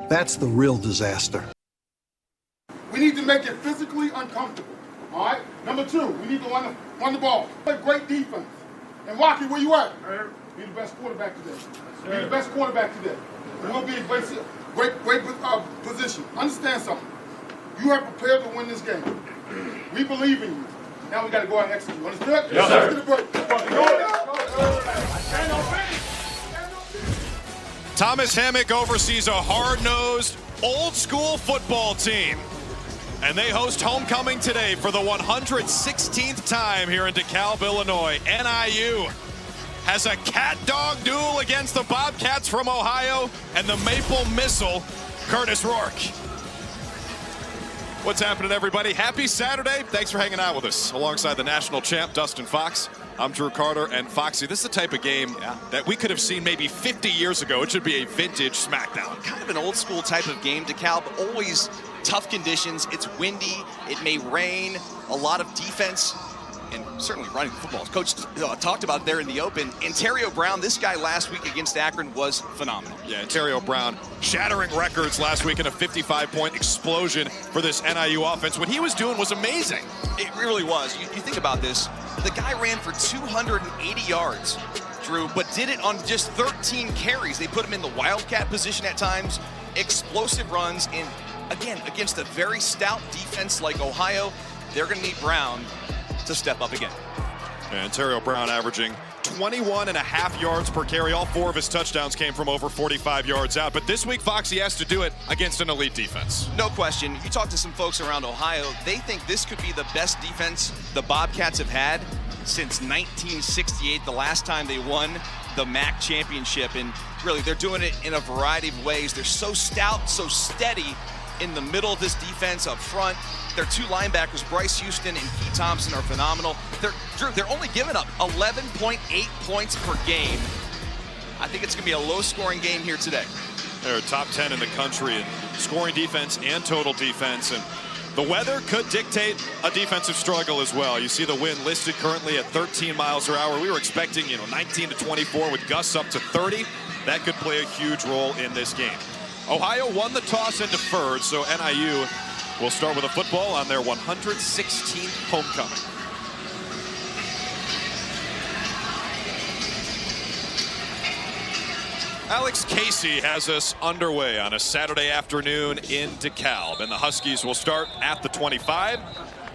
That's the real disaster. We need to make it physically uncomfortable, all right? Number two, we need to run the ball. Play great defense. And Rocky, where you at? Be the best quarterback today. Be the best quarterback today. And we'll be in great position. Understand something. You have prepared to win this game. We believe in you. Now we got to go out and execute. Understood? Yes, sir. Let's get the break. Thomas Hammock oversees a hard-nosed, old-school football team. And they host homecoming today for the 116th time here in DeKalb, Illinois. NIU has a cat-dog duel against the Bobcats from Ohio and the Maple Missile, Curtis Rourke. What's happening, everybody? Happy Saturday. Thanks for hanging out with us. Alongside the national champ, Dustin Fox, I'm Drew Carter. And Foxy, this is the type of game that we could have seen maybe 50 years ago. It should be a vintage SmackDown. Kind of an old school type of game. DeKalb, always tough conditions. It's windy. It may rain. A lot of defense. And certainly running the football. Coach talked about it there in the open. Ontario Brown, this guy last week against Akron was phenomenal. Yeah, Ontario Brown shattering records last week in a 55-point explosion for this NIU offense. What he was doing was amazing. It really was. You think about this. The guy ran for 280 yards, Drew, but did it on just 13 carries. They put him in the wildcat position at times. Explosive runs. And again, against a very stout defense like Ohio, they're going to need Brown to step up again. And Ontario Brown averaging 21.5 yards per carry. All 4 of his touchdowns came from over 45 yards out. But this week, Foxy has to do it against an elite defense. No question. You talk to some folks around Ohio, they think this could be the best defense the Bobcats have had since 1968, the last time they won the MAC championship. And really, they're doing it in a variety of ways. They're so stout, so steady in the middle of this defense up front. Their 2 linebackers, Bryce Houston and Key Thompson, are phenomenal. They're only giving up 11.8 points per game. I think it's going to be a low-scoring game here today. They're top 10 in the country in scoring defense and total defense. And the weather could dictate a defensive struggle as well. You see the wind listed currently at 13 miles per hour. We were expecting, 19 to 24 with gusts up to 30. That could play a huge role in this game. Ohio won the toss and deferred, so NIU will start with a football on their 116th homecoming. Alex Casey has us underway on a Saturday afternoon in DeKalb, and the Huskies will start at the 25.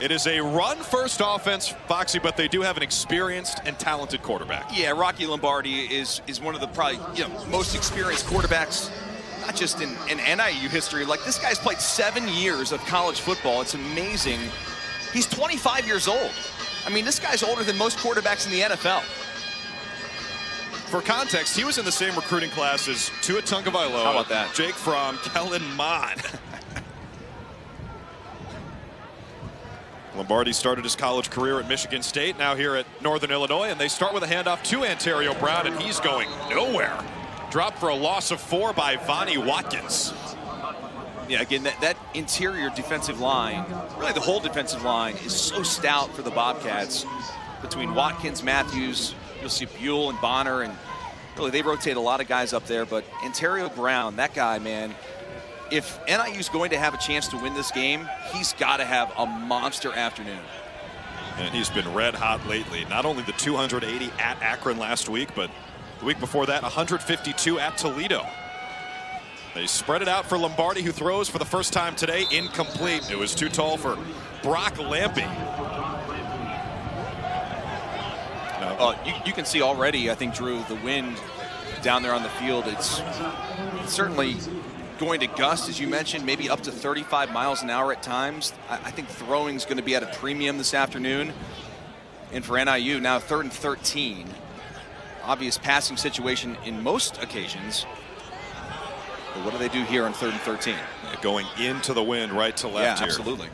It is a run-first offense, Foxy, but they do have an experienced and talented quarterback. Yeah, Rocky Lombardi is one of the probably most experienced quarterbacks, not just in NIU history. Like, this guy's played 7 years of college football. It's amazing. He's 25 years old. I mean, this guy's older than most quarterbacks in the NFL. For context, he was in the same recruiting class as Tua Tagovailoa, how about that? Jake Fromm, Kellen Mond. Lombardi started his college career at Michigan State, now here at Northern Illinois, and they start with a handoff to Ontario Brown, and he's going nowhere. Dropped for a loss of 4 by Vonnie Watkins. Yeah, again, that interior defensive line, really the whole defensive line, is so stout for the Bobcats. Between Watkins, Matthews, you'll see Buell and Bonner, and really they rotate a lot of guys up there. But Ontario Brown, that guy, man, if NIU's going to have a chance to win this game, he's got to have a monster afternoon. And he's been red hot lately. Not only the 280 at Akron last week, but the week before that, 152 at Toledo. They spread it out for Lombardi, who throws for the first time today, incomplete. It was too tall for Brock Lampy. You can see already, I think, Drew, the wind down there on the field. It's certainly going to gust, as you mentioned, maybe up to 35 miles an hour at times. I think throwing is going to be at a premium this afternoon. And for NIU, now 3rd and 13. Obvious passing situation in most occasions. But what do they do here on 3rd and 13? Yeah, going into the wind, right to left here. Absolutely.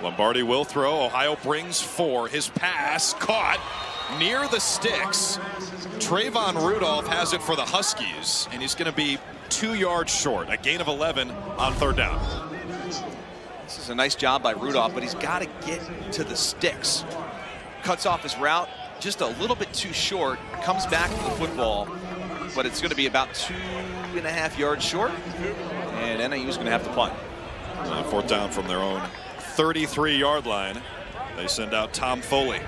Lombardi will throw. Ohio brings 4. His pass caught near the sticks. Trayvon Rudolph has it for the Huskies, and he's going to be 2 yards short. A gain of 11 on 3rd down. This is a nice job by Rudolph, but he's got to get to the sticks. Cuts off his route just a little bit too short, comes back to the football. but it's going to be about 2.5 yards short, and NIU is going to have to punt. Fourth down from their own 33-yard line. They send out Tom Foley.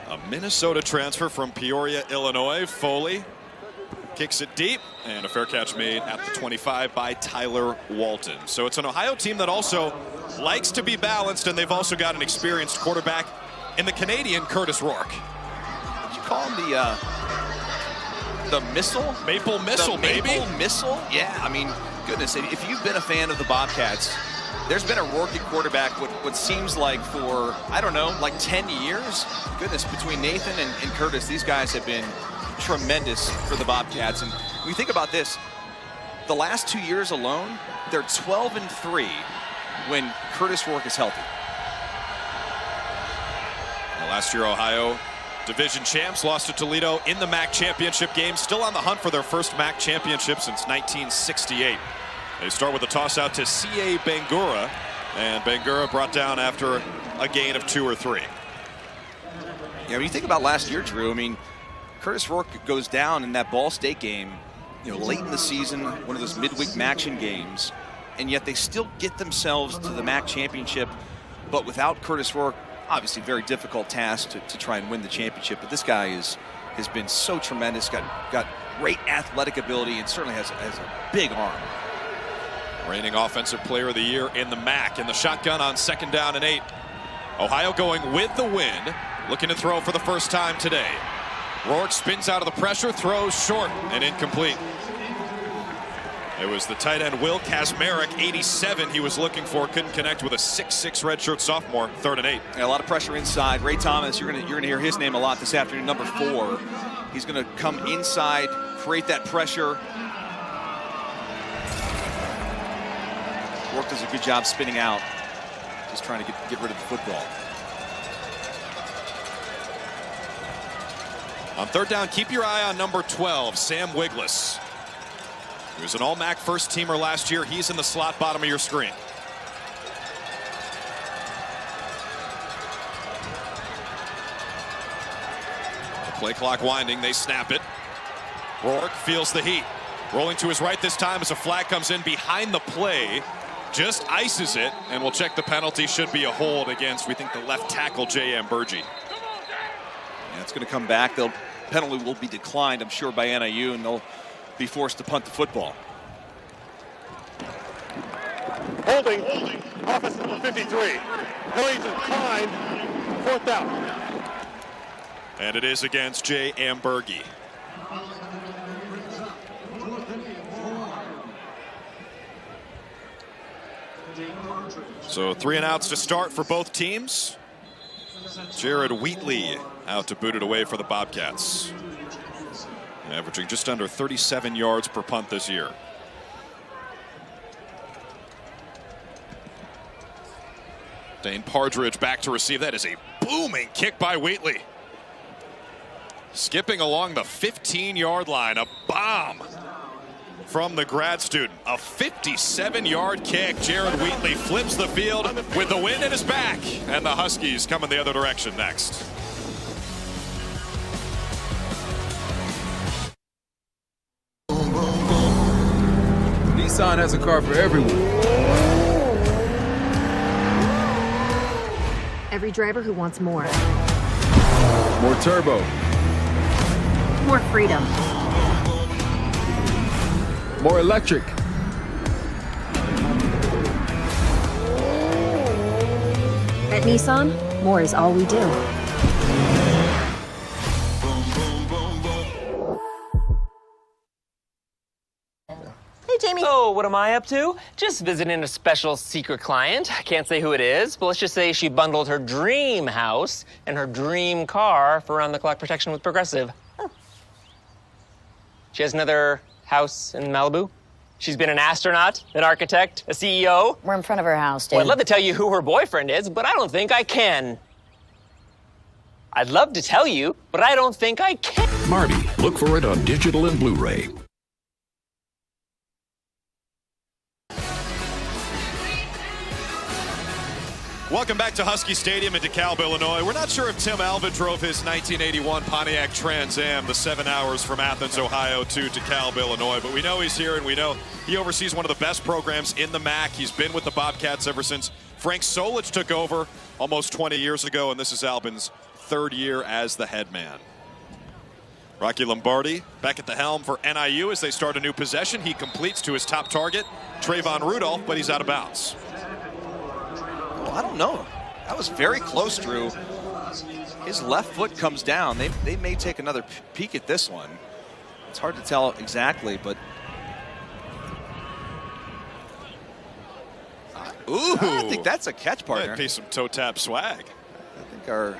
A Minnesota transfer from Peoria, Illinois. Foley kicks it deep, and a fair catch made at the 25 by Tyler Walton. So it's an Ohio team that also likes to be balanced, and they've also got an experienced quarterback in the Canadian Curtis Rourke. Did you call him the missile? Maple Missile, baby. Maple Missile? Yeah, I mean, goodness, if you've been a fan of the Bobcats, there's been a Rourke at quarterback what seems like for, I don't know, like 10 years. Goodness, between Nathan and Curtis, these guys have been tremendous for the Bobcats. And when you think about this, the last 2 years alone, they're 12-3 when Curtis Rourke is healthy. Well, last year, Ohio division champs lost to Toledo in the MAC championship game. Still on the hunt for their first MAC championship since 1968. They start with a toss out to C.A. Bangura, and Bangura brought down after a gain of 2 or 3. Yeah, when you think about last year, Drew, I mean, Curtis Rourke goes down in that Ball State game, late in the season, one of those midweek MACtion games, and yet they still get themselves to the MAC championship. But without Curtis Rourke, obviously very difficult task to try and win the championship. But this guy has been so tremendous, got great athletic ability, and certainly has a big arm. Reigning Offensive Player of the Year in the MAC, in the shotgun on 2nd down and 8. Ohio going with the wind, looking to throw for the first time today. Rourke spins out of the pressure, throws short and incomplete. It was the tight end Will Kazmarek, 87, he was looking for, couldn't connect with a 6'6" redshirt sophomore. 3rd and 8. Yeah, a lot of pressure inside. Ray Thomas, you're gonna hear his name a lot this afternoon, number 4. He's gonna come inside, create that pressure. Rourke does a good job spinning out, just trying to get rid of the football. On 3rd down, keep your eye on number 12, Sam Wiglis. He was an All-MAC first-teamer last year. He's in the slot bottom of your screen. The play clock winding, they snap it. Rourke feels the heat. Rolling to his right this time as a flag comes in behind the play. Just ices it, and we'll check the penalty. Should be a hold against, we think, the left tackle, J. Ambergi. Yeah, it's going to come back. The penalty will be declined, I'm sure, by NIU, and they'll be forced to punt the football. Holding, offense number 53. Penalty declined, 4th down. And it is against J. Ambergi. So 3 and outs to start for both teams. Jared Wheatley out to boot it away for the Bobcats. Averaging just under 37 yards per punt this year. Dane Partridge back to receive. That is a booming kick by Wheatley. Skipping along the 15-yard line. A bomb from the grad student. A 57-yard kick. Jared Wheatley flips the field with the wind at his back. And the Huskies coming the other direction next. Nissan has a car for everyone. Every driver who wants more. More turbo. More freedom. More electric. At Nissan, more is all we do. Hey, Jamie. Oh, what am I up to? Just visiting a special secret client. I can't say who it is, but let's just say she bundled her dream house and her dream car for round-the-clock protection with Progressive. Oh. She has another house in Malibu. She's been an astronaut, an architect, a CEO. We're in front of her house, dude. Well, I'd love to tell you who her boyfriend is, but I don't think I can. I'd love to tell you, but I don't think I can. Marty, look for it on digital and Blu-ray. Welcome back to Husky Stadium in DeKalb, Illinois. We're not sure if Tim Alvin drove his 1981 Pontiac Trans Am the 7 hours from Athens, Ohio to DeKalb, Illinois, but we know he's here and we know he oversees one of the best programs in the MAC. He's been with the Bobcats ever since Frank Solich took over almost 20 years ago, and this is Albin's 3rd year as the head man. Rocky Lombardi back at the helm for NIU as they start a new possession. He completes to his top target, Trayvon Rudolph, but he's out of bounds. Well, I don't know. That was very close, Drew. His left foot comes down. They may take another peek at this one. It's hard to tell exactly, but... Ooh, I think that's a catch, partner. Might be some toe tap swag. I think our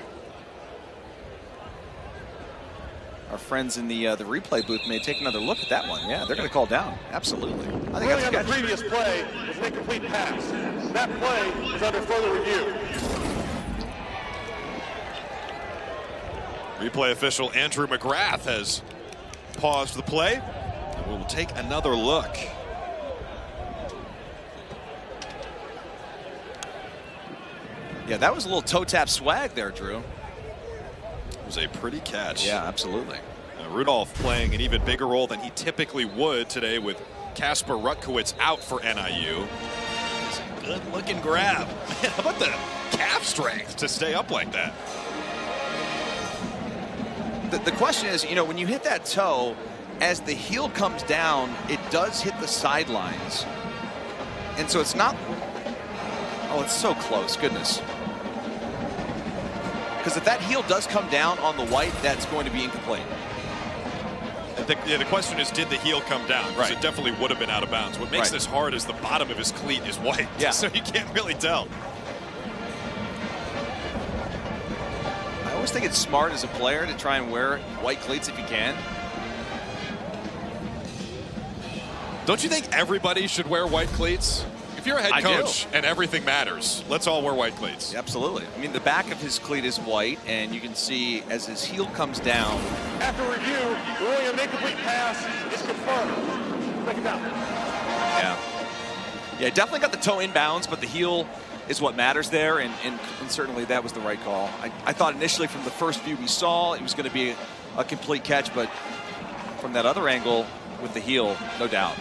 friends in the replay booth may take another look at that one. Yeah, they're going to call down. Absolutely. I think that's a catch. The previous play was an incomplete pass. That play is under further review. Replay official Andrew McGrath has paused the play, and we'll take another look. Yeah, that was a little toe tap swag there, Drew. It was a pretty catch. Yeah, absolutely. Rudolph playing an even bigger role than he typically would today with Kasper Rutkowitz out for NIU. It's a good-looking grab. Man, how about the calf strength to stay up like that? The question is, you know, when you hit that toe, as the heel comes down, it does hit the sidelines. And so it's not... Oh, it's so close. Goodness. Because if that heel does come down on the white, that's going to be incomplete. The question is, did the heel come down? Because it definitely would have been out of bounds. What makes this hard is the bottom of his cleat is white, so you can't really tell. I always think it's smart as a player to try and wear white cleats if you can. Don't you think everybody should wear white cleats? If you're a head coach and everything matters, let's all wear white cleats. Absolutely. I mean, the back of his cleat is white, and you can see as his heel comes down. After review, ruling an incomplete pass is confirmed. Take it down. Yeah, definitely got the toe inbounds, but the heel is what matters there, and certainly that was the right call. I thought initially from the first view we saw, it was going to be a complete catch, but from that other angle with the heel, no doubt.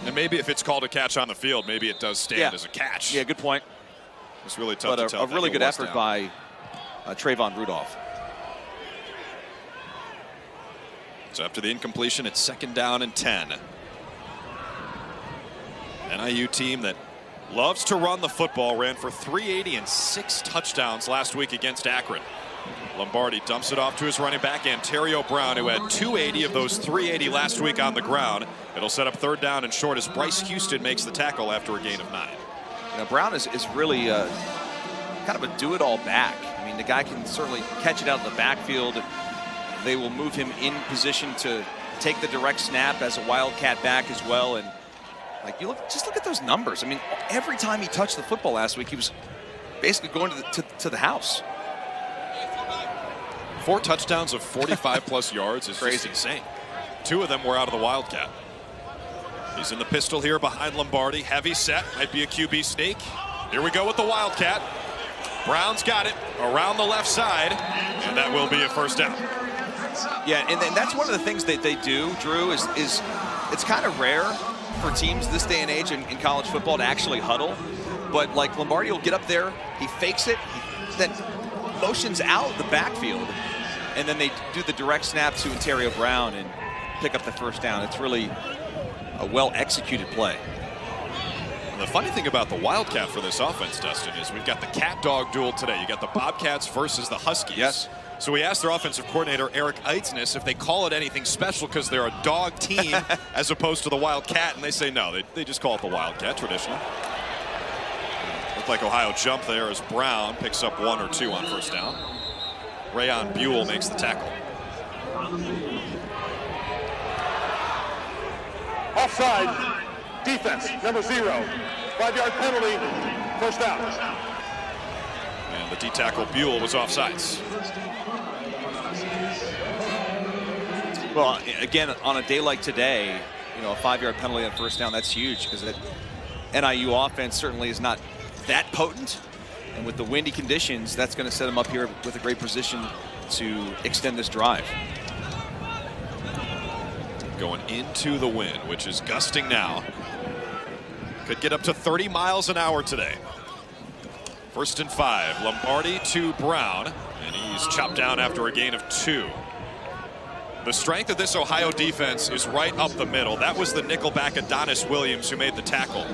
And maybe if it's called a catch on the field, maybe it does stand as a catch. Yeah, good point. It's really tough to tell. A really good effort by Trayvon Rudolph. So after the incompletion, it's 2nd down and 10. NIU team that loves to run the football ran for 380 and 6 touchdowns last week against Akron. Lombardi dumps it off to his running back, Ontario Brown, who had 280 of those 380 last week on the ground. It'll set up 3rd down and short as Bryce Houston makes the tackle after a gain of 9. You know, Brown is really kind of a do-it-all back. I mean, the guy can certainly catch it out in the backfield. They will move him in position to take the direct snap as a wildcat back as well. And like, just look at those numbers. I mean, every time he touched the football last week, he was basically going to the house. 4 touchdowns of 45-plus yards is crazy. Just insane. 2 of them were out of the Wildcat. He's in the pistol here behind Lombardi. Heavy set. Might be a QB sneak. Here we go with the Wildcat. Brown's got it around the left side, and that will be a 1st down. Yeah, and that's one of the things that they do, Drew, is it's kind of rare for teams this day and age in college football to actually huddle. But, like, Lombardi will get up there, he fakes it, then motions out the backfield, and then they do the direct snap to Ontario Brown and pick up the 1st down. It's really a well-executed play. And the funny thing about the Wildcat for this offense, Dustin, is we've got the cat-dog duel today. You got the Bobcats versus the Huskies. Yes. So we asked their offensive coordinator, Eric Eitznes, if they call it anything special because they're a dog team as opposed to the Wildcat, and they say no, they just call it the Wildcat traditionally. Looked like Ohio jumped there as Brown picks up 1 or 2 on 1st down. Rayon Buell makes the tackle. Offside, defense, number 0. 5-yard penalty, 1st down. And the D-tackle Buell was offsides. Well, again, on a day like today, you know, a 5-yard penalty on 1st down, that's huge because that NIU offense certainly is not that potent. And with the windy conditions, that's going to set him up here with a great position to extend this drive. Going into the wind, which is gusting now. Could get up to 30 miles an hour today. 1st and 5. Lombardi to Brown, and he's chopped down after a gain of 2. The strength of this Ohio defense is right up the middle. That was the nickelback Adonis Williams who made the tackle.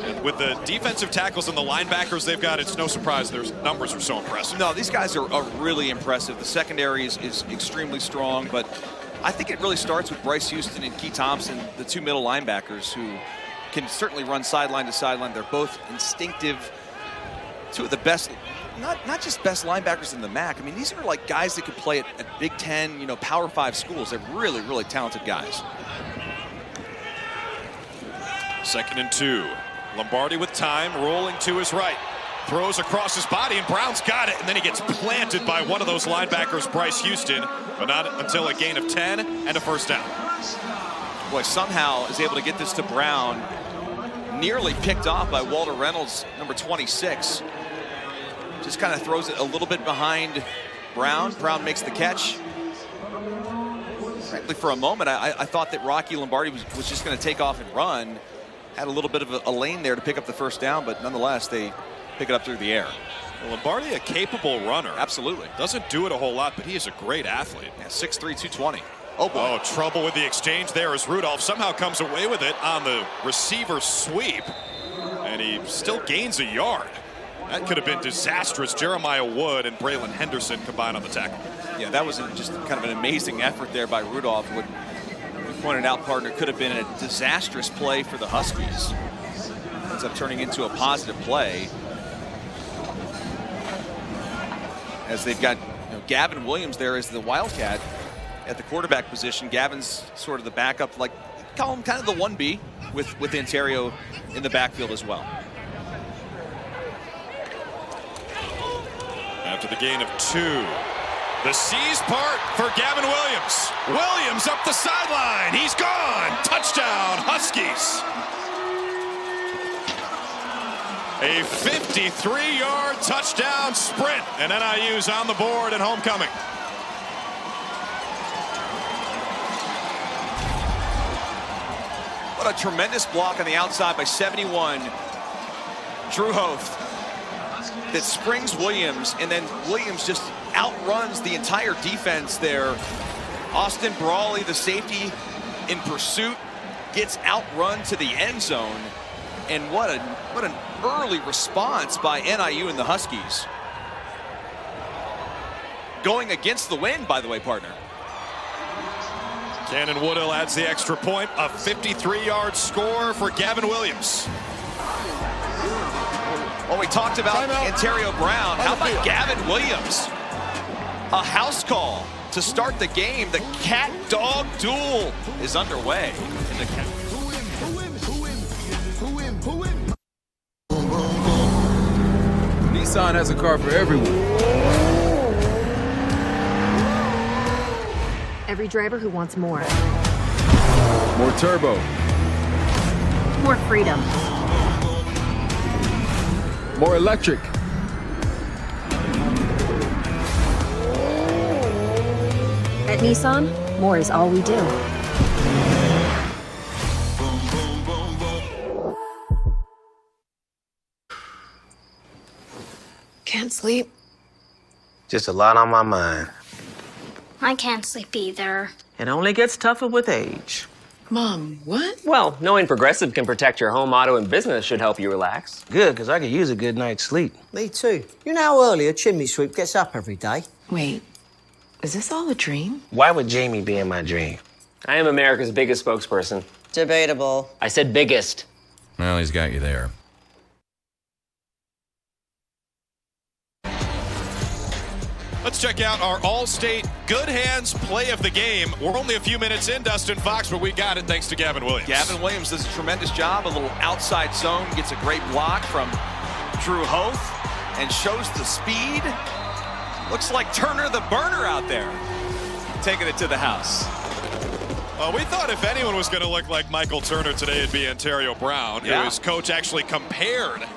And with the defensive tackles and the linebackers they've got, it's no surprise their numbers are so impressive. No, these guys are really impressive. The secondary is extremely strong, but I think it really starts with Bryce Houston and Key Thompson, the 2 middle linebackers who can certainly run sideline to sideline. They're both instinctive, 2 of the best, not just best linebackers in the MAC. I mean, these are like guys that could play at Big Ten, Power 5 schools. They're really, really talented guys. 2nd and 2. Lombardi with time, rolling to his right. Throws across his body, and Brown's got it, and then he gets planted by one of those linebackers, Bryce Houston, but not until a gain of 10 and a 1st down. Boy, somehow is able to get this to Brown. Nearly picked off by Walter Reynolds, number 26. Just kind of throws it a little bit behind Brown. Brown makes the catch. Frankly, for a moment, I thought that Rocky Lombardi was just going to take off and run. Had a little bit of a lane there to pick up the 1st down, but nonetheless, they pick it up through the air. Well, Lombardi, a capable runner. Absolutely. Doesn't do it a whole lot, but he is a great athlete. Yeah, 6'3", 220. Oh, boy. Oh, trouble with the exchange there as Rudolph somehow comes away with it on the receiver sweep, and he still gains a yard. That could have been disastrous. Jeremiah Wood and Braylon Henderson combined on the tackle. Yeah, that was just kind of an amazing effort there by Rudolph. What we pointed out, partner, could have been a disastrous play for the Huskies. Ends up turning into a positive play, as they've got Gavin Williams there as the Wildcat at the quarterback position. Gavin's sort of the backup, like call him kind of the 1B with Ontario in the backfield as well. After the gain of 2, the C's part for Gavin Williams. Williams up the sideline. He's gone. Touchdown, Huskies. A 53-yard touchdown sprint, and NIU's on the board at homecoming. What a tremendous block on the outside by 71. Drew Hoth that springs Williams, and then Williams just outruns the entire defense there. Austin Brawley, the safety, in pursuit, gets outrun to the end zone. And what an early response by NIU and the Huskies. Going against the wind, by the way, partner. Kanon Woodill adds the extra point. A 53-yard score for Gavin Williams. Well, we talked about Ontario Brown. How about Gavin Williams? A house call to start the game. The cat-dog duel is underway. Nissan has a car for everyone. Every driver who wants more. More turbo. More freedom. More electric. At Nissan, more is all we do. Can't sleep. Just a lot on my mind. I can't sleep either. It only gets tougher with age. Mom, what? Well, knowing Progressive can protect your home, auto, and business should help you relax. Good, because I could use a good night's sleep. Me too. You know how early a chimney sweep gets up every day? Wait, is this all a dream? Why would Jamie be in my dream? I am America's biggest spokesperson. Debatable. I said biggest. Well, he's got you there. Let's check out our All-State Good Hands play of the game. We're only a few minutes in, Dustin Fox, but we got it thanks to Gavin Williams. Gavin Williams does a tremendous job. A little outside zone, gets a great block from Drew Hoth and shows the speed. Looks like Turner the Burner out there, taking it to the house. We thought if anyone was going to look like Michael Turner today, it'd be Ontario Brown, who his coach actually compared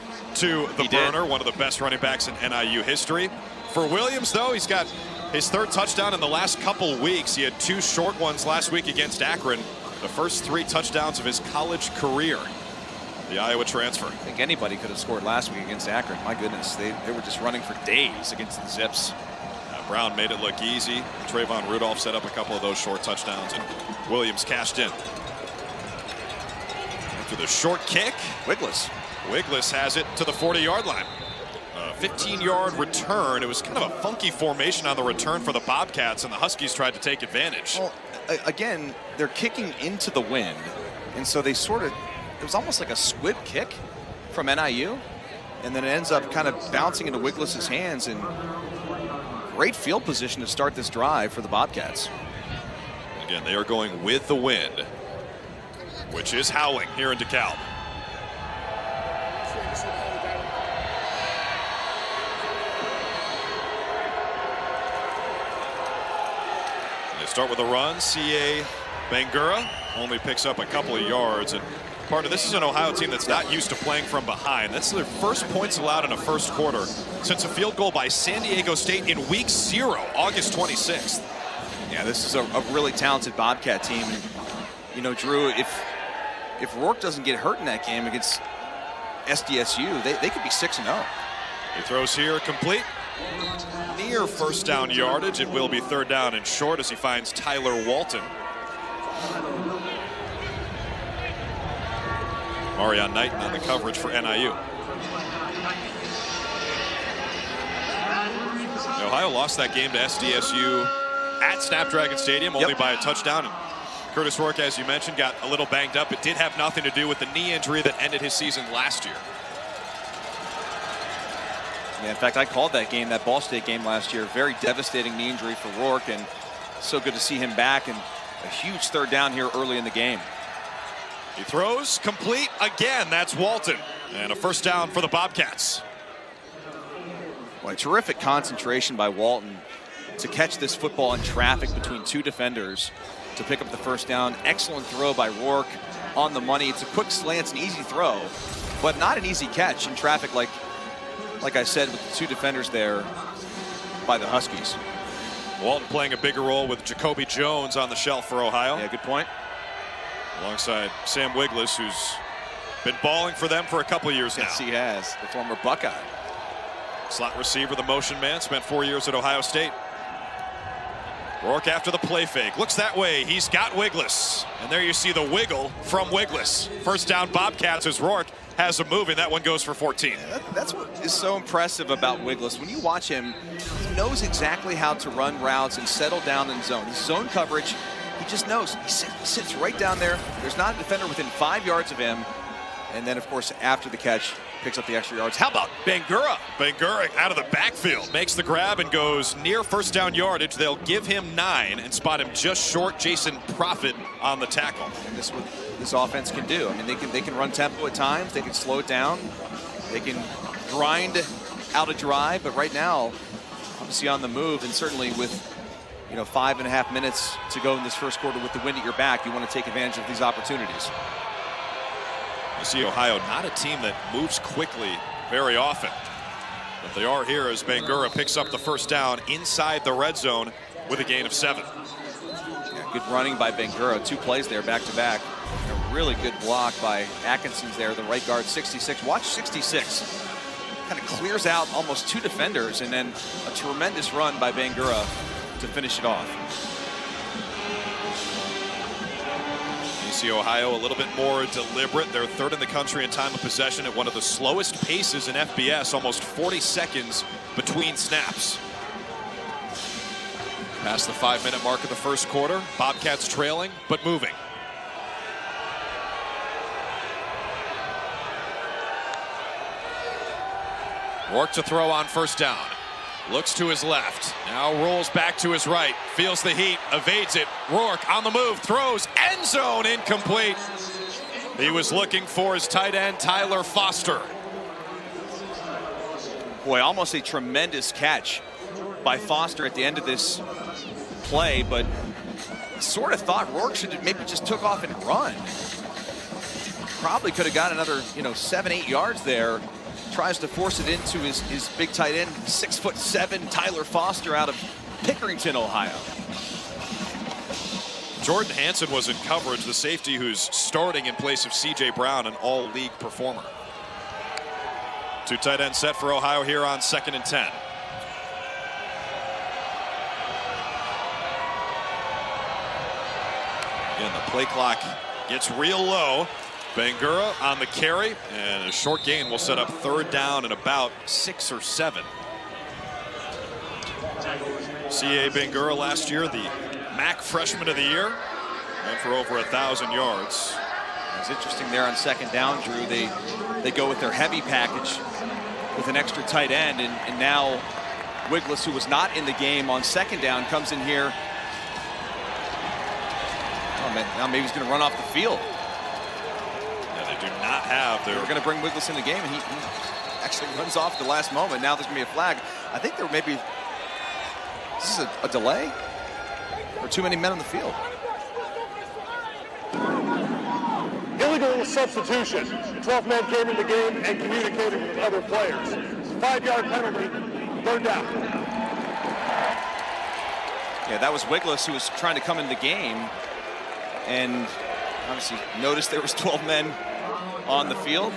to the burner, one of the best running backs in NIU history. For Williams, though, he's got his 3rd touchdown in the last couple weeks. He had 2 short ones last week against Akron. The first 3 touchdowns of his college career. The Iowa transfer. I think anybody could have scored last week against Akron. My goodness, they were just running for days against the Zips. Brown made it look easy. Trayvon Rudolph set up a couple of those short touchdowns, and Williams cashed in. After the short kick, Wiggless has it to the 40-yard line. 15-yard return. It was kind of a funky formation on the return for the Bobcats, and the Huskies tried to take advantage. Well, again, they're kicking into the wind, and so they sort of, it was almost like a squib kick from NIU, and then it ends up kind of bouncing into Wiggless's hands, and great field position to start this drive for the Bobcats. Again, they are going with the wind, which is howling here in DeKalb. They start with a run. C.A. Bangura only picks up a couple of yards. And part of this is an Ohio team that's not used to playing from behind. That's their first points allowed in a first quarter since a field goal by San Diego State in week 0, August 26th. Yeah, this is a really talented Bobcat team. And, you know, Drew, if Rourke doesn't get hurt in that game against SDSU, they could be 6-0. He throws here, complete. Near first down yardage. It will be 3rd down and short as he finds Tyler Walton. Marion Knighton on the coverage for NIU. Ohio lost that game to SDSU at Snapdragon Stadium, only by a touchdown. And Curtis Rourke, as you mentioned, got a little banged up. It did have nothing to do with the knee injury that ended his season last year. Yeah, in fact, I called that game, that Ball State game last year. Very devastating knee injury for Rourke, and so good to see him back, and a huge 3rd down here early in the game. He throws, complete again. That's Walton, and a first down for the Bobcats. Well, a terrific concentration by Walton to catch this football in traffic between 2 defenders to pick up the first down. Excellent throw by Rourke on the money. It's a quick slant, an easy throw, but not an easy catch in traffic like I said, with the 2 defenders there by the Huskies. Walton playing a bigger role with Jacoby Jones on the shelf for Ohio. Yeah, good point. Alongside Sam Wiggless, who's been balling for them for a couple of years now. Yes, he has, the former Buckeye. Slot receiver, the motion man, spent 4 years at Ohio State. Rourke after the play fake, looks that way, he's got Wiggless. And there you see the wiggle from Wiggless. First down Bobcats as Rourke has him moving. That one goes for 14. Yeah, that's what is so impressive about Wiggless. When you watch him, he knows exactly how to run routes and settle down in zone. His zone coverage, he just knows. He sits right down there. There's not a defender within 5 yards of him. And then, of course, after the catch, picks up the extra yards. How about Bangura? Bangura out of the backfield makes the grab and goes near first down yardage. They'll give him 9 and spot him just short. Jason Profit on the tackle. And this is what this offense can do. I mean, they can run tempo at times. They can slow it down. They can grind out a drive. But right now, obviously on the move, and certainly with 5.5 minutes to go in this first quarter with the wind at your back, you want to take advantage of these opportunities. You see Ohio, not a team that moves quickly very often. But they are here as Bangura picks up the first down inside the red zone with a gain of 7. Yeah, good running by Bangura. 2 plays there back to back. A really good block by Atkinson's there, the right guard, 66. Watch 66. Kind of clears out almost 2 defenders, and then a tremendous run by Bangura to finish it off. You see Ohio a little bit more deliberate. They're 3rd in the country in time of possession at one of the slowest paces in FBS, almost 40 seconds between snaps. Past the 5-minute mark of the first quarter, Bobcats trailing, but moving. Rourke to throw on first down. Looks to his left, now rolls back to his right, feels the heat, evades it. Rourke on the move, throws, end zone, incomplete. He was looking for his tight end, Tyler Foster. Boy, almost a tremendous catch by Foster at the end of this play, but sort of thought Rourke should have maybe just took off and run. Probably could have got another, 7-8 yards there tries to force it into his big tight end, 6'7" Tyler Foster out of Pickerington, Ohio. Jordan Hansen was in coverage, the safety who's starting in place of C.J. Brown, an all-league performer. 2 tight end set for Ohio here on 2nd and 10. Again, the play clock gets real low. Bangura on the carry, and a short gain will set up 3rd down and about 6 or 7. C.A. Bangura last year, the MAC Freshman of the Year, and for over 1,000 yards. It's interesting there on 2nd down, Drew. They go with their heavy package with an extra tight end, and now Wiggless, who was not in the game on 2nd down, comes in here. Oh man, now maybe he's going to run off the field. Do not have their... We're going to bring Wiggless in the game, and he actually runs off at the last moment. Now there's going to be a flag. I think there may be... Is this a delay? Or too many men on the field? Illegal substitution. 12 men came in the game and communicated with other players. 5-yard penalty, 3rd down. Yeah, that was Wiggless who was trying to come in the game, and obviously noticed there was 12 men on the field.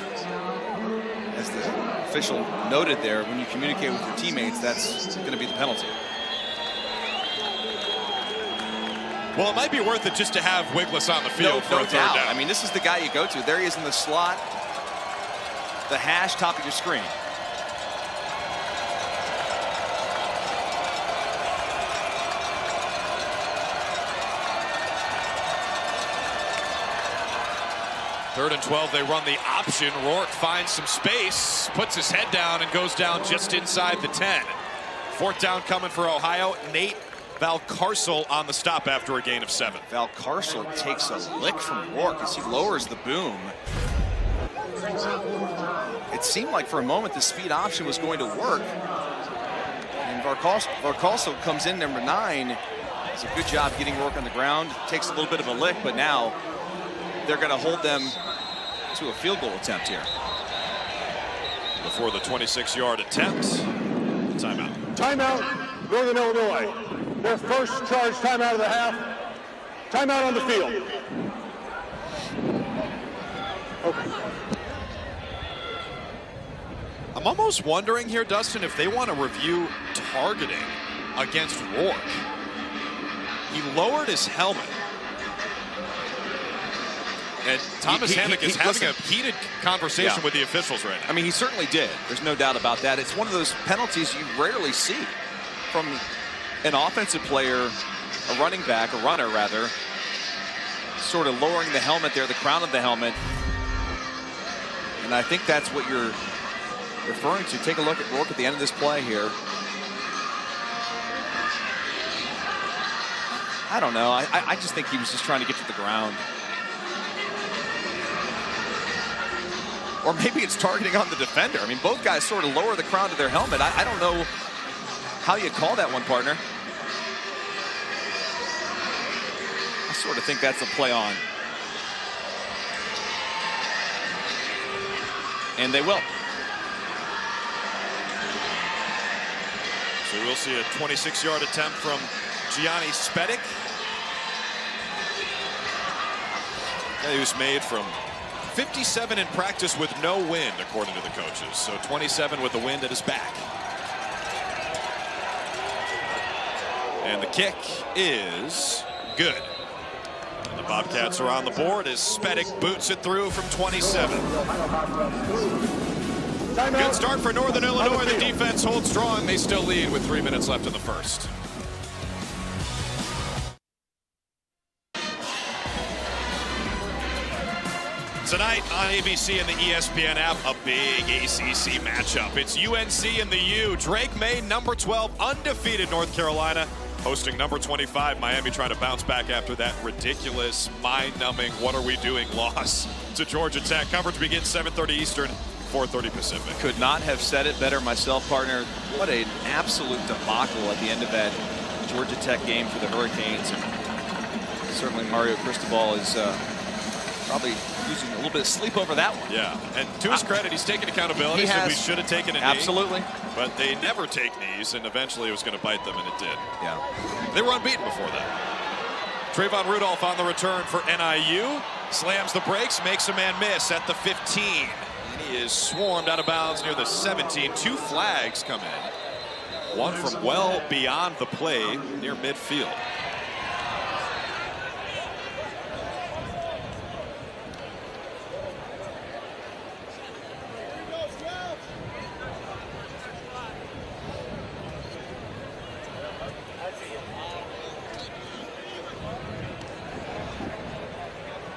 As the official noted there, when you communicate with your teammates, that's going to be the penalty. Well, it might be worth it just to have Wiggless on the field for a 3rd down. I mean, this is the guy you go to. There he is in the slot, the hash top of your screen. Third and 12, they run the option. Rourke finds some space, puts his head down, and goes down just inside the 10. 4th down coming for Ohio. Nate Valcarcel on the stop after a gain of 7. Valcarcel takes a lick from Rourke as he lowers the boom. It seemed like for a moment the speed option was going to work. And Valcarcel comes in, number 9. Does a good job getting Rourke on the ground. Takes a little bit of a lick, but now they're going to hold them to a field goal attempt here. Before the 26-yard attempt, timeout. Timeout, Northern Illinois. Their first charge timeout of the half. Timeout on the field. Okay. I'm almost wondering here, Dustin, if they want to review targeting against Rourke. He lowered his helmet. And Thomas Hammock is having a heated conversation with the officials right now. I mean, he certainly did. There's no doubt about that. It's one of those penalties you rarely see from an offensive player, a running back, a runner rather, sort of lowering the helmet there, the crown of the helmet. And I think that's what you're referring to. Take a look at Rourke at the end of this play here. I don't know. I just think he was just trying to get to the ground. Or maybe it's targeting on the defender. I mean, both guys sort of lower the crown of their helmet. I don't know how you call that one, partner. I sort of think that's a play on. And they will. So we'll see a 26-yard attempt from Gianni Spedic. Guy who's made from 57 in practice with no wind, according to the coaches. So 27 with the wind at his back. And the kick is good. And the Bobcats are on the board as Spedic boots it through from 27. Good start for Northern Illinois. The defense holds strong. They still lead with 3 minutes left in the first. Tonight on ABC and the ESPN app, a big ACC matchup. It's UNC and the U. Drake May, number 12, undefeated North Carolina, hosting number 25, Miami, trying to bounce back after that ridiculous, mind-numbing, what-are-we-doing loss to Georgia Tech. Coverage begins 7:30 Eastern, 4:30 Pacific. Could not have said it better myself, partner. What an absolute debacle at the end of that Georgia Tech game for the Hurricanes. And certainly Mario Cristobal is probably using a little bit of sleep over that one. Yeah, and to his credit, he's taken accountability. He said we should have taken a knee. Absolutely. But they never take knees, and eventually it was going to bite them, and it did. Yeah. They were unbeaten before that. Trayvon Rudolph on the return for NIU. Slams the brakes, makes a man miss at the 15. And he is swarmed out of bounds near the 17. 2 flags come in. One from well beyond the play near midfield.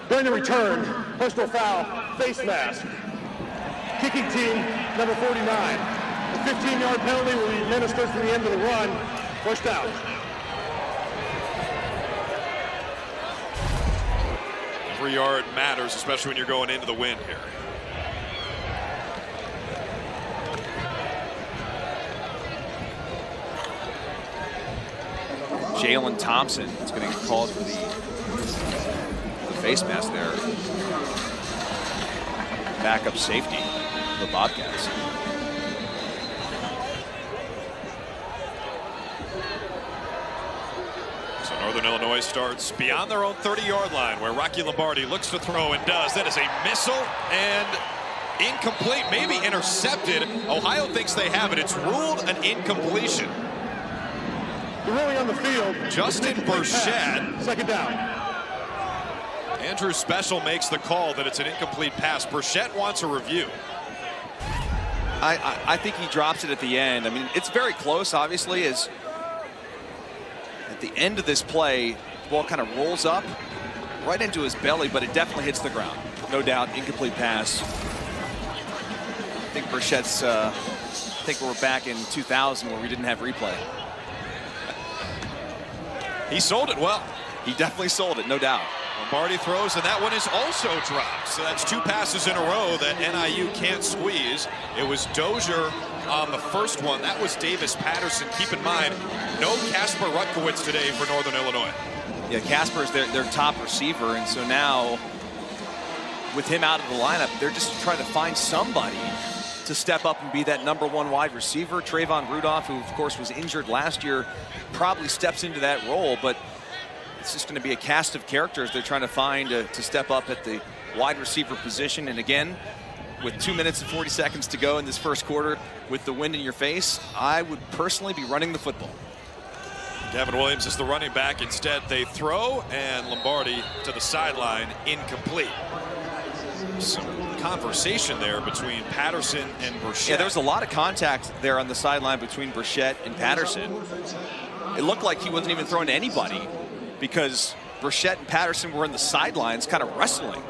During the return, personal foul, face mask. Kicking team, number 49. A 15-yard penalty will be administered to the end of the run. First out. Every yard matters, especially when you're going into the wind here. Jalen Thompson is going to get called for the face mask there. Backup safety for the Bobcats. So Northern Illinois starts beyond their own 30-yard line where Rocky Lombardi looks to throw and does. That is a missile and incomplete, maybe intercepted. Ohio thinks they have it. It's ruled an incompletion. They're really on the field. Justin Burchett. Second down. Andrew Special makes the call that it's an incomplete pass. Burchett wants a review. I think he drops it at the end. I mean, it's very close, obviously, as at the end of this play, the ball kind of rolls up right into his belly, but it definitely hits the ground. No doubt, incomplete pass. I think Burchett's, I think we're back in 2000 where we didn't have replay. He sold it well. He definitely sold it, no doubt. Lombardi throws, and that one is also dropped. So that's 2 passes in a row that NIU can't squeeze. It was Dozier on the first one. That was Davis Patterson. Keep in mind, no Casper Rutkowitz today for Northern Illinois. Yeah, Casper's their top receiver, and so now with him out of the lineup, they're just trying to find somebody to step up and be that #1 wide receiver. Trayvon Rudolph, who of course was injured last year, probably steps into that role, but it's just going to be a cast of characters they're trying to find to step up at the wide receiver position. And again, with 2 minutes and 40 seconds to go in this first quarter, with the wind in your face, I would personally be running the football. Gavin Williams is the running back. Instead, they throw, and Lombardi to the sideline, incomplete. Some conversation there between Patterson and Burchett. Yeah, there was a lot of contact there on the sideline between Burchett and Patterson. It looked like he wasn't even throwing to anybody because Burchett and Patterson were in the sidelines kind of wrestling.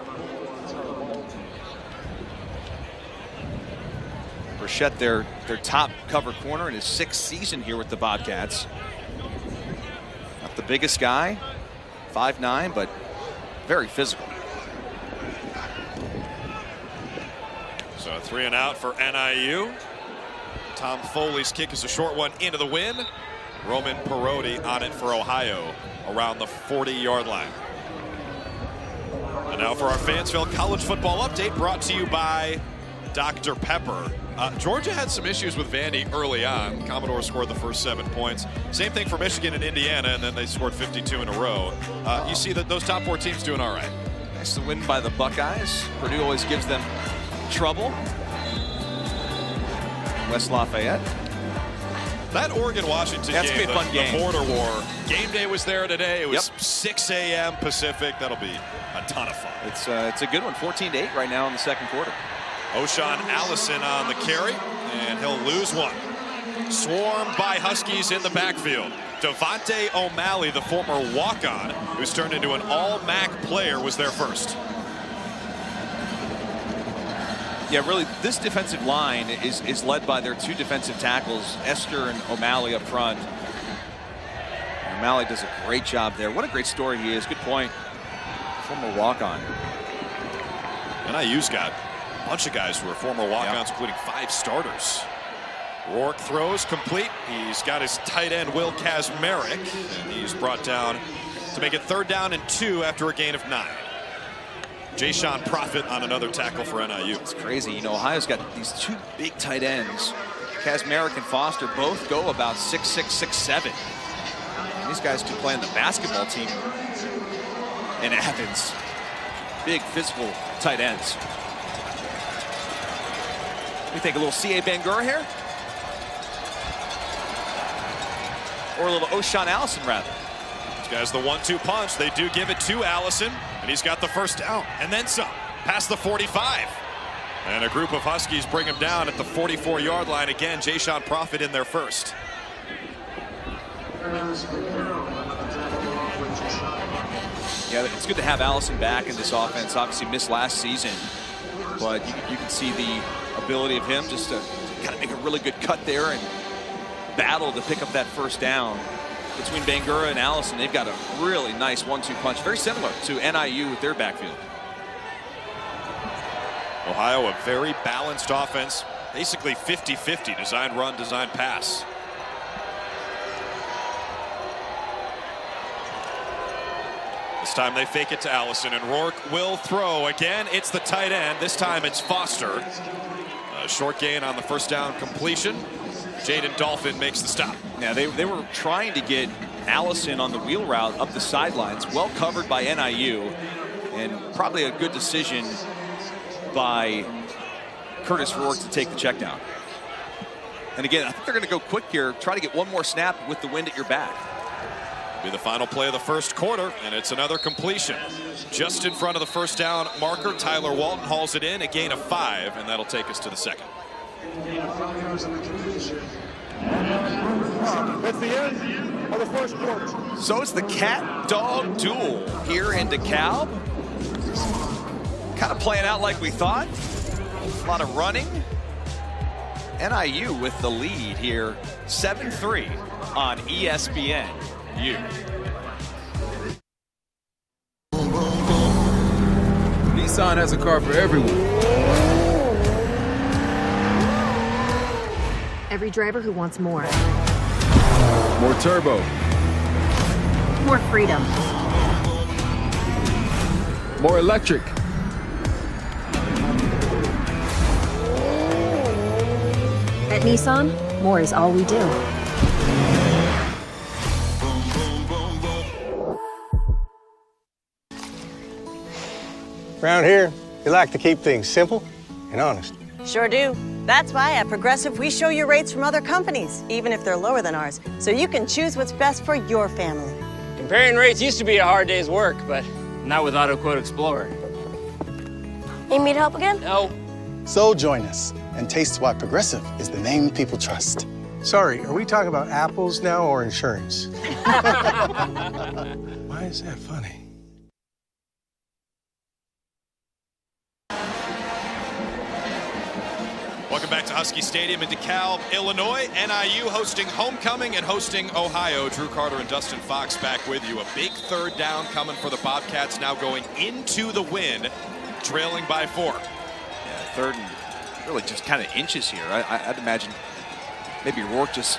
Burchett, their top cover corner in his 6th season here with the Bobcats. Not the biggest guy, 5'9", but very physical. So 3 and out for NIU. Tom Foley's kick is a short one into the wind. Roman Perotti on it for Ohio around the 40-yard line. And now for our Fansville College Football Update, brought to you by Dr. Pepper. Georgia had some issues with Vandy early on. Commodore scored the first 7 points. Same thing for Michigan and Indiana, and then they scored 52 in a row. You see that those top 4 teams doing all right. Nice to win by the Buckeyes. Purdue always gives them trouble. West Lafayette. That Oregon-Washington game, be a fun game. The border war. Game day was there today. It was 6 a.m. Pacific. That'll be a ton of fun. It's a good one. 14-8 right now in the second quarter. O'Shawn Allison on the carry, and he'll lose one. Swarmed by Huskies in the backfield. Devontae O'Malley, the former walk-on, who's turned into an all-MAC player, was there first. Yeah, really, this defensive line is led by their 2 defensive tackles, Esther and O'Malley up front. O'Malley does a great job there. What a great story he is. Good point. Former walk-on. NIU's got a bunch of guys who are former walk-ons, including 5 starters. Rourke throws complete. He's got his tight end, Will Kazmarek, and he's brought down to make it 3rd down and 2 after a gain of 9. Jay-Sean Prophet on another tackle for NIU. It's crazy. You know, Ohio's got these two big tight ends. Kazmarek and Foster both go about 6'6", 6'7". These guys do play on the basketball team in Athens. Big physical tight ends. We think a little C.A. Bangura here? Or a little O'Shawn Allison, rather. This guy's the 1-2 punch. They do give it to Allison, and he's got the first down. And then some, past the 45. And a group of Huskies bring him down at the 44-yard line. Again, Jay-Sean Prophet in there first. Yeah, it's good to have Allison back in this offense. Obviously missed last season, but you can see the ability of him just to kind of make a really good cut there and battle to pick up that first down. Between Bangura and Allison, they've got a really nice 1-2 punch, very similar to NIU with their backfield. Ohio, a very balanced offense, basically 50-50, design run, design pass. This time they fake it to Allison, and Rourke will throw. Again, it's the tight end. This time it's Foster. A short gain on the first down completion. Jaden Dolphin makes the stop. Yeah, they were trying to get Allison on the wheel route up the sidelines, well covered by NIU, and probably a good decision by Curtis Rourke to take the check down. And again, I think they're going to go quick here, try to get one more snap with the wind at your back. Be the final play of the first quarter, and it's another completion. Just in front of the first down marker, Tyler Walton hauls it in, a gain of 5, and that'll take us to the second. That's the end of the first quarter. So it's the cat-dog duel here in DeKalb. Kind of playing out like we thought. A lot of running. NIU with the lead here, 7-3 on ESPN. Nissan has a car for everyone. Every driver who wants more. More turbo. More freedom. More electric. At Nissan, more is all we do. Around here, we like to keep things simple and honest. Sure do. That's why at Progressive, we show you rates from other companies, even if they're lower than ours, so you can choose what's best for your family. Comparing rates used to be a hard day's work, but not with AutoQuote Explorer. Need me to help again? No. So join us and taste why Progressive is the name people trust. Sorry, are we talking about apples now or insurance? Why is that funny? Welcome back to Husky Stadium in DeKalb, Illinois. NIU hosting homecoming and hosting Ohio. Drew Carter and Dustin Fox back with you. A big third down coming for the Bobcats, now going into the wind, trailing by 4. Yeah, third and really just kind of inches here. I'd imagine maybe Rourke just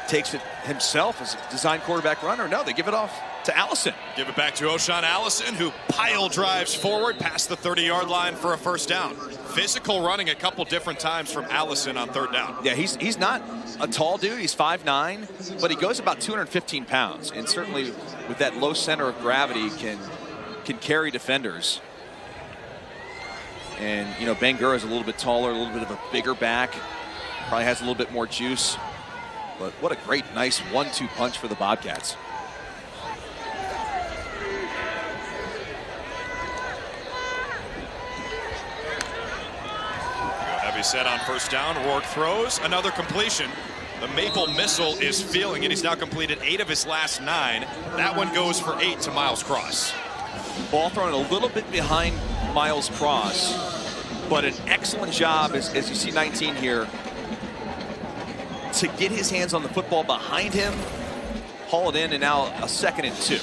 takes it himself as a design quarterback runner. No, they give it off to Allison. Give it back to O'Shawn Allison, who pile drives forward past the 30-yard line for a first down. Physical running a couple different times from Allison on third down. Yeah, he's not a tall dude. He's 5'9", but he goes about 215 pounds, and certainly with that low center of gravity can carry defenders. And, you know, Bangura is a little bit taller, a little bit of a bigger back, probably has a little bit more juice. But what a great, nice 1-2 punch for the Bobcats. Heavy set on first down. Rourke throws. Another completion. The Maple Missile is feeling it. He's now completed 8 of his last 9. That one goes for 8 to Miles Cross. Ball thrown a little bit behind Miles Cross, but an excellent job, as you see 19 here, to get his hands on the football behind him, haul it in, and now a 2nd and 2,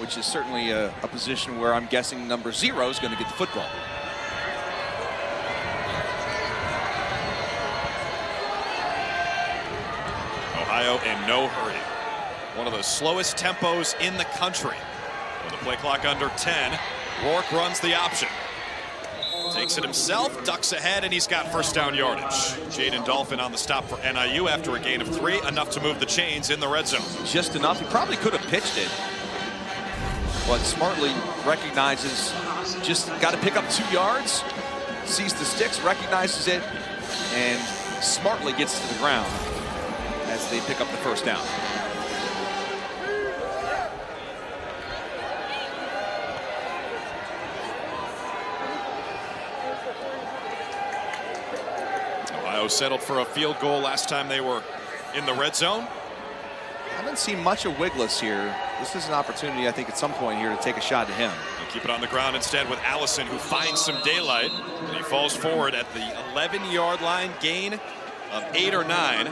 which is certainly a position where I'm guessing number 0 is going to get the football. Ohio in no hurry. One of the slowest tempos in the country. With the play clock under 10. Rourke runs the option. Takes it himself, ducks ahead, and he's got first down yardage. Jaden Dolphin on the stop for NIU after a gain of 3, enough to move the chains in the red zone. Just enough. He probably could have pitched it, but smartly recognizes just got to pick up 2 yards, sees the sticks, recognizes it, and smartly gets to the ground as they pick up the first down. Ohio settled for a field goal last time they were in the red zone. Haven't seen much of Wiggless here. This is an opportunity, I think, at some point here to take a shot at him. They'll keep it on the ground instead with Allison, who finds some daylight, and he falls forward at the 11-yard line, gain of 8 or 9.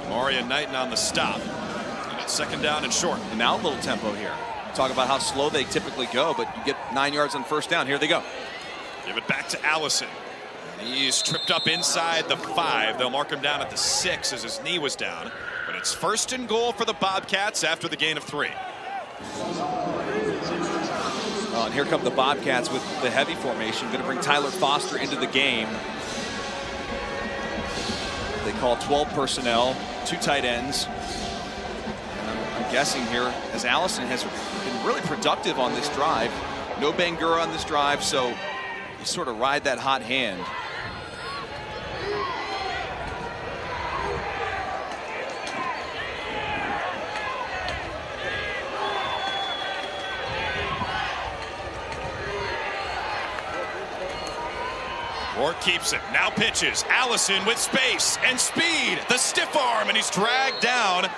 Maria Knighton on the stop. And it's second down and short. And now a little tempo here. Talk about how slow they typically go, but you get 9 yards on first down. Here they go. Give it back to Allison. He's tripped up inside the 5. They'll mark him down at the 6 as his knee was down. But it's first and goal for the Bobcats after the gain of 3. And here come the Bobcats with the heavy formation. Going to bring Tyler Foster into the game. They call 12 personnel, 2 tight ends. And I'm guessing here, as Allison has been really productive on this drive. No Bangura on this drive, so you sort of ride that hot hand. Rourke keeps it, now pitches. Allison with space and speed, the stiff arm, and he's dragged down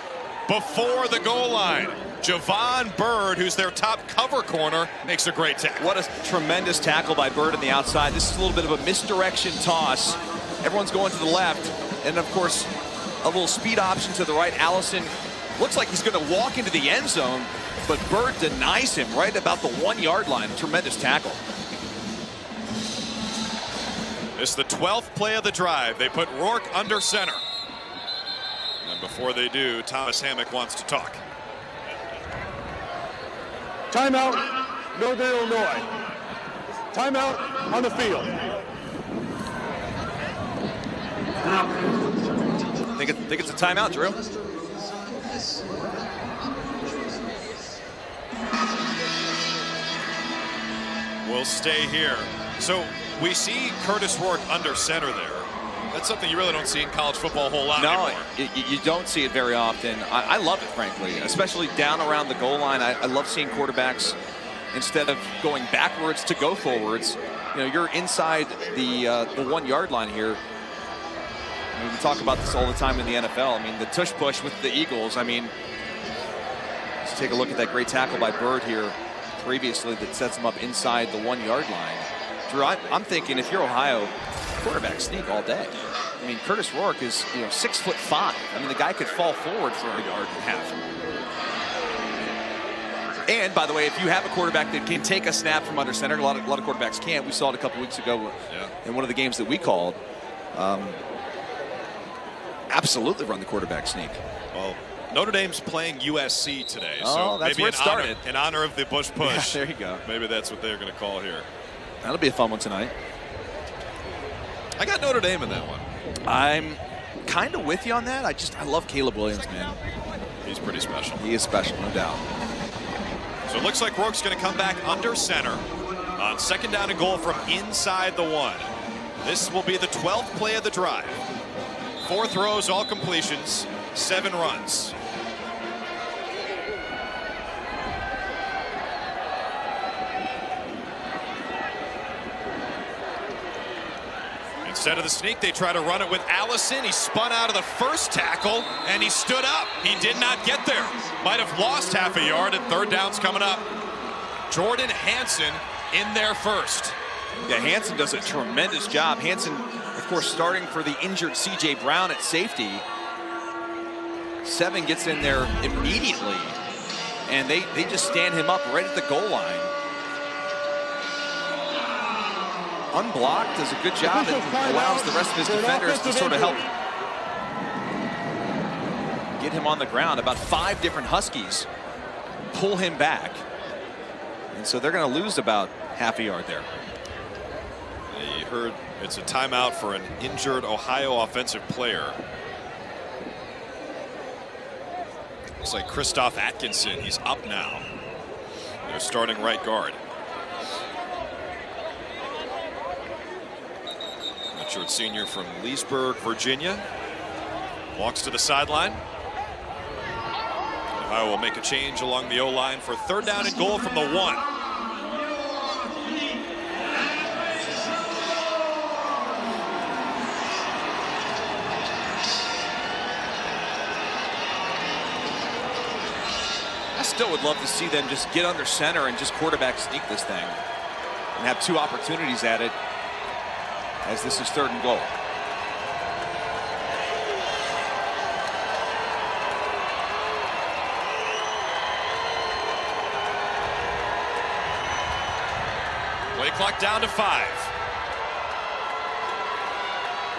before the goal line. Javon Bird, who's their top cover corner, makes a great tackle. What a tremendous tackle by Bird on the outside. This is a little bit of a misdirection toss. Everyone's going to the left, and of course, a little speed option to the right. Allison looks like he's going to walk into the end zone, but Bird denies him right about the 1-yard line. Tremendous tackle. It's the 12th play of the drive. They put Rourke under center. And before they do, Thomas Hammock wants to talk. Timeout, Northern Illinois. Timeout on the field. Think it's a timeout, Drew. We'll stay here. So we see Curtis Rourke under center there. That's something you really don't see in college football a whole lot anymore. You don't see it very often. I love it, frankly, especially down around the goal line. I love seeing quarterbacks, instead of going backwards, to go forwards. You know, you're inside the 1-yard line here. I mean, we talk about this all the time in the NFL. I mean, the tush push with the Eagles. I mean, let's take a look at that great tackle by Bird here previously that sets him up inside the 1-yard line. Drew, I'm thinking if you're Ohio, quarterback sneak all day. I mean, Curtis Rourke is 6'5". I mean, the guy could fall forward for a yard and a half. And by the way, if you have a quarterback that can take a snap from under center, a lot of quarterbacks can't. We saw it a couple weeks ago in one of the games that we called. Absolutely run the quarterback sneak. Well, Notre Dame's playing USC today, so that's maybe where it started. In honor of the Bush push. Yeah, there you go. Maybe that's what they're going to call here. That'll be a fun one tonight. I got Notre Dame in that one. I'm kind of with you on that. I love Caleb Williams, man. He's pretty special. He is special, no doubt. So it looks like Rourke's going to come back under center on second down and goal from inside the 1. This will be the 12th play of the drive. 4 throws, all completions, 7 runs. Instead of the sneak, they try to run it with Allison. He spun out of the first tackle, and he stood up. He did not get there. Might have lost half a yard, and third down's coming up. Jordan Hansen in there first. Yeah, Hansen does a tremendous job. Hansen, of course, starting for the injured C.J. Brown at safety. 7 gets in there immediately, and they just stand him up right at the goal line. Unblocked, does a good job, and allows the rest of his defenders to sort of help get him on the ground. About 5 different Huskies pull him back. And so they're going to lose about half a yard there. You heard it's a timeout for an injured Ohio offensive player. Looks like Christoph Atkinson. He's up now. They're starting right guard. Redshirt senior from Leesburg, Virginia. Walks to the sideline. Ohio will make a change along the O-line for 3rd down and goal from the 1. I still would love to see them just get under center and just quarterback sneak this thing and have 2 opportunities at it as this is 3rd and goal. Play clock down to 5.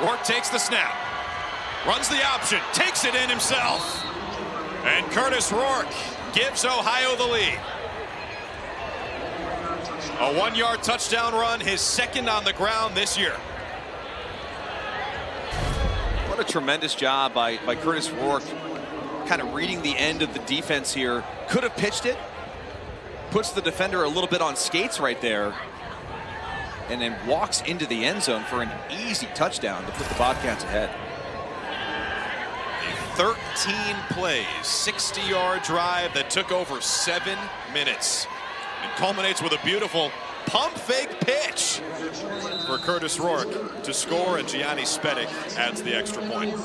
Rourke takes the snap. Runs the option. Takes it in himself. And Curtis Rourke gives Ohio the lead. A 1-yard touchdown run, his 2nd on the ground this year. What a tremendous job by Curtis Rourke, kind of reading the end of the defense here. Could have pitched it. Puts the defender a little bit on skates right there. And then walks into the end zone for an easy touchdown to put the Bobcats ahead. 13 plays, 60-yard drive that took over 7 minutes. It culminates with a beautiful pump fake pitch for Curtis Rourke to score, and Gianni Spedic adds the extra point.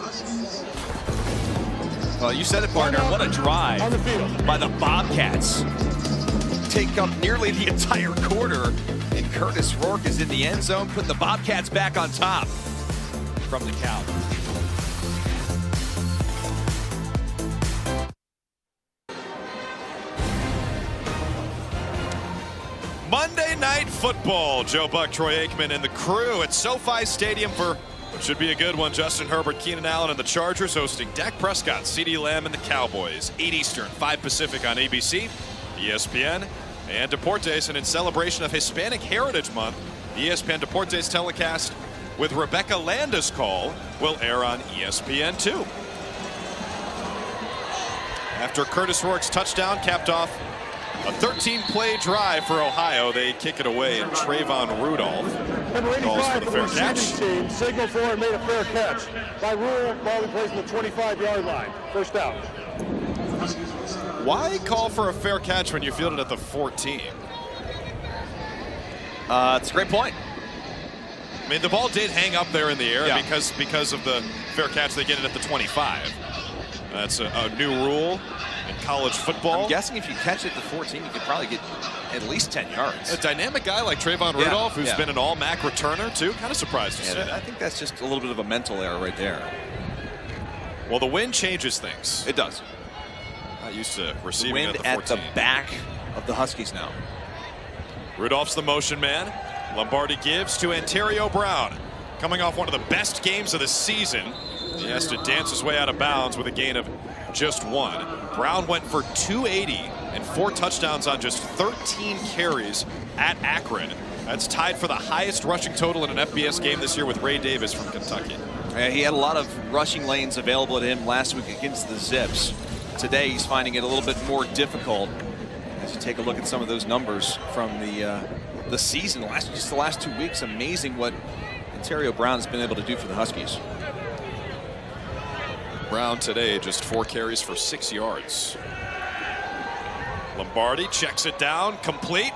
Well, you said it, partner. What a drive by the Bobcats. Take up nearly the entire quarter, and Curtis Rourke is in the end zone, putting the Bobcats back on top from the Cow. Monday Night Football. Joe Buck, Troy Aikman, and the crew at SoFi Stadium for what should be a good one. Justin Herbert, Keenan Allen, and the Chargers hosting Dak Prescott, CeeDee Lamb, and the Cowboys. 8 Eastern, 5 Pacific on ABC, ESPN, and Deportes. And in celebration of Hispanic Heritage Month, the ESPN Deportes telecast with Rebecca Landa's call will air on ESPN2. After Curtis Rourke's touchdown capped off a 13-play drive for Ohio, they kick it away, and Trayvon Rudolph calls for the fair catch. Team signaled for and made a fair catch. By rule, ball in place on the 25-yard line. First down. Why call for a fair catch when you fielded at the 14? It's a great point. I mean, the ball did hang up there in the air, and because of the fair catch, they get it at the 25. That's a new rule in college football. I'm guessing if you catch it at the 14, you could probably get at least 10 yards. A dynamic guy like Trayvon Rudolph, who's been an all-MAC returner, too. Kind of surprised to see that. I think that's just a little bit of a mental error right there. Well, the wind changes things. It does. Not used to receiving wind at the 14. At the back of the Huskies now. Rudolph's the motion man. Lombardi gives to Ontario Brown. Coming off one of the best games of the season, he has to dance his way out of bounds with a gain of just 1. Brown went for 280 and 4 touchdowns on just 13 carries at Akron. That's tied for the highest rushing total in an FBS game this year with Ray Davis from Kentucky. He had a lot of rushing lanes available to him last week against the Zips. Today he's finding it a little bit more difficult. As you take a look at some of those numbers from the season, just the last 2 weeks, amazing what Ontario Brown's been able to do for the Huskies. Brown today just 4 carries for 6 yards. Lombardi checks it down, complete.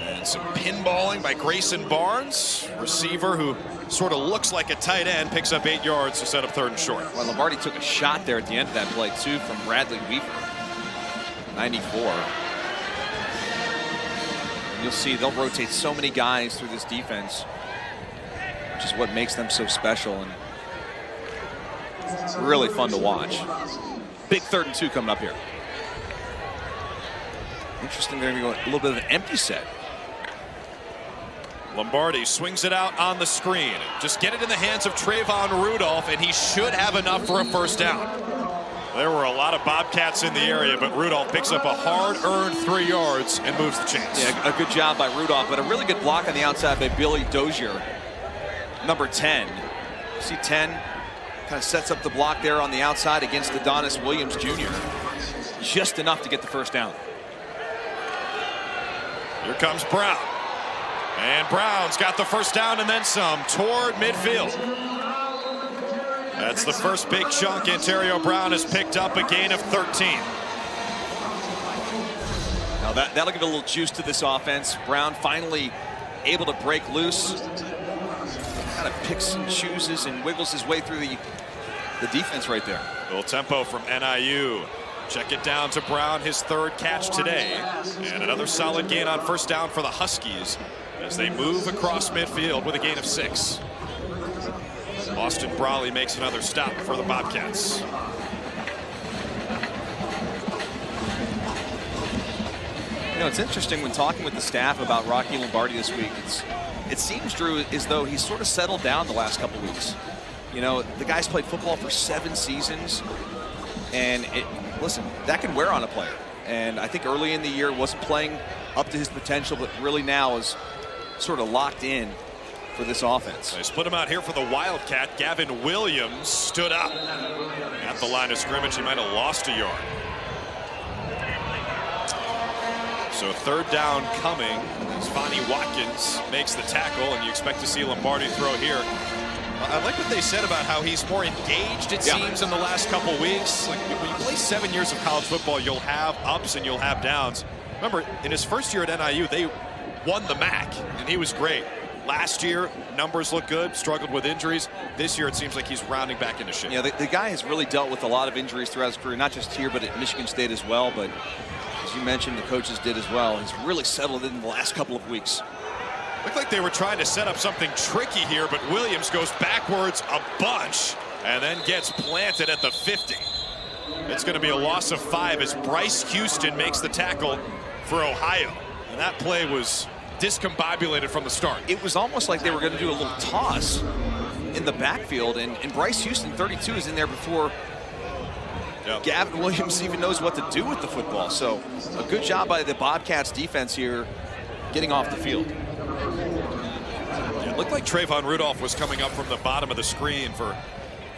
And some pinballing by Grayson Barnes, receiver who sort of looks like a tight end, picks up 8 yards to set up 3rd and short. Well, Lombardi took a shot there at the end of that play too from Bradley Weaver. 94. You'll see they'll rotate so many guys through this defense, which is what makes them so special and really fun to watch. Big 3rd and 2 coming up here. Interesting, they're going to go a little bit of an empty set. Lombardi swings it out on the screen. Just get it in the hands of Trayvon Rudolph, and he should have enough for a 1st down. There were a lot of Bobcats in the area, but Rudolph picks up a hard-earned 3 yards and moves the chains. Yeah, a good job by Rudolph, but a really good block on the outside by Billy Dozier, number 10. See 10 kind of sets up the block there on the outside against Adonis Williams Jr. Just enough to get the first down. Here comes Brown. And Brown's got the first down and then some toward midfield. That's the first big chunk. Ontario Brown has picked up a gain of 13. Now that'll give a little juice to this offense. Brown finally able to break loose. Kind of picks and chooses and wiggles his way through the defense right there. A little tempo from NIU. Check it down to Brown, his 3rd catch today. And another solid gain on first down for the Huskies as they move across midfield with a gain of 6. Austin Brawley makes another stop for the Bobcats. You know, it's interesting when talking with the staff about Rocky Lombardi this week. It seems, Drew, as though he's sort of settled down the last couple weeks. You know, the guy's played football for 7 seasons. And listen, that can wear on a player. And I think early in the year wasn't playing up to his potential, but really now is sort of locked in for this offense. They split him out here for the Wildcat. Gavin Williams stood up at the line of scrimmage. He might have lost a yard. So 3rd down coming as Vonnie Watkins makes the tackle, and you expect to see Lombardi throw here. I like what they said about how he's more engaged, it seems, in the last couple weeks. Like, when you play 7 years of college football, you'll have ups and you'll have downs. Remember, in his first year at NIU, they won the MAC, and he was great. Last year, numbers look good, struggled with injuries. This year, it seems like he's rounding back into shape. Yeah, the guy has really dealt with a lot of injuries throughout his career, not just here, but at Michigan State as well. But as you mentioned, the coaches did as well. He's really settled in the last couple of weeks. Looked like they were trying to set up something tricky here, but Williams goes backwards a bunch and then gets planted at the 50. It's going to be a loss of 5 as Bryce Houston makes the tackle for Ohio. And that play was discombobulated from the start. It was almost like they were going to do a little toss in the backfield, and Bryce Houston, 32, is in there before Gavin Williams even knows what to do with the football. So a good job by the Bobcats defense here getting off the field. Yeah, it looked like Trayvon Rudolph was coming up from the bottom of the screen for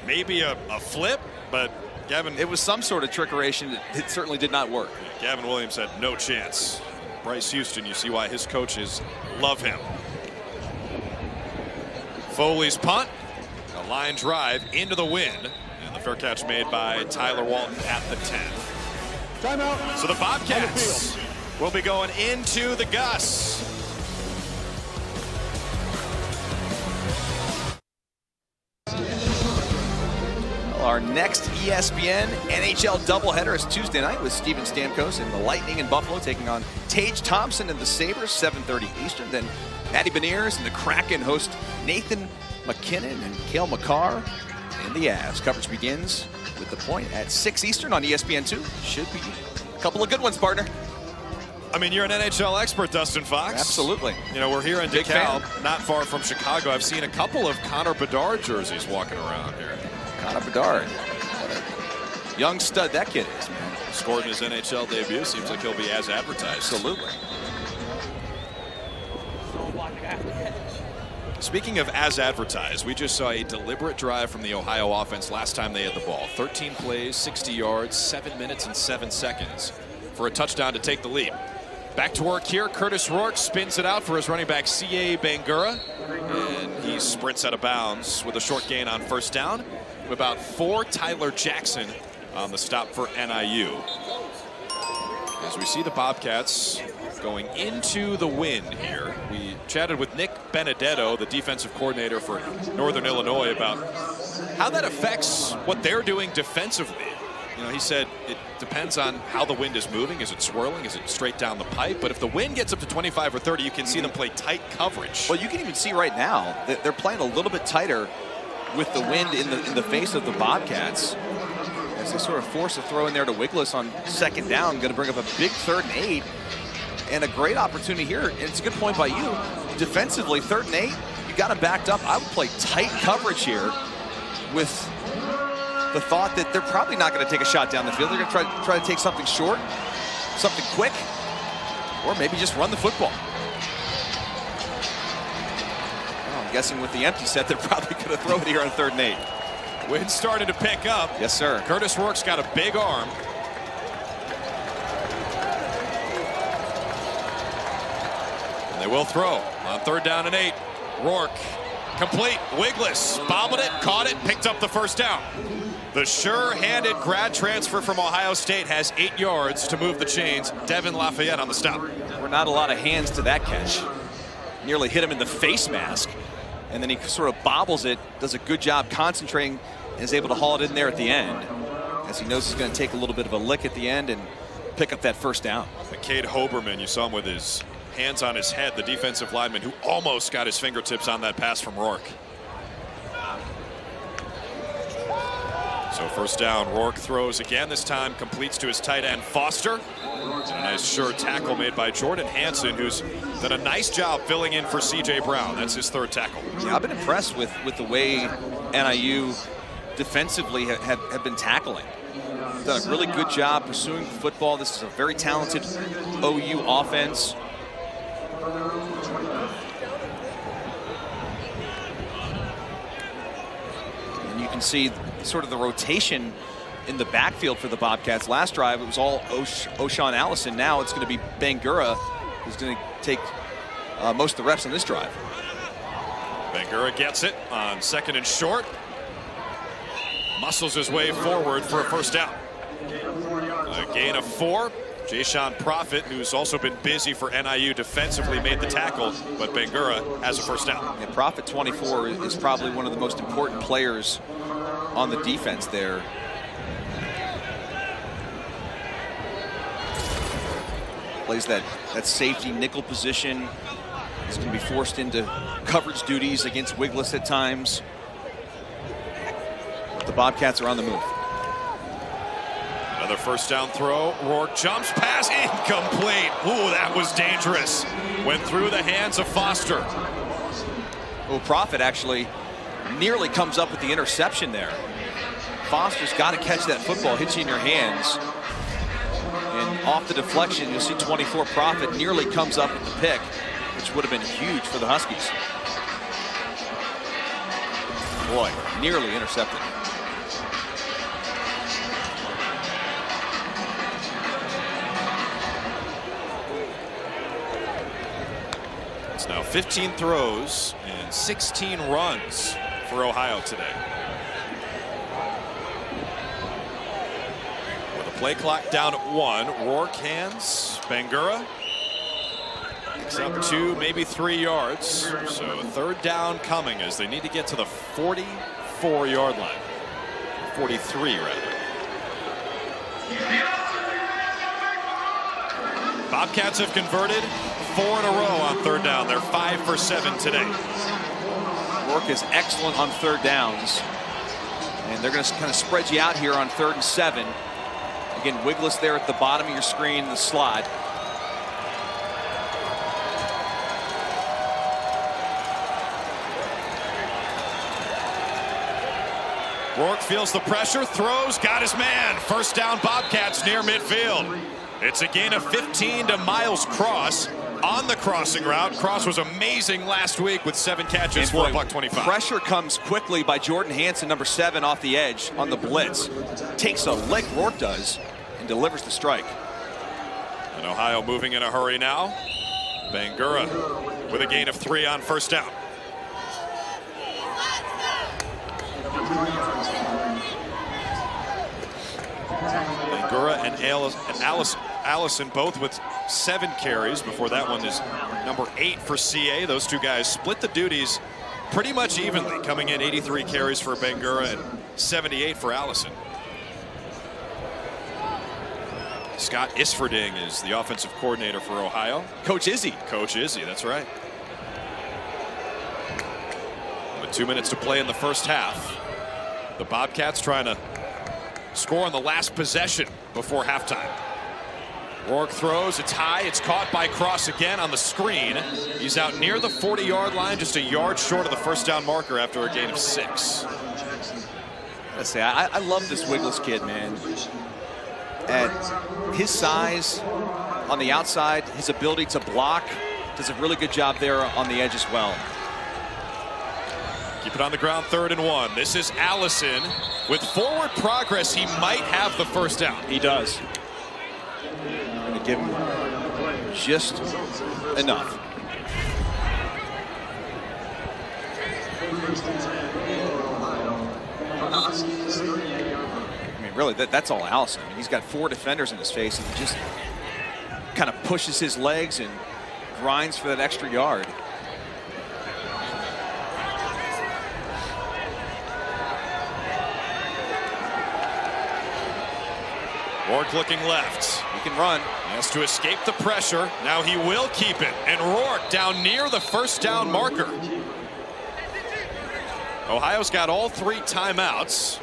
maybe a flip, but Gavin... It was some sort of trickeration. It certainly did not work. Gavin Williams had no chance. Bryce Houston, you see why his coaches love him. Foley's punt, a line drive into the wind, and the fair catch made by Tyler Walton at the 10. Timeout. So the Bobcats will be going into the Gus. Our next ESPN NHL doubleheader is Tuesday night with Steven Stamkos and the Lightning in Buffalo taking on Tage Thompson and the Sabres, 7:30 Eastern. Then Matty Beniers and the Kraken host Nathan McKinnon and Cale Makar and the Avs. Coverage begins with The Point at 6 Eastern on ESPN2. Should be a couple of good ones, partner. I mean, you're an NHL expert, Dustin Fox. Absolutely. You know, we're here in DeKalb, not far from Chicago. I've seen a couple of Connor Bedard jerseys walking around here. Connor Bedard. What a young stud that kid is, man. Scored in his NHL debut. Seems like he'll be as advertised. Absolutely. Speaking of as advertised, we just saw a deliberate drive from the Ohio offense last time they had the ball. 13 plays, 60 yards, 7 minutes and 7 seconds for a touchdown to take the lead. Back to work here. Curtis Rourke spins it out for his running back, C.A. Bangura. And he sprints out of bounds with a short gain on first down. About 4, Tyler Jackson on the stop for NIU. As we see the Bobcats going into the wind here. We chatted with Nick Benedetto, the defensive coordinator for Northern Illinois, about how that affects what they're doing defensively. You know, he said it depends on how the wind is moving. Is it swirling? Is it straight down the pipe? But if the wind gets up to 25 or 30, you can see them play tight coverage. Well, you can even see right now that they're playing a little bit tighter with the wind in the face of the Bobcats as they sort of force a throw in there to Wiggless on second down. Going to bring up a big 3rd and 8 and a great opportunity here. And it's a good point by you. Defensively, 3rd and 8, you got them backed up. I would play tight coverage here with the thought that they're probably not going to take a shot down the field. They're going to try to take something short, something quick, or maybe just run the football. Well, I'm guessing with the empty set, they're probably going to throw it here on 3rd and 8. Wind starting to pick up. Yes, sir. Curtis Rourke's got a big arm. And they will throw on 3rd down and 8. Rourke complete. Wigless bobbled it, caught it, picked up the first down. The sure-handed grad transfer from Ohio State has 8 yards to move the chains. Devin Lafayette on the stop. Were not a lot of hands to that catch. Nearly hit him in the face mask. And then he sort of bobbles it, does a good job concentrating, and is able to haul it in there at the end, as he knows he's going to take a little bit of a lick at the end and pick up that first down. McCade Hoberman, you saw him with his hands on his head, the defensive lineman who almost got his fingertips on that pass from Rourke. So first down, Rourke throws again, this time completes to his tight end Foster. And a nice sure tackle made by Jordan Hansen, who's done a nice job filling in for C.J. Brown. That's his 3rd tackle. Yeah, I've been impressed with the way NIU defensively have been tackling. They've done a really good job pursuing the football. This is a very talented OU offense. And you can see sort of the rotation in the backfield for the Bobcats. Last drive, it was all O'Shawn Allison. Now it's going to be Bangura who's going to take most of the reps on this drive. Bangura gets it on 2nd and short. Muscles his way forward for a first down. A gain of 4. Jayshon Prophet, who's also been busy for NIU defensively, made the tackle, but Bangura has a first down. And Prophet 24 is probably one of the most important players on the defense there. Plays that safety nickel position. He's going to be forced into coverage duties against Wigless at times. But the Bobcats are on the move. Another first down throw. Rourke jumps, pass incomplete. Ooh, that was dangerous. Went through the hands of Foster. Well, Prophet actually nearly comes up with the interception there. Foster's got to catch that football, hits you in your hands. And off the deflection, you'll see 24 Prophet nearly comes up with the pick, which would have been huge for the Huskies. Boy, nearly intercepted. It's now 15 throws and 16 runs for Ohio today. With the play clock down at 1, Rourke hands Bangura. Picks up 2, maybe 3 yards. So a 3rd down coming as they need to get to the 44-yard line. 43, rather. Bobcats have converted 4 in a row on 3rd down. They're 5 for 7 today. Rourke is excellent on 3rd downs. And they're going to kind of spread you out here on 3rd and 7. Again, Wigless there at the bottom of your screen in the slot. Rourke feels the pressure, throws, got his man. First down, Bobcats near midfield. It's a gain of 15 to Miles Cross on the crossing route. Cross was amazing last week with 7 catches for $125. Pressure comes quickly by Jordan Hansen, number 7, off the edge on the blitz. Takes a lick, Rourke does, and delivers the strike. And Ohio moving in a hurry now. Bangura with a gain of 3 on first down. Bangura and Allison both with 7 carries. Before that one is number 8 for CA. Those two guys split the duties pretty much evenly, coming in 83 carries for Bangura and 78 for Allison. Scott Isfording is the offensive coordinator for Ohio. Coach Izzy. Coach Izzy, that's right. With 2 minutes to play in the first half. The Bobcats trying to score on the last possession before halftime. Rourke throws, it's high, it's caught by Cross again on the screen. He's out near the 40-yard line, just a yard short of the first down marker after a gain of 6. gotta say, I love this Wiggles kid, man. At his size, on the outside, his ability to block, does a really good job there on the edge as well. Keep it on the ground, 3rd and 1. This is Allison. With forward progress, he might have the first down. He does. Gonna give him just enough. I mean, really, that's all Allison. I mean, he's got 4 defenders in his face, and he just kind of pushes his legs and grinds for that extra yard. Rourke looking left. He can run. He has to escape the pressure. Now he will keep it. And Rourke down near the first down marker. Ohio's got all 3 timeouts.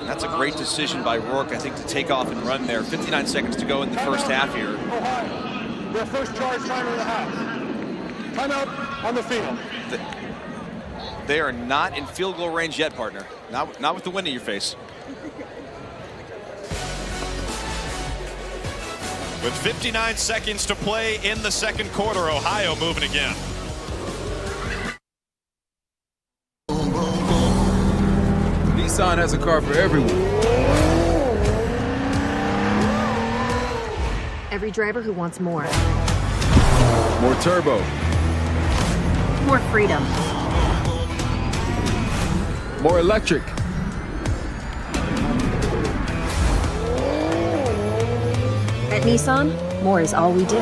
That's a great decision by Rourke, I think, to take off and run there. 59 seconds to go in the first half here. Ohio, their first charge time of the half. Timeout on the field. They are not in field goal range yet, partner. Not with the wind in your face. With 59 seconds to play in the second quarter, Ohio moving again. Nissan has a car for everyone. Every driver who wants more. More turbo. More freedom. More electric. At Nissan, more is all we do.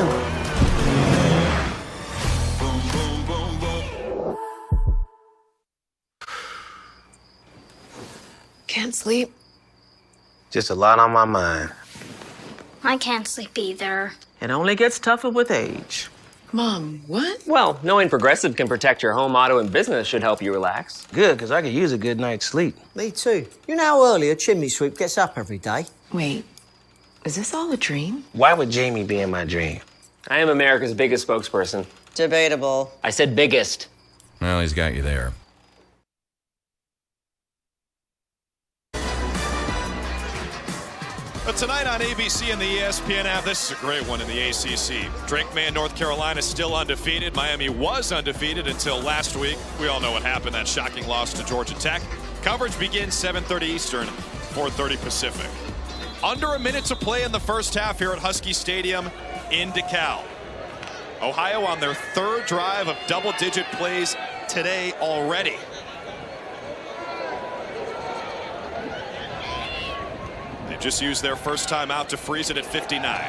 Can't sleep. Just a lot on my mind. I can't sleep either. It only gets tougher with age. Mom, what? Well, knowing Progressive can protect your home, auto, and business should help you relax. Good, because I could use a good night's sleep. Me too. You know how early a chimney sweep gets up every day? Wait, is this all a dream? Why would Jamie be in my dream? I am America's biggest spokesperson. Debatable. I said biggest. Well, he's got you there. But tonight on ABC and the ESPN app, this is a great one in the ACC. Drake May, North Carolina, still undefeated. Miami was undefeated until last week. We all know what happened, that shocking loss to Georgia Tech. Coverage begins 7:30 Eastern, 4:30 Pacific. Under a minute to play in the first half here at Husky Stadium in DeKalb. Ohio on their 3rd drive of double-digit plays today already. They just used their first time out to freeze it at 59.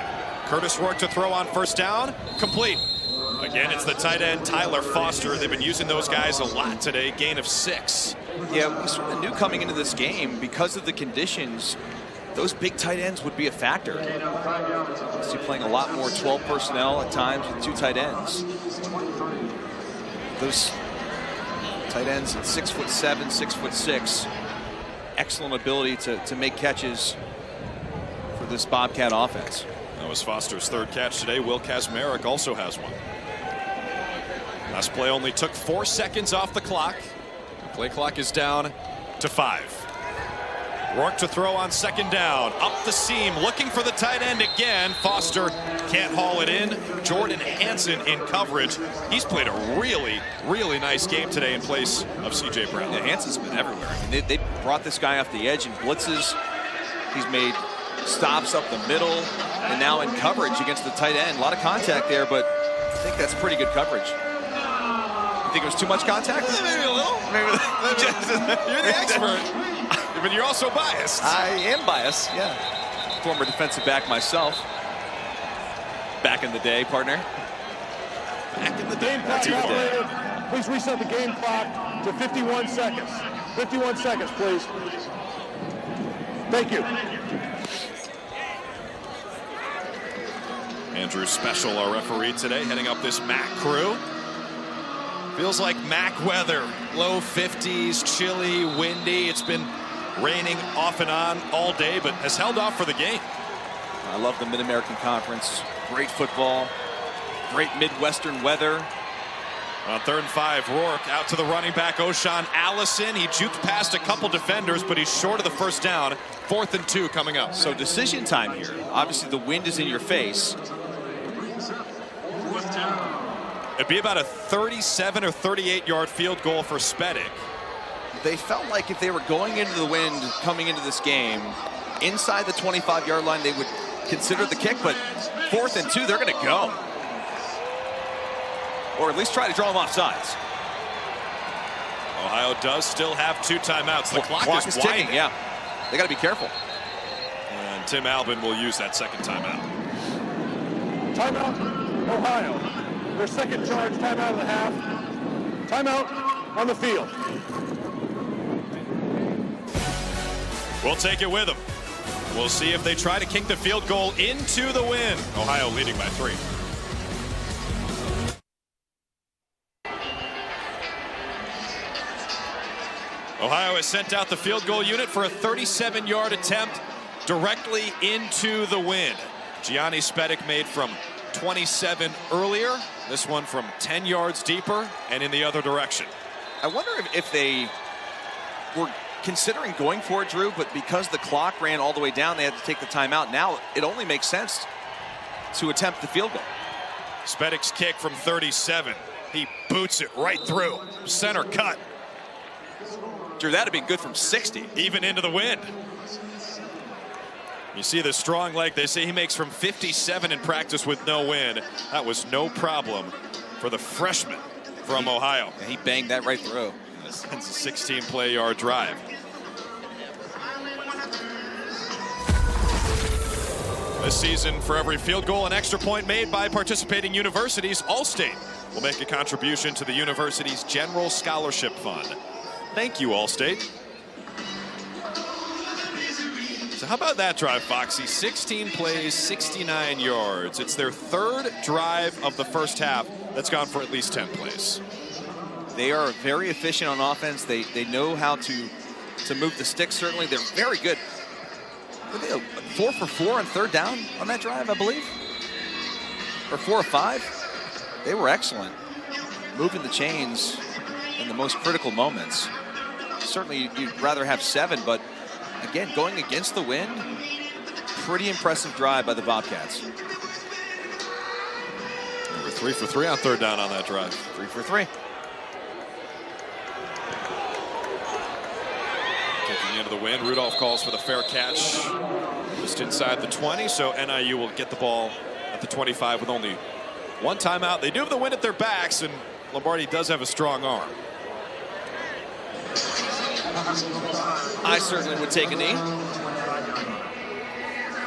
Curtis Rourke to throw on first down. Complete. Again, it's the tight end, Tyler Foster. They've been using those guys a lot today. Gain of 6. Yeah, we sort of knew coming into this game, because of the conditions, those big tight ends would be a factor. See, playing a lot more 12 personnel at times with 2 tight ends. Those tight ends at 6'7", 6'6". Excellent ability to make catches for this Bobcat offense. That was Foster's 3rd catch today. Will Kazmarek also has one. Last play only took 4 seconds off the clock. The play clock is down to 5. Rourke to throw on second down. Up the seam, looking for the tight end again. Foster can't haul it in. Jordan Hansen in coverage. He's played a really, really nice game today in place of C.J. Brown. Yeah, Hansen's been everywhere. I mean, they brought this guy off the edge in blitzes. He's made stops up the middle, and now in coverage against the tight end. A lot of contact there, but I think that's pretty good coverage. You think it was too much contact? Maybe a little. Maybe. You're the expert. But you're also biased. I am biased, yeah. Former defensive back myself. Back in the day, partner. Back in the day. Game clock operator, please reset the game clock to 51 seconds. 51 seconds, please. Thank you. Andrew Special, our referee today, heading up this MAC crew. Feels like MAC weather. Low 50s, chilly, windy. It's been raining off and on all day, but has held off for the game. I love the Mid-American Conference. Great football, great Midwestern weather. On 3rd and 5, Rourke out to the running back, O'Shawn Allison. He juked past a couple defenders, but he's short of the first down. 4th and 2 coming up. So decision time here. Obviously, the wind is in your face. It'd be about a 37 or 38-yard field goal for Spedick. They felt like if they were going into the wind coming into this game, inside the 25-yard line, they would consider the kick, but 4th and 2, they're going to go. Or at least try to draw them off sides. Ohio does still have 2 timeouts. The clock is ticking, yeah. They got to be careful. And Tim Albin will use that 2nd timeout. Timeout, Ohio. Their 2nd charge timeout of the half. Timeout on the field. We'll take it with them. We'll see if they try to kick the field goal into the wind. Ohio leading by 3. Ohio has sent out the field goal unit for a 37-yard attempt directly into the wind. Gianni Spedick made from 27 earlier. This one from 10 yards deeper and in the other direction. I wonder if they were considering going for it, Drew, but because the clock ran all the way down, they had to take the timeout. Now it only makes sense to attempt the field goal. Spedick's kick from 37. He boots it right through. Center cut. Drew, that'd be good from 60. Even into the wind. You see the strong leg. They say he makes from 57 in practice with no wind. That was no problem for the freshman from Ohio. Yeah, he banged that right through. It's a 16-play-yard drive. This season, for every field goal and extra point made by participating universities, Allstate will make a contribution to the university's General Scholarship Fund. Thank you, Allstate. So how about that drive, Foxy? 16 plays, 69 yards. It's their 3rd drive of the first half that's gone for at least 10 plays. They are very efficient on offense. They know how to move the sticks, certainly. They're very good. Were they 4 for 4 on 3rd down on that drive, I believe? Or 4 or 5? They were excellent. Moving the chains in the most critical moments. Certainly you'd rather have 7, but again, going against the wind, pretty impressive drive by the Bobcats. They were 3 for 3 on 3rd down on that drive. 3 for 3. Taking into the wind, Rudolph calls for the fair catch just inside the 20, so NIU will get the ball at the 25 with only 1 timeout. They do have the wind at their backs, and Lombardi does have a strong arm. I certainly would take a knee.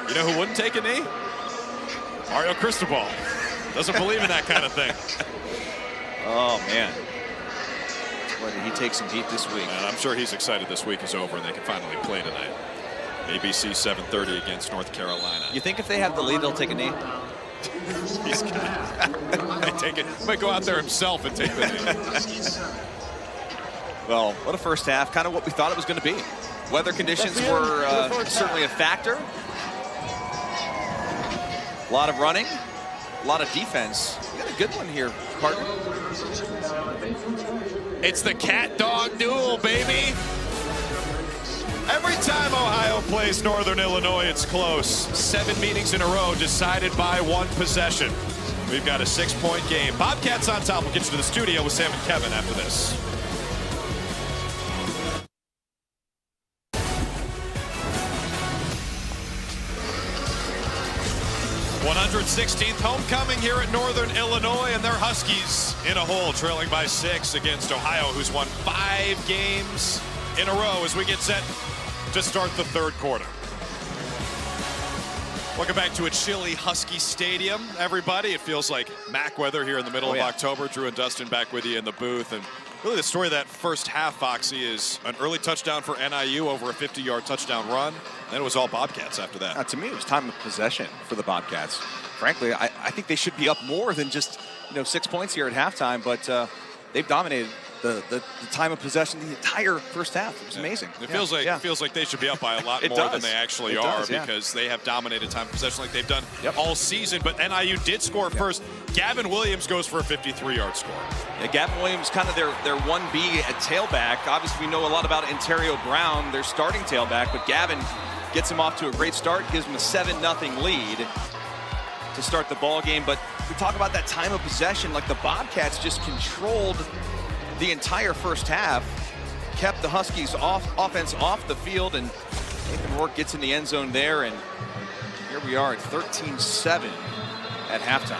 You know who wouldn't take a knee? Mario Cristobal. Doesn't believe in that kind of thing. Oh, man. Boy, did he take some heat this week. And I'm sure he's excited this week is over and they can finally play tonight. ABC 7:30 against North Carolina. You think if they have the lead, they'll take a knee? He's might go out there himself and take the knee. Well, what a first half. Kind of what we thought it was going to be. Weather conditions were certainly a factor. A lot of running, a lot of defense. We got a good one here, partner. It's the cat-dog duel, baby. Every time Ohio plays Northern Illinois, it's close. 7 meetings in a row decided by 1 possession. We've got a 6-point game. Bobcats on top. We'll get you to the studio with Sam and Kevin after this. th homecoming here at Northern Illinois, and their Huskies in a hole, trailing by 6 against Ohio, who's won 5 games in a row as we get set to start the 3rd quarter. Welcome back to a chilly Husky Stadium, everybody. It feels like Mac weather here in the middle of October. Drew and Dustin back with you in the booth. And really the story of that first half, Foxy, is an early touchdown for NIU over a 50-yard touchdown run. Then it was all Bobcats after that. To me, it was time of possession for the Bobcats. Frankly, I think they should be up more than just 6 points here at halftime, but they've dominated the time of possession the entire first half. It was amazing. It feels like they should be up by a lot more than they actually are because they have dominated time of possession like they've done all season. But NIU did score first. Gavin Williams goes for a 53-yard score. Yeah, Gavin Williams, kind of their 1B at tailback. Obviously, we know a lot about Ontario Brown, their starting tailback, but Gavin gets him off to a great start, gives him a 7-0 lead to start the ball game. But we talk about that time of possession, like the Bobcats just controlled the entire first half, kept the Huskies offense off the field, and Nathan Rourke gets in the end zone there, and here we are at 13-7 at halftime.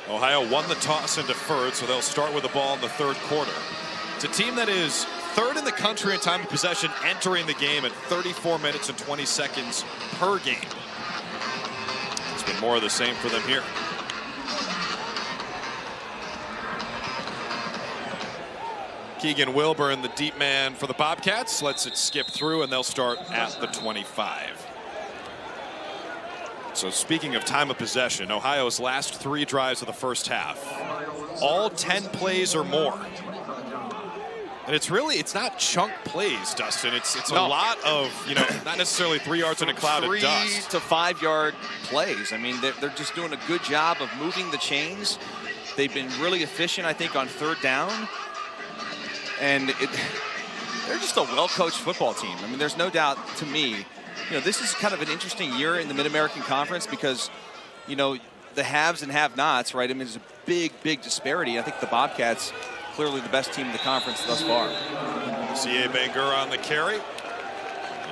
Ohio won the toss and deferred, so they'll start with the ball in the third quarter. It's a team that is third in the country in time of possession entering the game at 34 minutes and 20 seconds per game. It's been more of the same for them here. Keegan Wilburn, the deep man for the Bobcats, lets it skip through, and they'll start at the 25. So speaking of time of possession, Ohio's last 3 drives of the first half, all 10 plays or more. And it's not chunk plays, Dustin. It's a lot of, not necessarily 3 yards in a cloud of dust. 3 to 5 yard plays. I mean, they're just doing a good job of moving the chains. They've been really efficient, I think, on third down. And they're just a well-coached football team. I mean, there's no doubt to me, this is kind of an interesting year in the Mid-American Conference because, the haves and have-nots, right? I mean, there's a big disparity. I think the Bobcats, clearly the best team in the conference thus far. C.A. Bangura on the carry.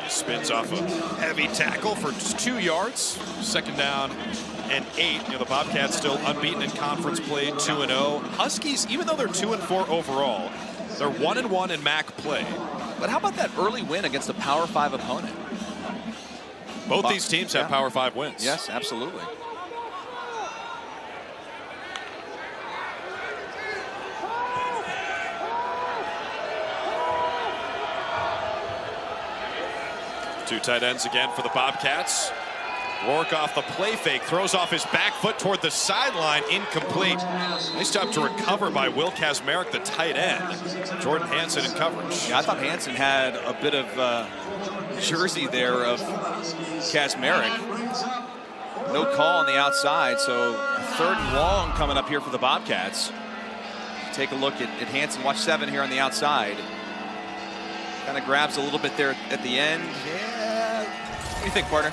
He spins off a heavy tackle for just 2 yards. Second down and 8. The Bobcats still unbeaten in conference play, 2-0. Huskies, even though they're 2-4 overall, they're 1-1 in MAC play. But how about that early win against a Power 5 opponent? Both these teams have Power 5 wins. Yes, absolutely. Two tight ends again for the Bobcats. Rourke off the play fake, throws off his back foot toward the sideline, incomplete. Nice job to recover by Will Kazmarek, the tight end. Jordan Hansen in coverage. Yeah, I thought Hansen had a bit of jersey there of Kazmarek. No call on the outside, so 3rd and long coming up here for the Bobcats. Take a look at Hansen. Watch 7 here on the outside. Kind of grabs a little bit there at the end. Yeah. What do you think, partner?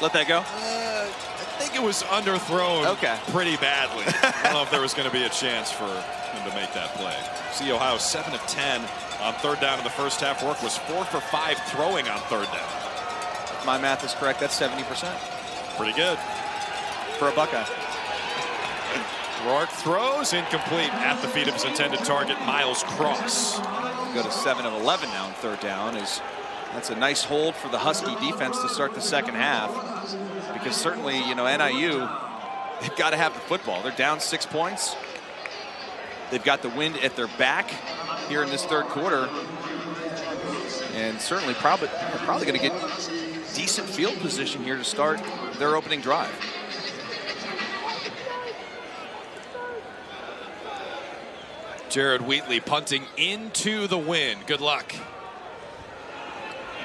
Let that go? I think it was underthrown pretty badly. I don't know if there was going to be a chance for him to make that play. See Ohio 7 of 10 on third down in the first half. Rourke was 4 for 5 throwing on third down. If my math is correct, that's 70%. Pretty good. For a Buckeye. Rourke throws incomplete at the feet of his intended target, Miles Cross. Go to 7 of 11 now on third down. That's a nice hold for the Husky defense to start the second half, because certainly, NIU, they've got to have the football. They're down 6 points. They've got the wind at their back here in this third quarter, and certainly probably going to get decent field position here to start their opening drive. Jared Wheatley punting into the wind. Good luck.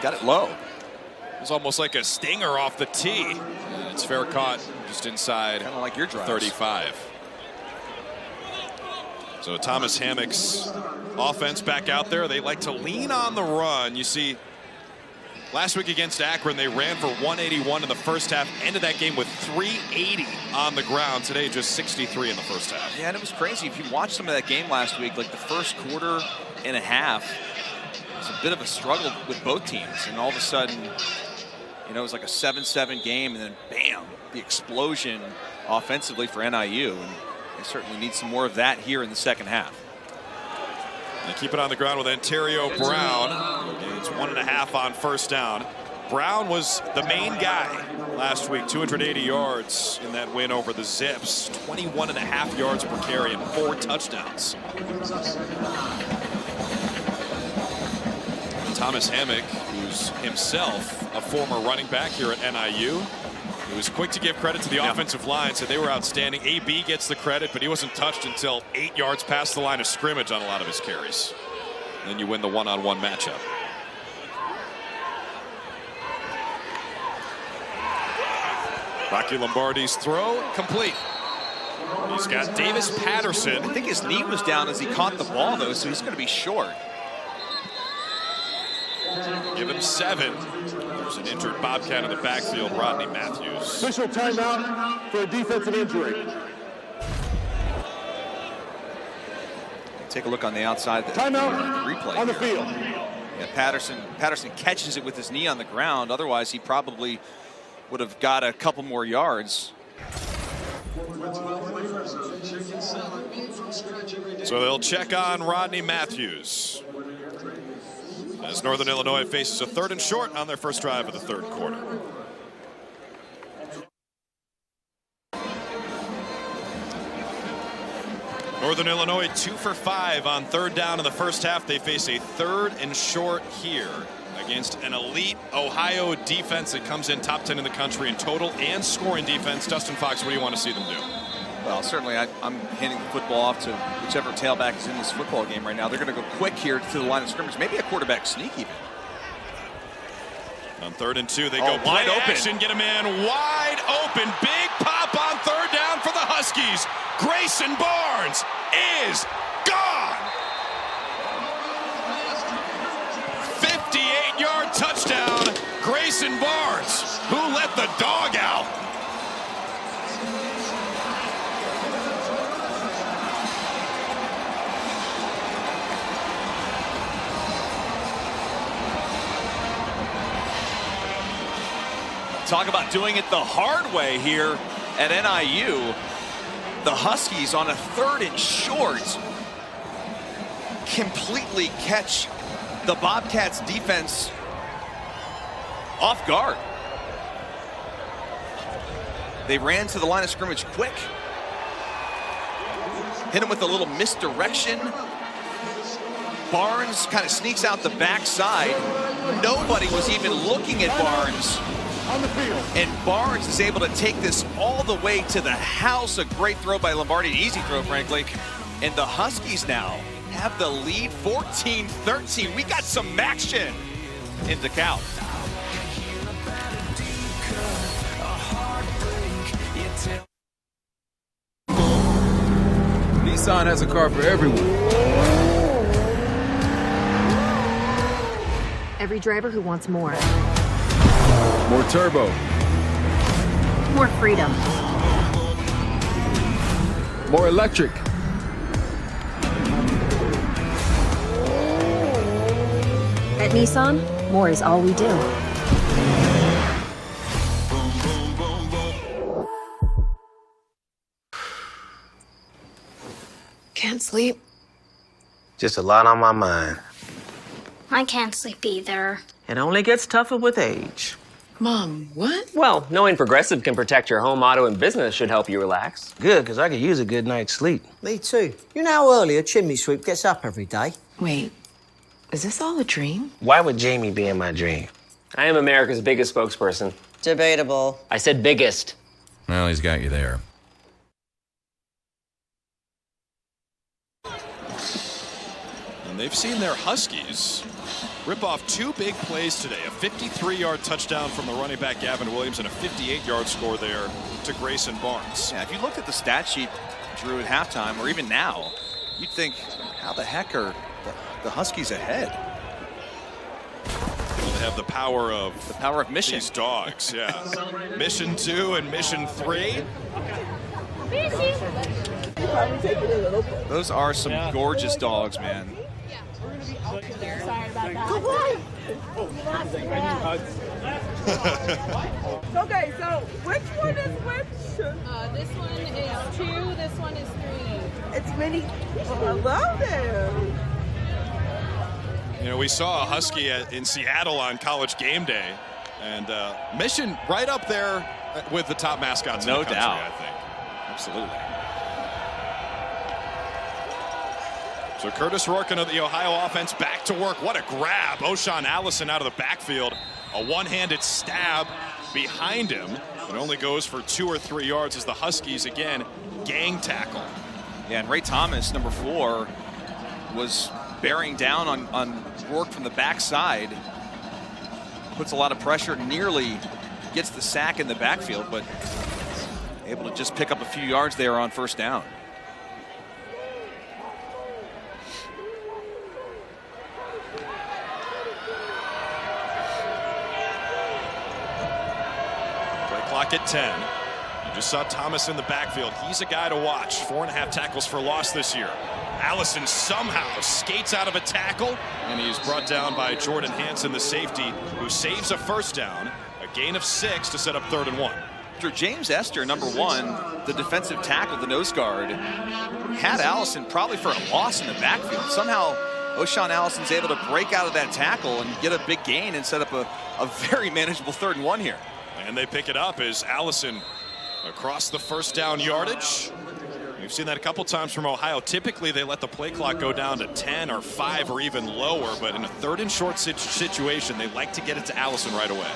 Got it low. It was almost like a stinger off the tee. And it's fair caught just inside. Kind of like your drives. 35. So Thomas Hammock's offense back out there. They like to lean on the run. You see, last week against Akron, they ran for 181 in the first half. Ended that game with 380 on the ground. Today, just 63 in the first half. Yeah, and it was crazy. If you watched some of that game last week, like the first quarter and a half, a bit of a struggle with both teams, and all of a sudden, it was like a 7-7 game, and then bam, the explosion offensively for NIU, and they certainly need some more of that here in the second half. They keep it on the ground with Ontario Brown. It's 1.5 on first down. Brown was the main guy last week, 280 yards in that win over the Zips, 21.5 yards per carry and 4 touchdowns. Thomas Hammock, who's himself a former running back here at NIU, He was quick to give credit to the offensive line, so they were outstanding. AB gets the credit, but he wasn't touched until 8 yards past the line of scrimmage on a lot of his carries. And then you win the one-on-one matchup. Rocky Lombardi's throw complete. He's got Davis Patterson. I think his knee was down as he caught the ball, though, so he's going to be short. Give him 7. There's an injured Bobcat in the backfield, Rodney Matthews. Official timeout for a defensive injury. Take a look on the outside. Timeout replay on the here. field. Yeah, Patterson catches it with his knee on the ground. Otherwise, he probably would have got a couple more yards. So they'll check on Rodney Matthews as Northern Illinois faces a 3rd and short on their first drive of the 3rd quarter. Northern Illinois 2 for 5 on 3rd down in the first half. They face a 3rd and short here against an elite Ohio defense that comes in top 10 in the country in total and scoring defense. Dustin Fox, what do you want to see them do? Well, certainly I'm handing the football off to whichever tailback is in this football game right now. They're going to go quick here to the line of scrimmage. Maybe a quarterback sneak even. On 3rd and 2, they go wide open. Get a man wide open. Big pop on 3rd down for the Huskies. Grayson Barnes is gone. 58-yard touchdown. Grayson Barnes, who let the dog out. Talk about doing it the hard way here at NIU. The Huskies on a 3rd and short completely catch the Bobcats defense off guard. They ran to the line of scrimmage quick. Hit him with a little misdirection. Barnes kind of sneaks out the backside. Nobody was even looking at Barnes. On the field. And Barnes is able to take this all the way to the house. A great throw by Lombardi, an easy throw, frankly. And the Huskies now have the lead 14-13. We got some action in DeKalb. Nissan has a car for everyone. Every driver who wants more. More turbo. More freedom. More electric. At Nissan, more is all we do. Can't sleep. Just a lot on my mind. I can't sleep either. It only gets tougher with age. Mom, what? Well, knowing Progressive can protect your home, auto, and business should help you relax. Good, because I could use a good night's sleep. Me too. You know how early a chimney sweep gets up every day? Wait, is this all a dream? Why would Jamie be in my dream? I am America's biggest spokesperson. Debatable. I said biggest. Well, he's got you there. And they've seen their Huskies rip off 2 big plays today. A 53-yard touchdown from the running back Gavin Williams and a 58-yard score there to Grayson Barnes. Yeah, if you looked at the stat sheet, Drew, at halftime, or even now, you'd think, how the heck are the Huskies ahead? Well, they have the power of mission. These dogs, yeah. Mission 2 and Mission 3. Those are some gorgeous dogs, man. Okay, so which one is which? This one is 2, this one is 3. It's many. Hello there. You know, we saw a Husky in Seattle on College Game Day, and Mission right up there with the top mascots in the country, I think. Absolutely. So Curtis Rourke of the Ohio offense back to work. What a grab. O'Shawn Allison out of the backfield. A one-handed stab behind him. It only goes for 2 or 3 yards as the Huskies, again, gang tackle. Yeah, and Ray Thomas, number 4, was bearing down on Rourke from the backside. Puts a lot of pressure, nearly gets the sack in the backfield, but able to just pick up a few yards there on first down. Play clock at 10. You just saw Thomas in the backfield. He's a guy to watch. 4.5 tackles for loss this year. Allison somehow skates out of a tackle, and he's brought down by Jordan Hansen, the safety, who saves a first down. A gain of 6 to set up 3rd and 1. James Esther, number 1, the defensive tackle, the nose guard, had Allison probably for a loss in the backfield. Somehow, O'Shawn Allison's able to break out of that tackle and get a big gain and set up a very manageable 3rd and 1 here. And they pick it up as Allison across the first down yardage. We've seen that a couple times from Ohio. Typically, they let the play clock go down to 10 or 5 or even lower, but in a 3rd and short situation, they like to get it to Allison right away.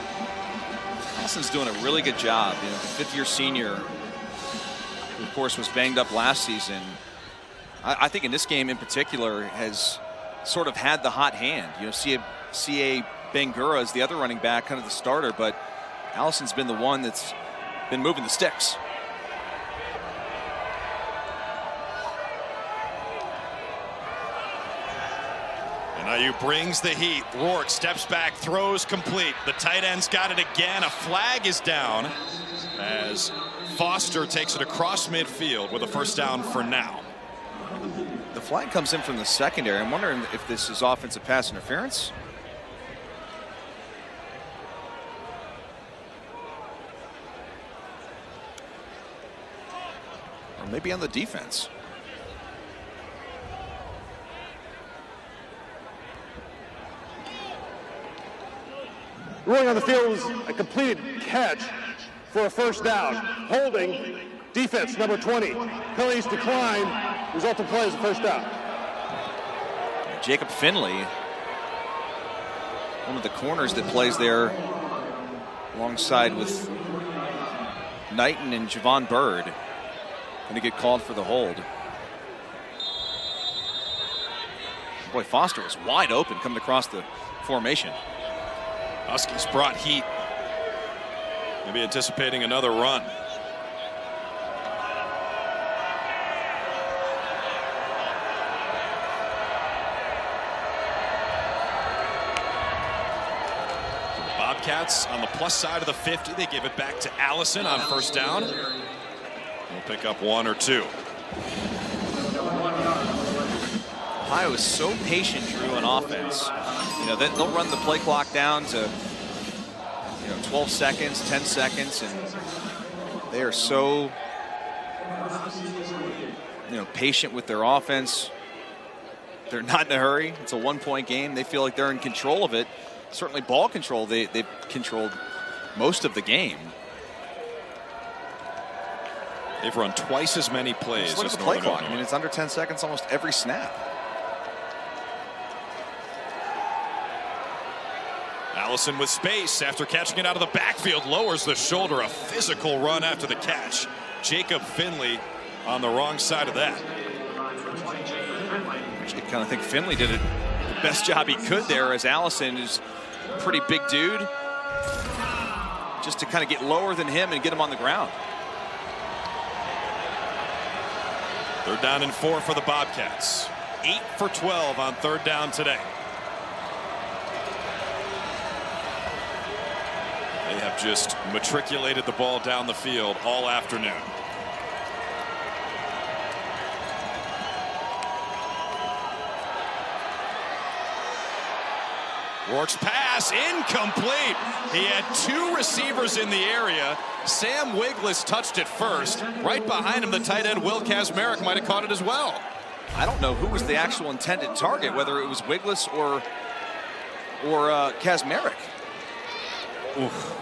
Allison's doing a really good job. You know, the 5th-year senior, who of course was banged up last season. I think in this game in particular has sort of had the hot hand. You know, C.A. Bangura is the other running back, kind of the starter, but Allison's been the one that's been moving the sticks. NIU brings the heat. Rourke steps back, throws complete. The tight end's got it again. A flag is down as Foster takes it across midfield with a first down for now. The flag comes in from the secondary. I'm wondering if this is offensive pass interference. Or maybe on the defense. Ruling on the field is a completed catch for a first down. Holding, defense number 20. Penalties decline. Result of play is a first down. Jacob Finley, one of the corners that plays there alongside with Knighton and Javon Bird, going to get called for the hold. Boy, Foster was wide open coming across the formation. Huskies brought heat. Maybe anticipating another run. So the Bobcats on the plus side of the 50. They give it back to Allison on first down. We'll pick up 1 or 2. Ohio is so patient, Drew, on offense. You know, they'll run the play clock down to 12 seconds, 10 seconds, and they are so patient with their offense. They're not in a hurry. It's a 1-point game. They feel like they're in control of it. Certainly ball control. They've controlled most of the game. They've run twice as many plays. Just look at the play clock. I mean, it's under 10 seconds almost every snap. Allison with space after catching it out of the backfield, lowers the shoulder. A physical run after the catch. Jacob Finley on the wrong side of that. I kind of think Finley did it the best job he could there, as Allison is a pretty big dude. Just to kind of get lower than him and get him on the ground. 3rd down and 4 for the Bobcats. 8 for 12 on 3rd down today. They have just matriculated the ball down the field all afternoon. Rourke's pass incomplete. He had 2 receivers in the area. Sam Wiglis touched it first. Right behind him, the tight end Will Kazmarek might have caught it as well. I don't know who was the actual intended target, whether it was Wiglis or Kazmarek. Oof.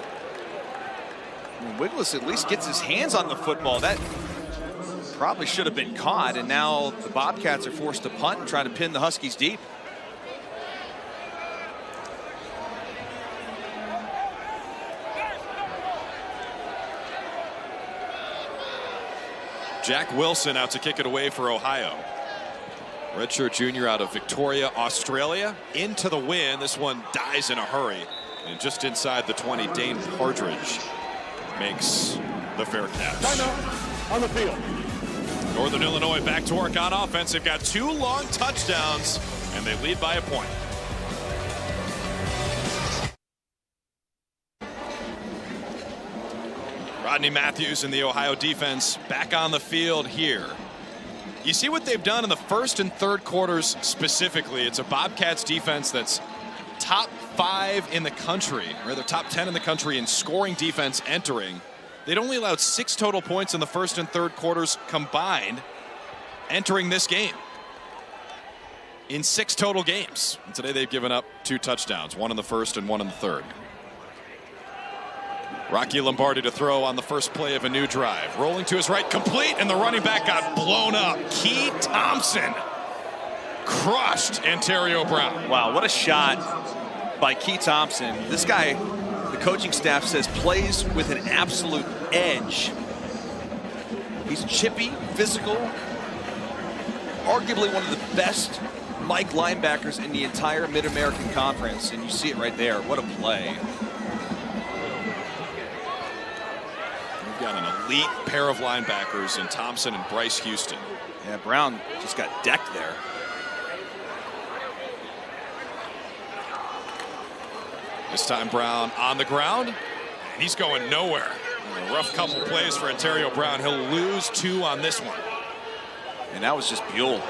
I mean, Wiglis at least gets his hands on the football. That probably should have been caught, and now the Bobcats are forced to punt and try to pin the Huskies deep. Jack Wilson out to kick it away for Ohio. Redshirt junior out of Victoria, Australia. Into the win. This one dies in a hurry. And just inside the 20, Dane Partridge makes the fair catch. Timeout on the field. Northern Illinois back to work on offense. They've got 2 long touchdowns, and they lead by a point. Rodney Matthews and the Ohio defense back on the field here. You see what they've done in the first and third quarters specifically. It's a Bobcats defense that's top 5 in the country, or the top 10 in the country in scoring defense entering. They'd only allowed 6 total points in the first and third quarters combined entering this game. In 6 total games. And today they've given up 2 touchdowns, 1 in the first and 1 in the third. Rocky Lombardi to throw on the first play of a new drive. Rolling to his right, complete, and the running back got blown up. Key Thompson crushed Ontario Brown. Wow, what a shot by Key Thompson. This guy, the coaching staff says, plays with an absolute edge. He's chippy, physical, arguably one of the best Mike linebackers in the entire Mid-American Conference, and you see it right there. What a play. We've got an elite pair of linebackers in Thompson and Bryce Houston. Yeah, Brown just got decked there. This time Brown on the ground, and he's going nowhere. A rough couple plays for Ontario Brown. He'll lose 2 on this one. And that was just Buell.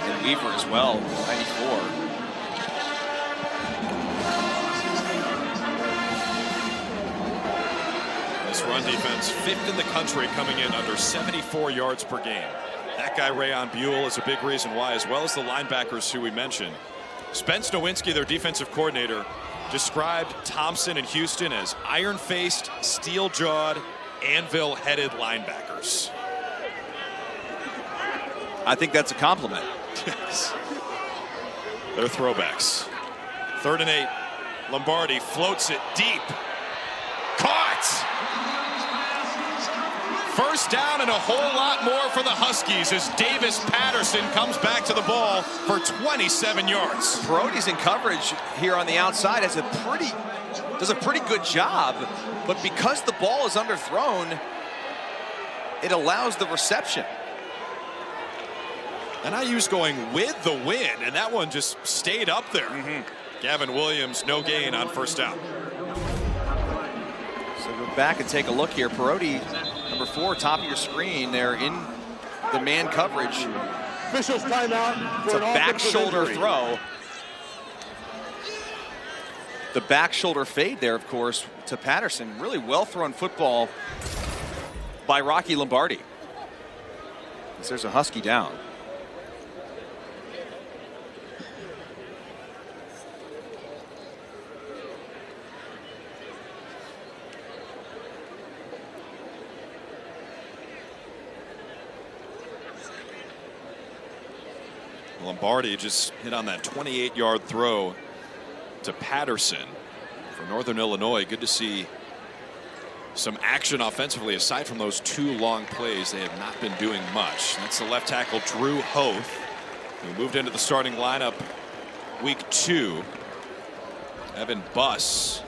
And Weaver as well, 94. This run defense 5th in the country, coming in under 74 yards per game. That guy Rayon Buell is a big reason why, as well as the linebackers who we mentioned. Spence Nowinski, their defensive coordinator, described Thompson and Houston as iron-faced, steel-jawed, anvil-headed linebackers. I think that's a compliment. Yes. They're throwbacks. 3rd and 8. Lombardi floats it deep. Caught! First down and a whole lot more for the Huskies as Davis Patterson comes back to the ball for 27 yards. Peroty's in coverage here on the outside does a pretty good job, but because the ball is underthrown, it allows the reception. And IU's going with the win, and that one just stayed up there. Gavin Williams, no gain on first down. So go back and take a look here. Peroty, number 4, top of your screen there in the man coverage. Officials timeout. It's a back shoulder throw. The back shoulder fade there, of course, to Patterson. Really well thrown football by Rocky Lombardi. There's a Husky down. Lombardi just hit on that 28-yard throw to Patterson for Northern Illinois. Good to see some action offensively. Aside from those 2 long plays, they have not been doing much. That's the left tackle, Drew Hoth, who moved into the starting lineup week 2. Evan Buss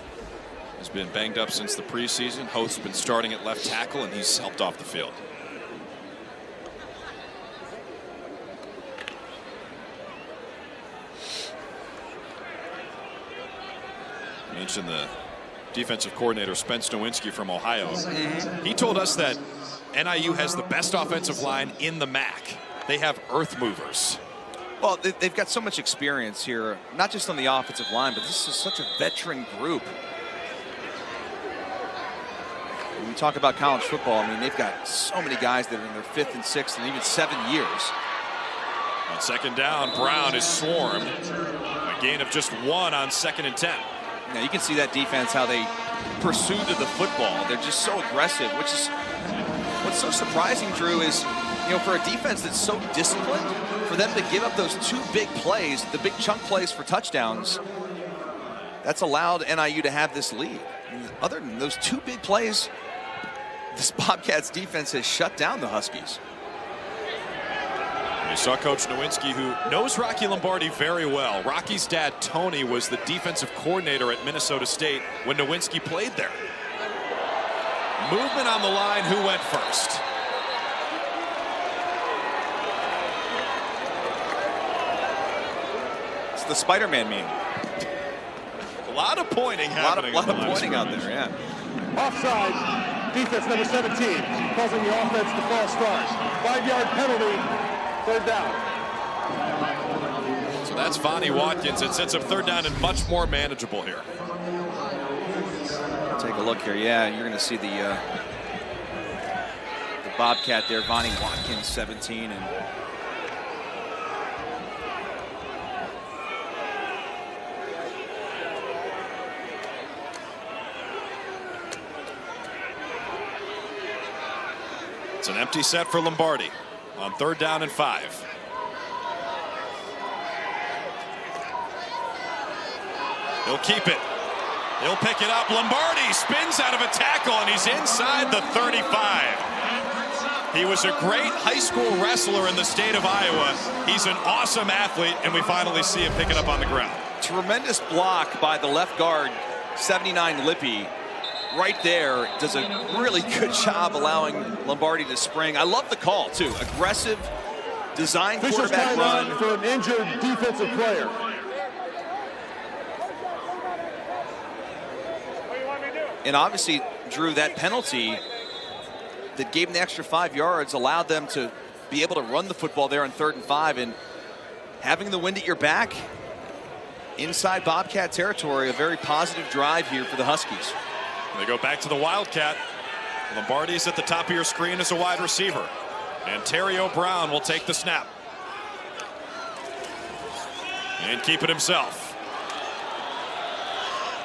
has been banged up since the preseason. Hoth's been starting at left tackle, and he's helped off the field. Mentioned the defensive coordinator Spence Nowinski from Ohio. He told us that NIU has the best offensive line in the MAC. They have earth movers. Well, they've got so much experience here, not just on the offensive line, but this is such a veteran group. When we talk about college football, I mean, they've got so many guys that are in their 5th and 6th and even 7 years. On second down, Brown is swarmed. A gain of just 1 on 2nd and 10. Now you can see that defense, how they pursue to the football. They're just so aggressive, which is what's so surprising, Drew, is, you know, for a defense that's so disciplined, for them to give up those 2 big plays, the big chunk plays for touchdowns, that's allowed NIU to have this lead. And other than those 2 big plays, this Bobcats defense has shut down the Huskies. You saw Coach Nowinski, who knows Rocky Lombardi very well. Rocky's dad, Tony, was the defensive coordinator at Minnesota State when Nowinski played there. Movement on the line. Who went first? It's the Spider-Man meme. A lot of pointing happening. A lot of pointing out there, yeah. Offside, defense number 17, causing the offense to false start. 5-yard penalty, third down. So that's Vonnie Watkins. It sets up third down and much more manageable here. Take a look here. Yeah, you're going to see the Bobcat there, Vonnie Watkins, 17, and it's an empty set for Lombardi on third down and 5. He'll keep it. He'll pick it up. Lombardi spins out of a tackle, and he's inside the 35. He was a great high school wrestler in the state of Iowa. He's an awesome athlete, and we finally see him pick it up on the ground. Tremendous block by the left guard, 79 Lippy. Right there, does a really good job allowing Lombardi to spring. I love the call, too. Aggressive, designed quarterback run. For an injured defensive player. And obviously, Drew, that penalty that gave them the extra 5 yards allowed them to be able to run the football there on 3rd and 5. And having the wind at your back inside Bobcat territory, a very positive drive here for the Huskies. They go back to the Wildcat. Lombardi's at the top of your screen as a wide receiver. And Terrio Brown will take the snap. And keep it himself.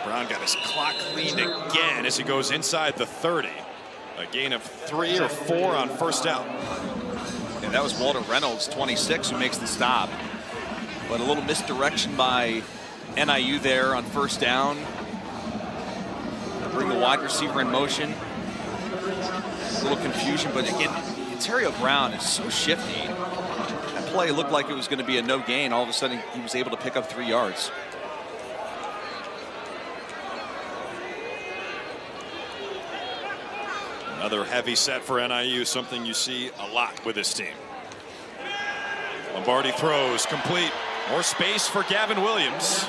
Brown got his clock cleaned again as he goes inside the 30. A gain of 3 or 4 on first down. And that was Walter Reynolds, 26, who makes the stop. But a little misdirection by NIU there on first down. Bring the wide receiver in motion. A little confusion, but again, Terrio Brown is so shifty. That play looked like it was going to be a no gain. All of a sudden, he was able to pick up 3 yards. Another heavy set for NIU, something you see a lot with this team. Lombardi throws complete. More space for Gavin Williams.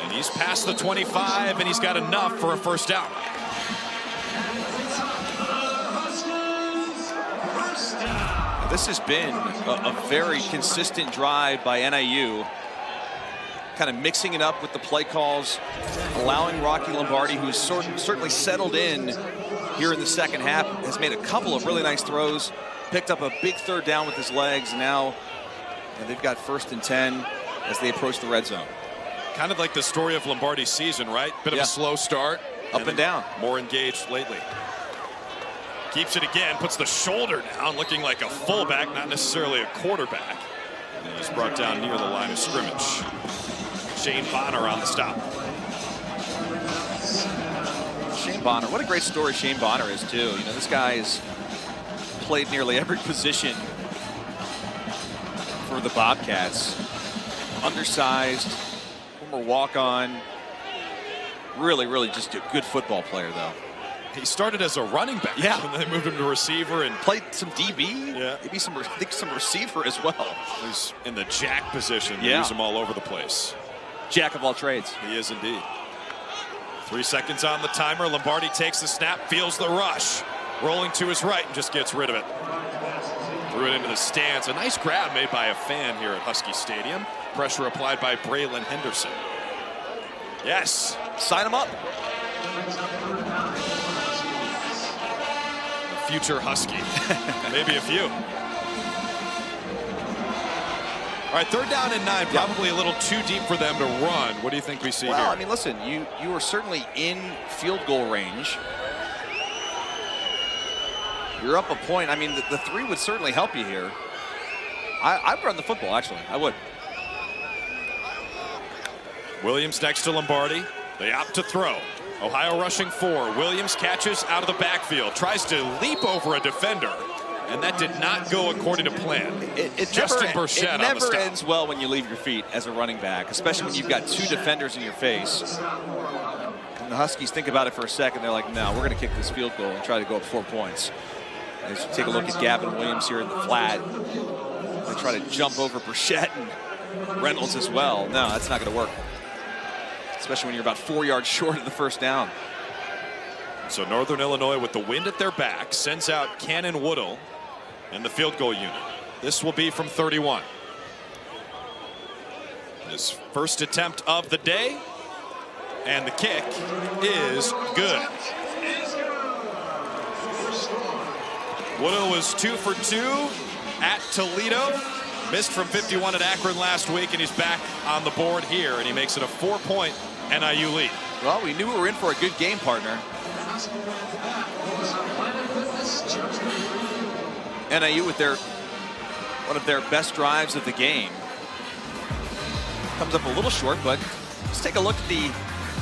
And he's past the 25, and he's got enough for a first down. This has been a very consistent drive by NIU. Kind of mixing it up with the play calls, allowing Rocky Lombardi, who's certainly settled in here in the second half, has made a couple of really nice throws, picked up a big third down with his legs. Now they've got 1st and 10 as they approach the red zone. Kind of like the story of Lombardi's season, right? Bit of a slow start. Up and down. More engaged lately. Keeps it again, puts the shoulder down, looking like a fullback, not necessarily a quarterback. And he's brought down near the line of scrimmage. Shane Bonner on the stop. Shane Bonner, what a great story Shane Bonner is, too. You know, this guy's played nearly every position for the Bobcats. Undersized, former walk-on. Really just a good football player, though. He started as a running back. Yeah. And they moved him to receiver and played some DB. Yeah. Maybe some receiver as well. He's in the jack position. Yeah. Use him all over the place. Jack of all trades. He is indeed. 3 seconds on the timer. Lombardi takes the snap, feels the rush. Rolling to his right and just gets rid of it. Threw it into the stands. A nice grab made by a fan here at Husky Stadium. Pressure applied by Braylon Henderson. Yes. Sign him up. A future Husky. Maybe a few. All right, 3rd down and 9, probably a little too deep for them to run. What do you think we see here? Well, I mean, listen, you are certainly in field goal range. You're up a point. I mean, the 3 would certainly help you here. I'd run the football, actually. I would. Williams next to Lombardi. They opt to throw. Ohio rushing 4. Williams catches out of the backfield, tries to leap over a defender, and that did not go according to plan. It never ends well when you leave your feet as a running back, especially when you've got 2 defenders in your face. And the Huskies think about it for a second. They're like, no, we're going to kick this field goal and try to go up 4 points. As you take a look at Gavin Williams here in the flat, they try to jump over Burchett and Reynolds as well. No, that's not going to work, especially when you're about 4 yards short of the first down. So Northern Illinois, with the wind at their back, sends out Kanon Woodill and the field goal unit. This will be from 31. His first attempt of the day, and the kick is good. Woodill was 2 for 2 at Toledo. Missed from 51 at Akron last week, and he's back on the board here, and he makes it a 4-point NIU lead. Well, we knew we were in for a good game, partner. NIU with one of their best drives of the game. Comes up a little short, but let's take a look at the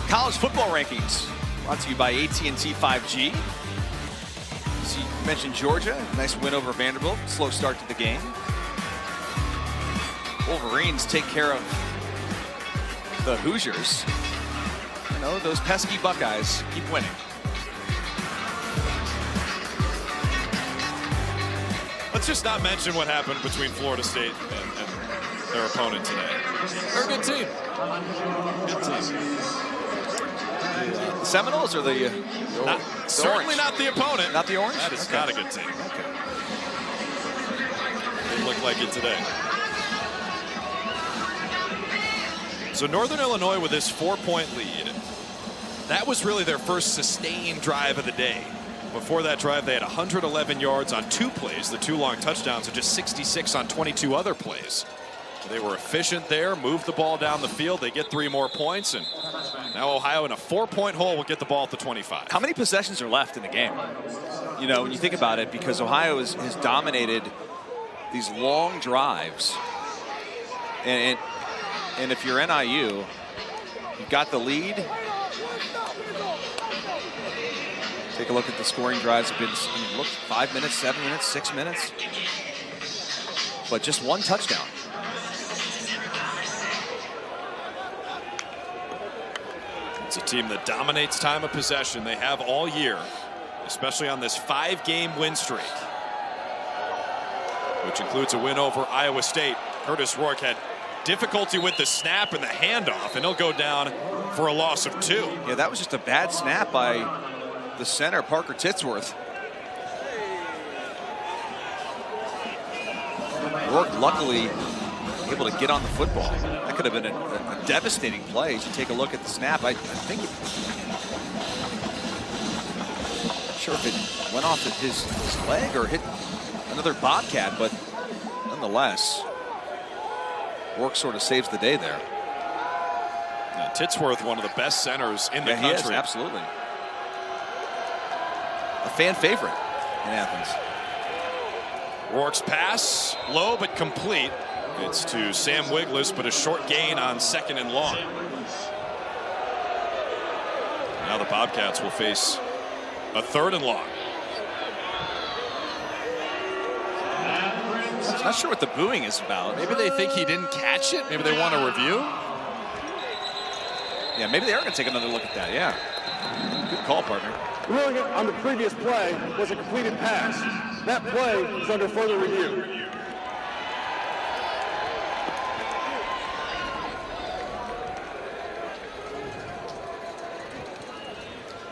college football rankings. Brought to you by AT&T 5G. So you mentioned Georgia, nice win over Vanderbilt. Slow start to the game. Wolverines take care of the Hoosiers. You know, those pesky Buckeyes keep winning. Let's just not mention what happened between Florida State and their opponent today. They're a good team. Good team. The Seminoles or the certainly Orange? not the opponent. Not the Orange? That is Okay. not a good team. Okay. Didn't look like it today. So Northern Illinois with this 4-point lead. That was really their first sustained drive of the day. Before that drive, they had 111 yards on 2 plays, the 2 long touchdowns, and just 66 on 22 other plays. They were efficient there, moved the ball down the field. They get 3 more points, and now Ohio in a 4-point hole will get the ball at the 25. How many possessions are left in the game? You know, when you think about it, because Ohio has dominated these long drives. And if you're NIU, you've got the lead. Take a look at the scoring drives. Have been, look, 5 minutes, 7 minutes, 6 minutes. But just 1 touchdown. It's a team that dominates time of possession. They have all year, especially on this 5-game win streak, which includes a win over Iowa State. Curtis Rourke had difficulty with the snap and the handoff, and he'll go down for a loss of 2. Yeah, that was just a bad snap by the center, Parker Titsworth. Rourke luckily able to get on the football. That could have been a devastating play. As you take a look at the snap, I think not sure if it went off his leg or hit another Bobcat, but nonetheless, Rourke sort of saves the day there. Yeah, Titsworth, one of the best centers in the country. He is, absolutely. A fan favorite in Athens. Rourke's pass, low but complete. It's to Sam Wiglis, but a short gain on 2nd and long. Now the Bobcats will face a 3rd and long. I'm not sure what the booing is about. Maybe they think he didn't catch it. Maybe they want a review. Yeah, maybe they are going to take another look at that. Yeah. Good call, partner. The ruling on the previous play was a completed pass. That play is under further review.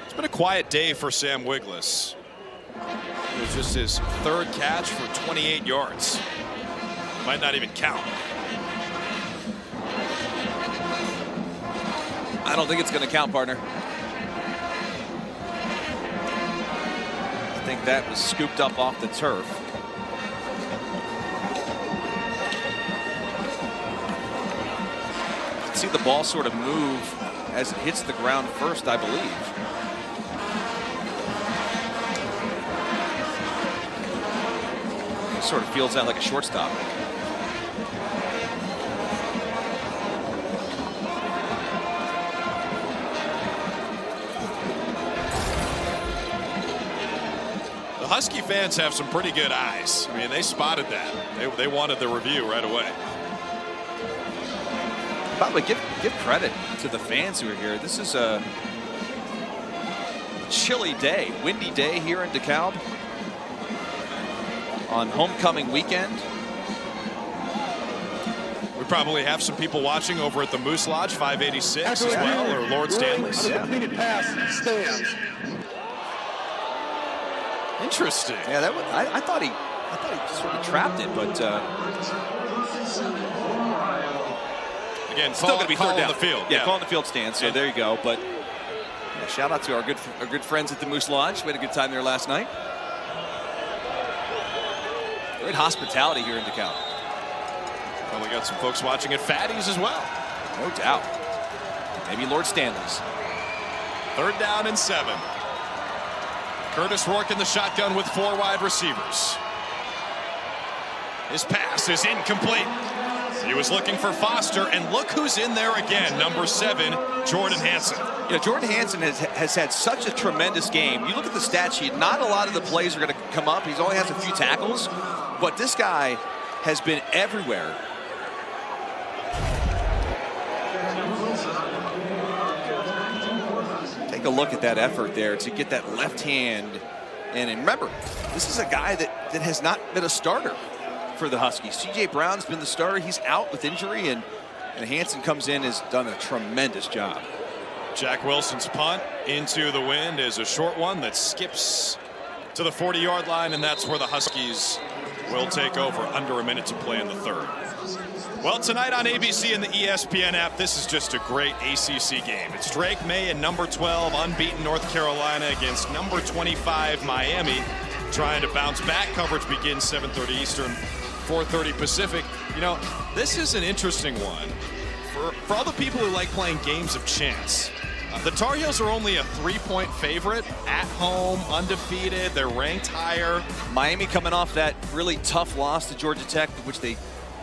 It's been a quiet day for Sam Wiglis. It was just his 3rd catch for 28 yards. Might not even count. I don't think it's going to count, partner. I think that was scooped up off the turf. You can see the ball sort of move as it hits the ground first, I believe. It sort of feels out like a shortstop. Husky fans have some pretty good eyes. I mean, they spotted that. They wanted the review right away. By the way, give credit to the fans who are here. This is a chilly day, windy day here in DeKalb on homecoming weekend. We probably have some people watching over at the Moose Lodge 586 as well, or Lord Stanley's. The completed pass stands. Interesting. Yeah, that was, I thought he sort of trapped it, but again, still going to be third down the field. Yeah, calling the field stand. So there you go. But yeah, shout out to our good friends at the Moose Lodge. We had a good time there last night. Great hospitality here in DeKalb. Probably got some folks watching at Fatty's as well. No doubt. Maybe Lord Stanley's. 3rd down and 7. Curtis Rourke in the shotgun with 4 wide receivers. His pass is incomplete. He was looking for Foster, and look who's in there again, number 7, Jordan Hansen. You know, Jordan Hansen has had such a tremendous game. You look at the stat sheet, not a lot of the plays are going to come up. He only has a few tackles, but this guy has been everywhere. Take a look at that effort there to get that left hand. And remember, this is a guy that has not been a starter for the Huskies. C.J. Brown's been the starter. He's out with injury, and Hansen comes in, has done a tremendous job. Jack Wilson's punt into the wind is a short one that skips to the 40-yard line, and that's where the Huskies will take over. Under a minute to play in the 3rd. Well, tonight on ABC and the ESPN app, this is just a great ACC game. It's Drake May and number 12 unbeaten North Carolina against number 25 Miami, trying to bounce back. Coverage begins 7:30 Eastern, 4:30 Pacific. You know, this is an interesting one for all the people who like playing games of chance. The Tar Heels are only a 3-point favorite at home, undefeated. They're ranked higher. Miami coming off that really tough loss to Georgia Tech, which they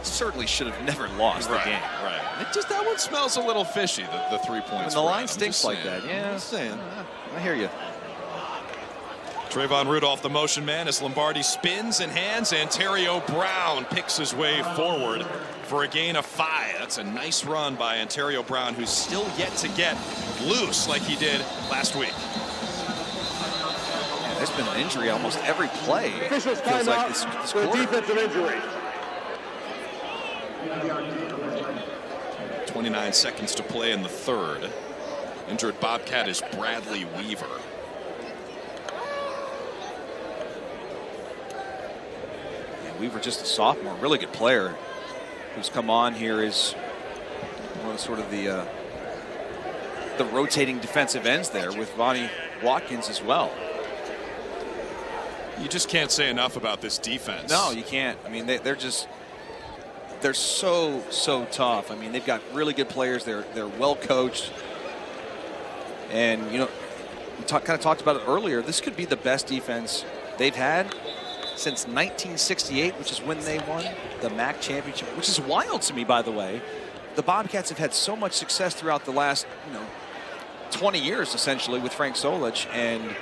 certainly should have never lost the game. Right. It just, that one smells a little fishy, the 3 points. When the line stinks like that. Yeah, I hear you. Trayvon Rudolph, the motion man, as Lombardi spins and hands. Antario Brown picks his way forward for a gain of 5. That's a nice run by Antario Brown, who's still yet to get loose like he did last week. Yeah, there's been an injury almost every play. Officials Feels like this for quarter. defensive injury. 29 seconds to play in the 3rd. Injured Bobcat is Bradley Weaver. Weaver, just a sophomore, really good player, who's come on here is one of sort of the rotating defensive ends there with Vonnie Watkins as well. You just can't say enough about this defense. No, you can't. I mean, they're so tough. I mean, they've got really good players. They're well coached, and you know, we kind of talked about it earlier. This could be the best defense they've had since 1968, which is when they won the MAC championship, which is wild to me, by the way. The Bobcats have had so much success throughout the last, 20 years, essentially, with Frank Solich, and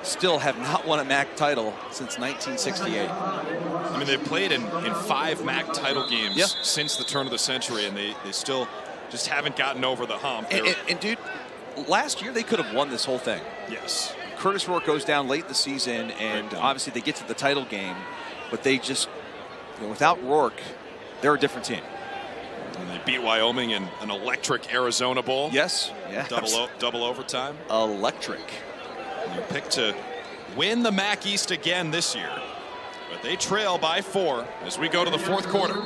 still have not won a MAC title since 1968. I mean, they've played in 5 MAC title games since the turn of the century, and they still just haven't gotten over the hump. And dude, last year they could have won this whole thing. Yes. Curtis Rourke goes down late in the season, and obviously they get to the title game, but they just, without Rourke, they're a different team. And they beat Wyoming in an electric Arizona Bowl. Yes. Yeah. Double overtime. Electric. And they're picked to win the MAC East again this year, but they trail by 4 as we go to the 4th quarter.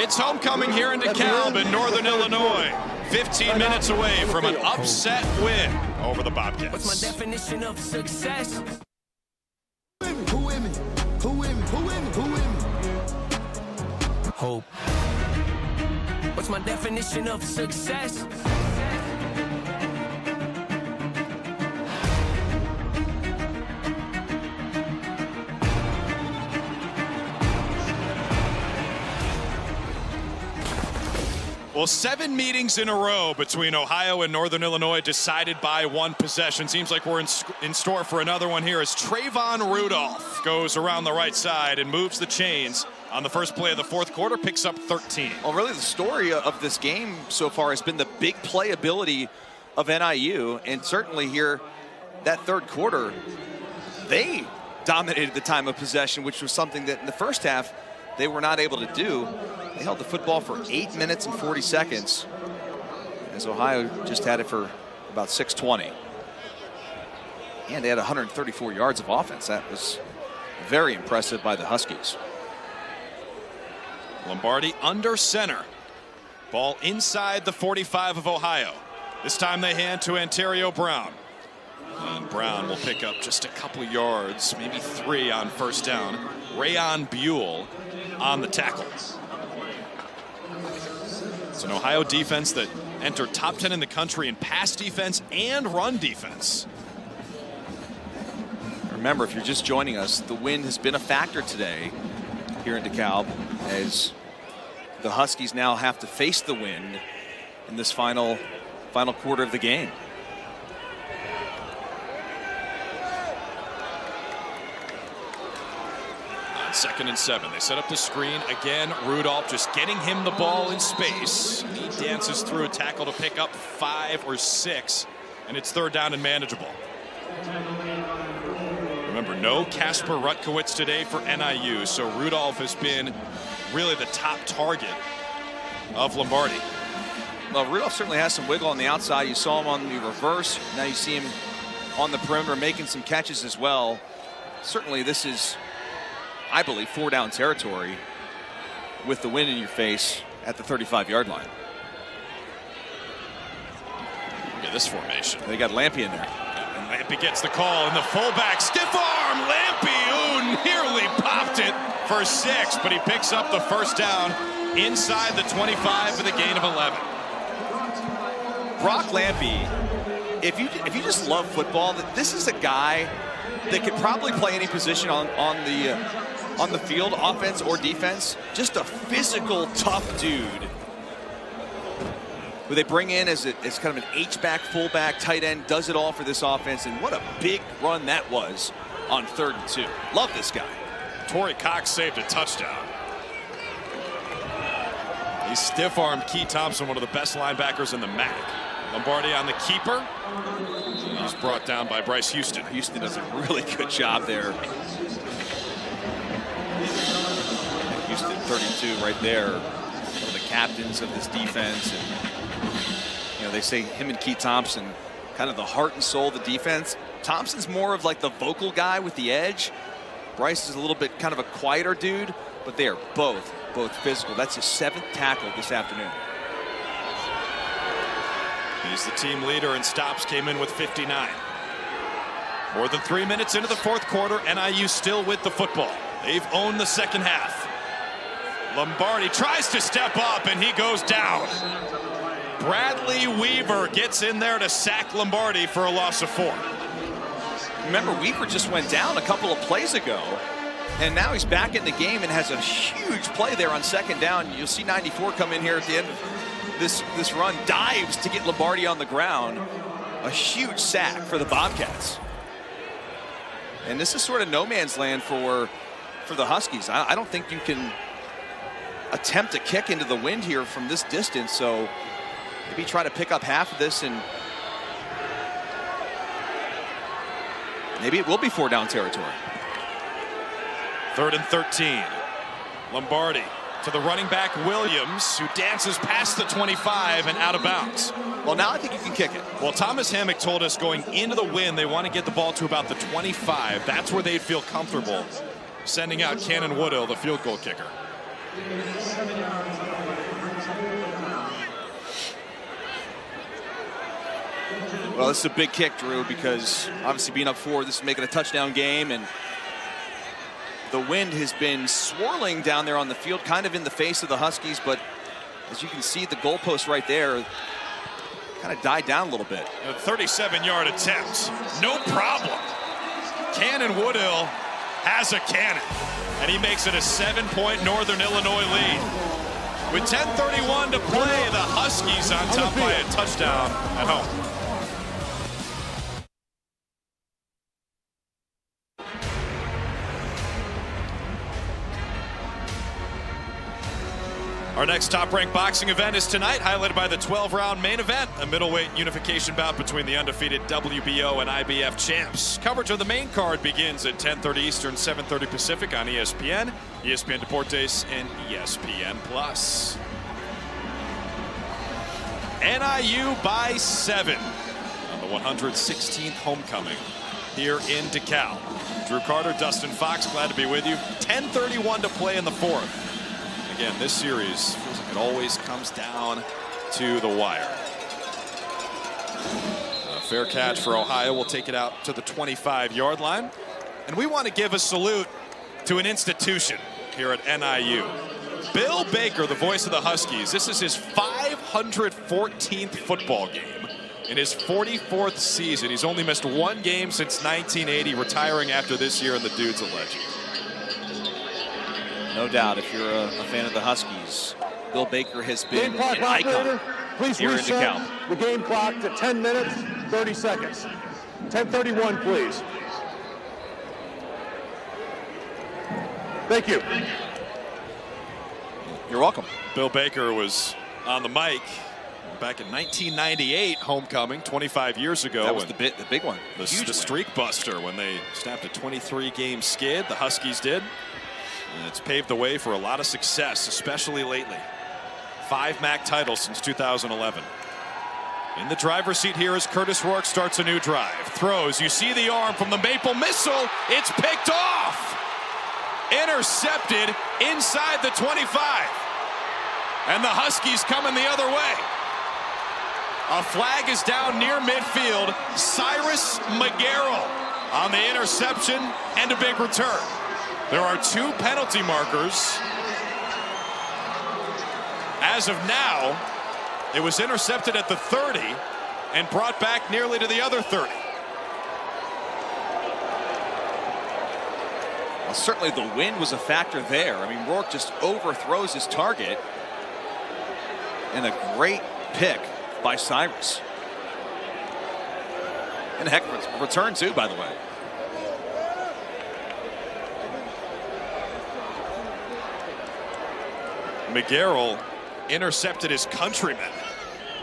It's homecoming here in DeKalb in Northern Illinois. 15 minutes away from an upset win over the Bobcats. What's my definition of success? Hope. What's my definition of success? Well, 7 meetings in a row between Ohio and Northern Illinois decided by 1 possession. Seems like we're in store for another one here as Trayvon Rudolph goes around the right side and moves the chains on the first play of the 4th quarter, picks up 13. Well, really the story of this game so far has been the big playability of NIU, and certainly here that 3rd quarter, they dominated the time of possession, which was something that in the first half they were not able to do. They held the football for 8 minutes and 40 seconds, as Ohio just had it for about 6:20. And they had 134 yards of offense. That was very impressive by the Huskies. Lombardi under center. Ball inside the 45 of Ohio. This time they hand to Ontario Brown. And Brown will pick up just a couple yards, maybe 3 on first down. Rayon Buell on the tackle. It's an Ohio defense that entered top 10 in the country in pass defense and run defense. Remember, if you're just joining us, the wind has been a factor today here in DeKalb, as the Huskies now have to face the wind in this final quarter of the game. On 2nd and 7, they set up the screen again. Rudolph just getting him the ball in space. He dances through a tackle to pick up 5 or 6, and it's 3rd down and manageable. Remember, no Kasper Rutkowitz today for NIU, so Rudolph has been really the top target of Lombardi. Well, Rudolph certainly has some wiggle on the outside. You saw him on the reverse. Now you see him on the perimeter making some catches as well. Certainly this is, I believe, 4-down territory with the wind in your face at the 35-yard line. Look at this formation. They got Lampy in there. And Lampy gets the call, and the fullback, stiff arm, Lampy, who nearly popped it for 6, but he picks up the first down inside the 25 for the gain of 11. Brock Lampy, if you just love football, this is a guy that could probably play any position on the field, offense or defense. Just a physical, tough dude who they bring in as kind of an H-back, fullback, tight end, does it all for this offense. And what a big run that was on 3rd and 2. Love this guy. Torrey Cox saved a touchdown. He stiff-armed Key Thompson, one of the best linebackers in the MAC. Lombardi on the keeper. He's brought down by Bryce Houston. Houston does a really good job there. Houston 32 right there. One of the captains of this defense. And, they say him and Key Thompson, kind of the heart and soul of the defense. Thompson's more of like the vocal guy with the edge. Bryce is a little bit kind of a quieter dude, but they are both physical. That's his 7th tackle this afternoon. He's the team leader, and stops came in with 59. More than 3 minutes into the 4th quarter, NIU still with the football. They've owned the 2nd half. Lombardi tries to step up, and he goes down. Bradley Weaver gets in there to sack Lombardi for a loss of 4. Remember, Weaver just went down a couple of plays ago, and now he's back in the game and has a huge play there on 2nd down. You'll see 94 come in here at the end of this run, dives to get Lombardi on the ground. A huge sack for the Bobcats. And this is sort of no man's land for the Huskies. I don't think you can attempt a kick into the wind here from this distance, so maybe try to pick up half of this, and maybe it will be 4-down territory. 3rd and 13. Lombardi to the running back Williams, who dances past the 25 and out of bounds. Well, now I think you can kick it. Well, Thomas Hammock told us going into the wind, they want to get the ball to about the 25. That's where they'd feel comfortable sending out Kanon Woodill, the field goal kicker. Well, this is a big kick, Drew, because obviously being up 4, this is making a touchdown game, and the wind has been swirling down there on the field, kind of in the face of the Huskies, but as you can see, the goalpost right there kind of died down a little bit. A 37-yard attempt, no problem. Kanon Woodill has a cannon, and he makes it a 7-point Northern Illinois lead. With 10:31 to play, the Huskies on top by a touchdown at home. Our next top-ranked boxing event is tonight, highlighted by the 12-round main event, a middleweight unification bout between the undefeated WBO and IBF champs. Coverage of the main card begins at 10:30 Eastern, 7:30 Pacific on ESPN, ESPN Deportes, and ESPN+. NIU by 7 on the 116th homecoming here in DeKalb. Drew Carter, Dustin Fox, glad to be with you. 10:31 to play in the fourth. Again, this series feels like it always comes down to the wire. A fair catch for Ohio. Will take it out to the 25-yard line. And we want to give a salute to an institution here at NIU. Bill Baker, the voice of the Huskies. This is his 514th football game in his 44th season. He's only missed one game since 1980, retiring after this year, and the dude's a legend. No doubt, if you're a fan of the Huskies, Bill Baker has been Game clock an icon operator, please here in reset DeKalb. the game clock to 10 minutes, 30 seconds. 10:31, please. Thank you. You're welcome. Bill Baker was on the mic back in 1998 homecoming, 25 years ago. That was the big one. The streak buster when they snapped a 23-game skid. The Huskies did. And it's paved the way for a lot of success, especially lately. 5 MAC titles since 2011. In the driver's seat here as Curtis Rourke starts a new drive. Throws, you see the arm from the Maple Missile. It's picked off. Intercepted inside the 25. And the Huskies coming the other way. A flag is down near midfield. Cyrus McGarrell on the interception and a big return. There are 2 penalty markers. As of now, it was intercepted at the 30 and brought back nearly to the other 30. Well, certainly the wind was a factor there. I mean, Rourke just overthrows his target. And a great pick by Cyrus. And a heck of a return, too, by the way. McGarrell intercepted his countryman.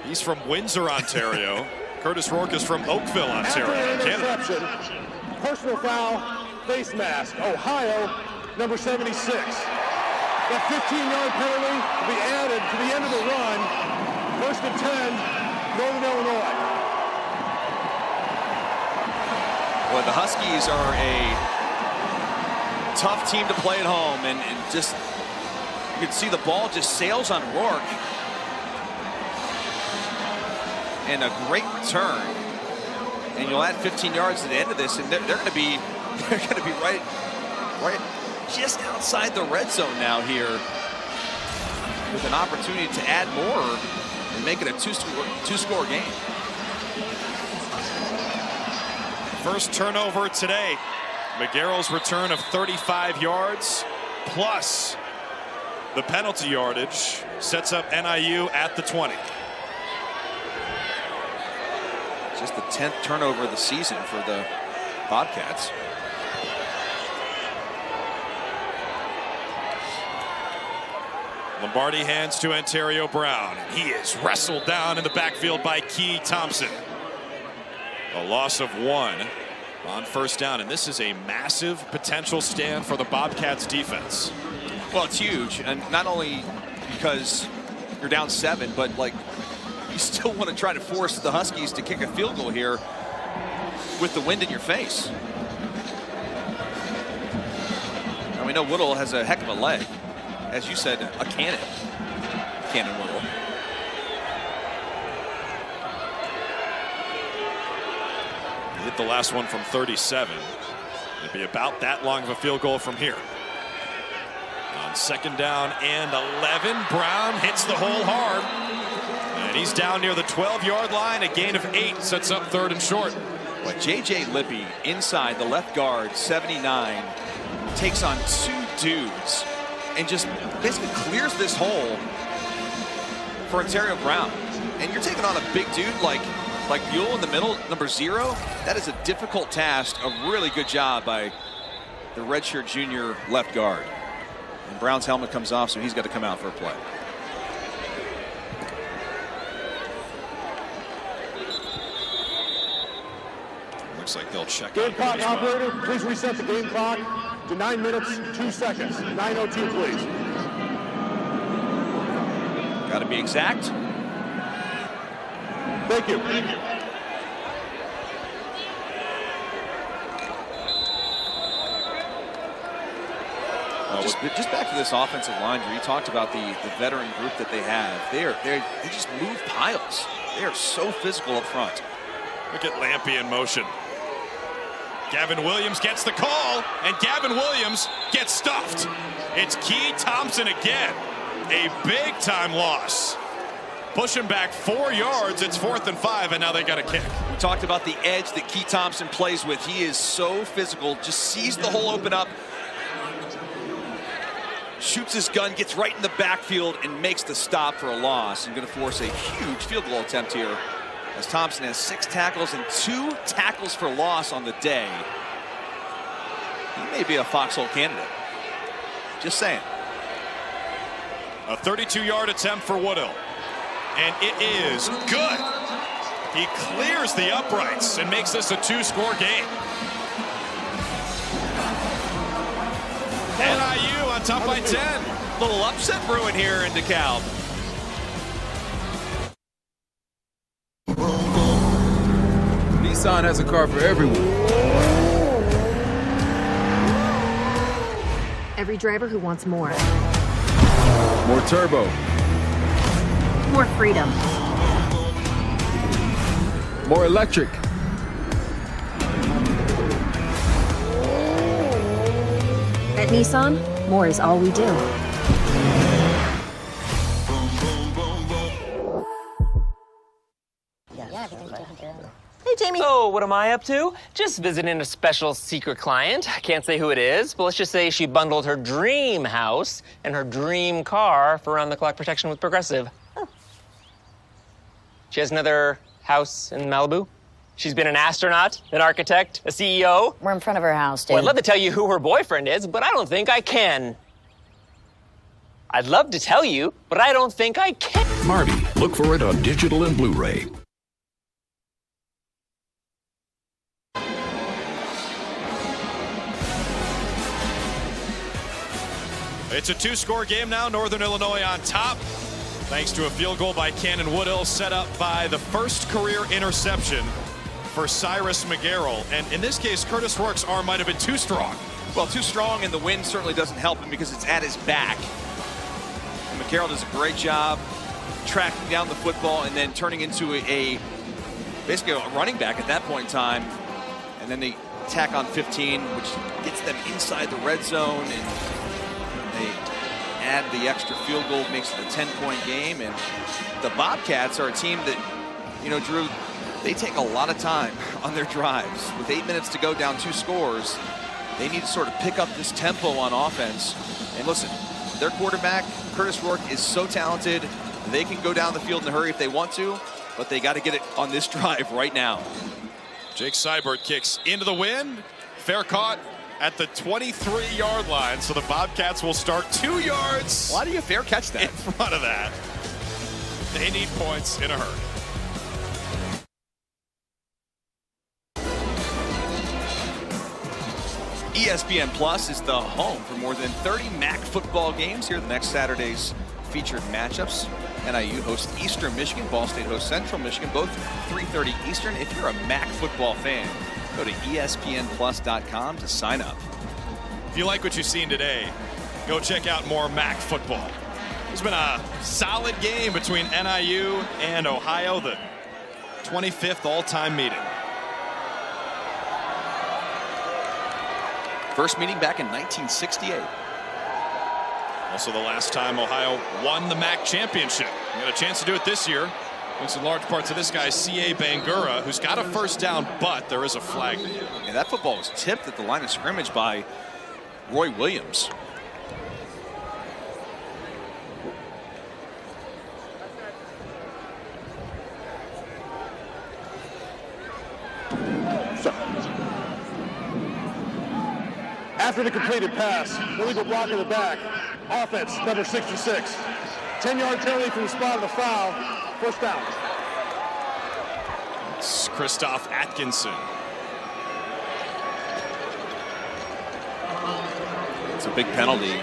He's from Windsor, Ontario. Curtis Rourke is from Oakville, Ontario, Canada. Personal foul, face mask. Ohio, number 76. That 15-yard penalty will be added to the end of the run. 1st and 10, Northern Illinois. Well, the Huskies are a tough team to play at home, and just you can see the ball just sails on Rourke. And a great return. And you'll add 15 yards to the end of this, and they're going to be right just outside the red zone now here, with an opportunity to add more and make it a two-score game. First turnover today. McGarrell's return of 35 yards plus the penalty yardage sets up NIU at the 20. Just the 10th turnover of the season for the Bobcats. Lombardi hands to Ontario Brown. He is wrestled down in the backfield by Key Thompson. A loss of 1 on first down, and this is a massive potential stand for the Bobcats defense. Well, it's huge, and not only because you're down 7, but like you still want to try to force the Huskies to kick a field goal here with the wind in your face. And we know Woodill has a heck of a leg. As you said, a cannon. Kanon Woodill. Hit the last one from 37. It'd be about that long of a field goal from here. On 2nd down and 11, Brown hits the hole hard. And he's down near the 12-yard line. A gain of 8 sets up 3rd and short. But J.J. Lippy inside the left guard, 79, takes on 2 dudes and just basically clears this hole for Ontario Brown. And you're taking on a big dude like Buell in the middle, number 0. That is a difficult task. A really good job by the redshirt junior left guard. And Brown's helmet comes off, so he's got to come out for a play. Looks like they'll check Game out. clock operator, please reset the game clock to 9 minutes, 2 seconds. 9:02, please. Got to be exact. Thank you. Just back to this offensive line, Drew. You talked about the veteran group that they have. They just move piles. They are so physical up front. Look at Lampy in motion. Gavin Williams gets the call, and Gavin Williams gets stuffed. It's Key Thompson again. A big-time loss. Push him back 4 yards. It's 4th and 5, and now they got a kick. We talked about the edge that Key Thompson plays with. He is so physical. Just sees the hole open up. Shoots his gun, gets right in the backfield, and makes the stop for a loss. And going to force a huge field goal attempt here, as Thompson has 6 tackles and 2 tackles for loss on the day. He may be a foxhole candidate. Just saying. A 32-yard attempt for Woodill. And it is good. He clears the uprights and makes this a 2-score game. NIU on top by 10. Little upset brewing here in DeKalb. Nissan has a car for everyone. Every driver who wants more. More turbo. More freedom. More electric. At Nissan, more is all we do. Hey, Jamie. Oh, what am I up to? Just visiting a special secret client. I can't say who it is, but let's just say she bundled her dream house and her dream car for round-the-clock protection with Progressive. Oh. She has another house in Malibu. She's been an astronaut, an architect, a CEO. We're in front of her house, dude. Well, I'd love to tell you who her boyfriend is, but I don't think I can. I'd love to tell you, but I don't think I can. Marty, look for it on digital and Blu-ray. It's a 2-score game now. Northern Illinois on top, thanks to a field goal by Kanon Woodill, set up by the first career interception for Cyrus McGarrell. And in this case, Curtis Rourke's arm might have been too strong. Well, too strong, and the wind certainly doesn't help him because it's at his back. And McGarrell does a great job tracking down the football and then turning into basically a running back at that point in time. And then they tack on 15, which gets them inside the red zone, and they add the extra field goal, makes it a 10-point game. And the Bobcats are a team that, you know, Drew, they take a lot of time on their drives. With 8 minutes to go, down 2 scores, they need to sort of pick up this tempo on offense. And listen, their quarterback, Curtis Rourke, is so talented. They can go down the field in a hurry if they want to, but they got to get it on this drive right now. Jake Seibert kicks into the wind. Fair caught at the 23-yard line, so the Bobcats will start 2 yards. Why do you fair catch that? In front of that. They need points in a hurry. ESPN Plus is the home for more than 30 MAC football games. Here are the next Saturday's featured matchups. NIU hosts Eastern Michigan, Ball State hosts Central Michigan, both 3:30 Eastern. If you're a MAC football fan, go to ESPNplus.com to sign up. If you like what you've seen today, go check out more MAC football. It's been a solid game between NIU and Ohio, the 25th all-time meeting. First meeting back in 1968. Also the last time Ohio won the MAC championship. We got a chance to do it this year. Thanks in large part to this guy, C.A. Bangura, who's got a first down, but there is a flag. Yeah, that football was tipped at the line of scrimmage by Roy Williams. After the completed pass, illegal block in the back. Offense, number 66. 10-yard penalty from the spot of the foul. First down. It's Christoph Atkinson. It's a big penalty.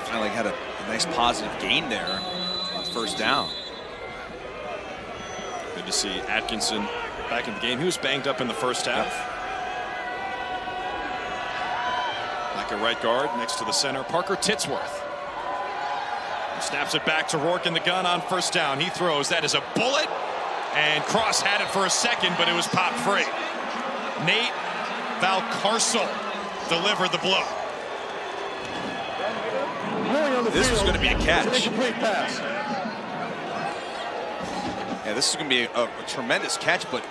Finally had a nice positive gain there on first down. Good to see Atkinson back in the game. He was banged up in the first half. Back at right guard next to the center, Parker Titsworth. Snaps it back to Rourke in the gun on first down. He throws. That is a bullet. And Cross had it for a second, but it was popped free. Nate Valcarcel delivered the blow. This was going to be a catch. Incomplete pass. Yeah, this is going to be a tremendous catch, but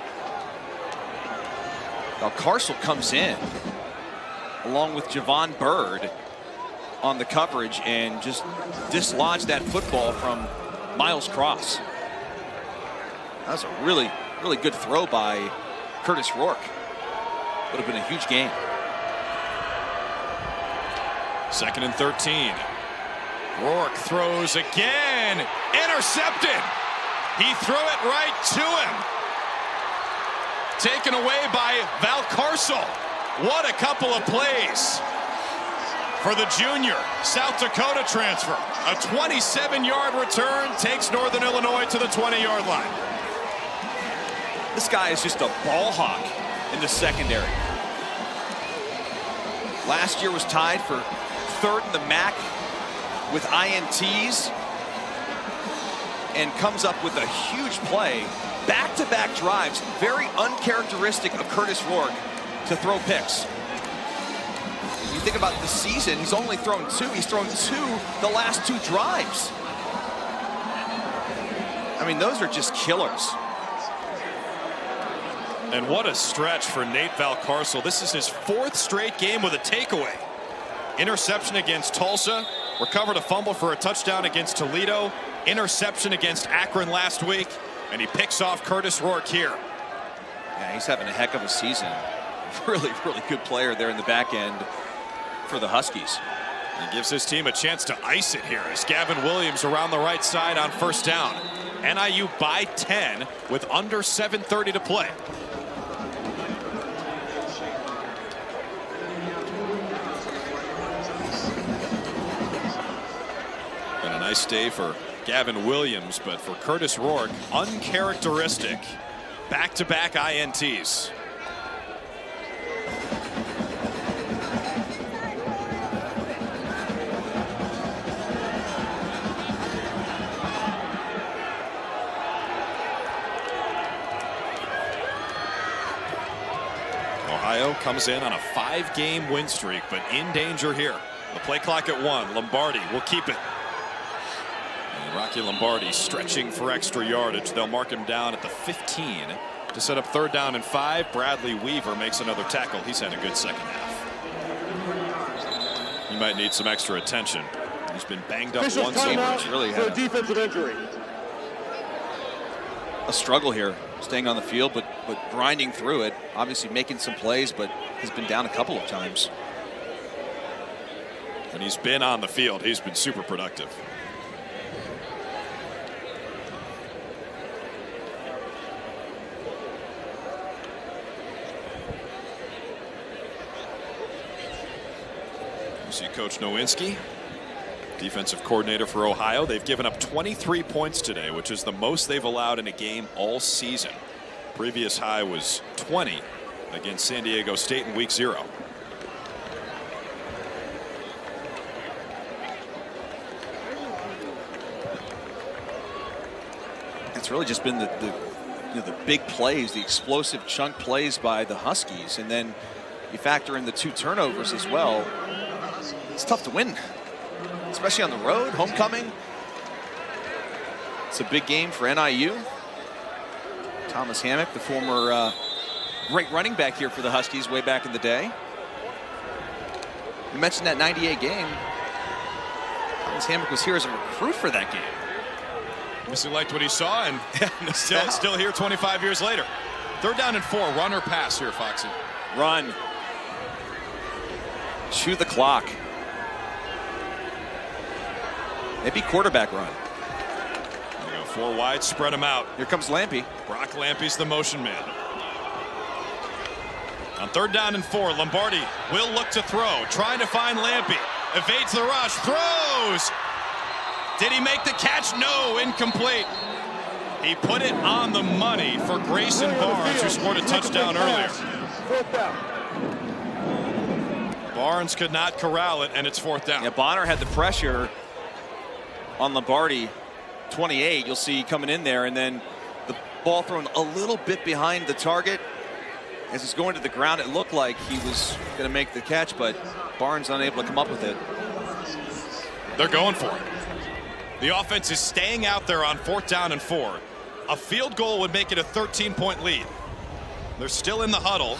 Valcarcel comes in along with Javon Bird on the coverage and just dislodged that football from Miles Cross. That was a really, really good throw by Curtis Rourke. Would have been a huge gain. 2nd and 13. Rourke throws again. Intercepted. He threw it right to him. Taken away by Valcarcel. What a couple of plays for the junior South Dakota transfer. A 27-yard return takes Northern Illinois to the 20-yard line. This guy is just a ball hawk in the secondary. Last year was tied for 3rd in the MAC with INTs and comes up with a huge play. Back-to-back drives, very uncharacteristic of Curtis Rourke to throw picks. You think about the season, he's only thrown 2. He's thrown 2 the last 2 drives. I mean, those are just killers. And what a stretch for Nate Valcarcel. This is his 4th straight game with a takeaway. Interception against Tulsa, recovered a fumble for a touchdown against Toledo, interception against Akron last week, and he picks off Curtis Rourke here. Yeah, he's having a heck of a season. Really, really good player there in the back end for the Huskies. He gives his team a chance to ice it here as Gavin Williams around the right side on first down. NIU by 10 with under 7:30 to play. Been a nice day for Gavin Williams, but for Curtis Rourke, uncharacteristic. Back-to-back INTs. Ohio comes in on a 5-game win streak, but in danger here. The play clock at 1. Lombardi will keep it. And Rocky Lombardi stretching for extra yardage. They'll mark him down at the 15 to set up 3rd down and 5. Bradley Weaver makes another tackle. He's had a good second half. He might need some extra attention. He's been banged up once over. Really for had a defensive injury. a struggle here, staying on the field, but grinding through it. Obviously making some plays, but has been down a couple of times. When he's been on the field, he's been super productive. You see Coach Nowinski, defensive coordinator for Ohio. They've given up 23 points today, which is the most they've allowed in a game all season. Previous high was 20 against San Diego State in week 0. It's really just been the big plays, the explosive chunk plays by the Huskies, and then you factor in the 2 turnovers as well. It's tough to win, especially on the road, homecoming. It's a big game for NIU. Thomas Hammock, the former great running back here for the Huskies way back in the day. You mentioned that 98 game. Thomas Hammock was here as a recruit for that game. He liked what he saw, and still here 25 years later. 3rd down and 4, run or pass here, Foxy. Run. to the clock. Maybe quarterback run. There you go, 4 wide, spread them out. Here comes Lampy. Brock Lampy's the motion man. On 3rd down and 4, Lombardi will look to throw, trying to find Lampy. Evades the rush, throws! Did he make the catch? No, incomplete. He put it on the money for Grayson Barnes, who scored a touchdown earlier. 4th down. Barnes could not corral it, and it's 4th down. Yeah, Bonner had the pressure on Lombardi. 28, you'll see coming in there, and then the ball thrown a little bit behind the target. As he's going to the ground, it looked like he was going to make the catch, but Barnes unable to come up with it. They're going for it. The offense is staying out there on 4th down and 4. A field goal would make it a 13-point lead. They're still in the huddle.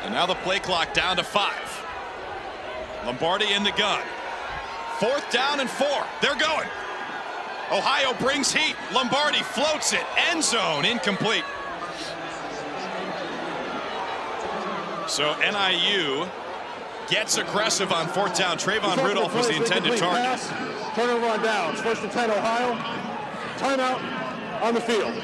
And now the play clock down to 5. Lombardi in the gun. 4th down and 4. They're going. Ohio brings heat. Lombardi floats it. End zone. Incomplete. So NIU gets aggressive on 4th down. Trayvon Rudolph was the intended target. Turnover on downs. 1st and 10, Ohio. Timeout on the field.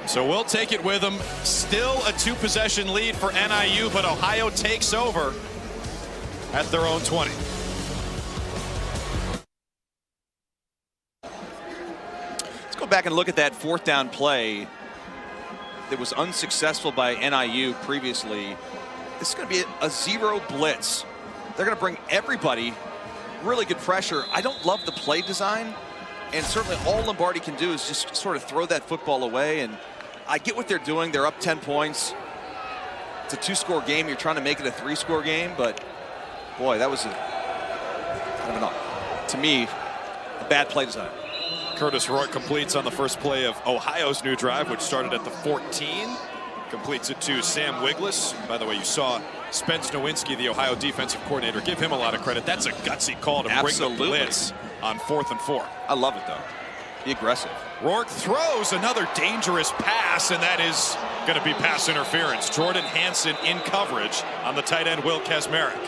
So we'll take it with them. Still a 2-possession lead for NIU, but Ohio takes over at their own 20. Let's go back and look at that 4th down play that was unsuccessful by NIU previously. This is going to be a 0 blitz. They're going to bring everybody really good pressure. I don't love the play design, and certainly all Lombardi can do is just sort of throw that football away. And I get what they're doing. They're up 10 points. It's a 2-score game. You're trying to make it a 3-score game, but boy, that was to me, a bad play design. Curtis Rourke completes on the first play of Ohio's new drive, which started at the 14. Completes it to Sam Wiglis. By the way, you saw Spence Nowinski, the Ohio defensive coordinator, give him a lot of credit. That's a gutsy call to bring the blitz on 4th and 4. I love it, though. Be aggressive. Rourke throws another dangerous pass, and that is going to be pass interference. Jordan Hansen in coverage on the tight end, Will Kaczmarek.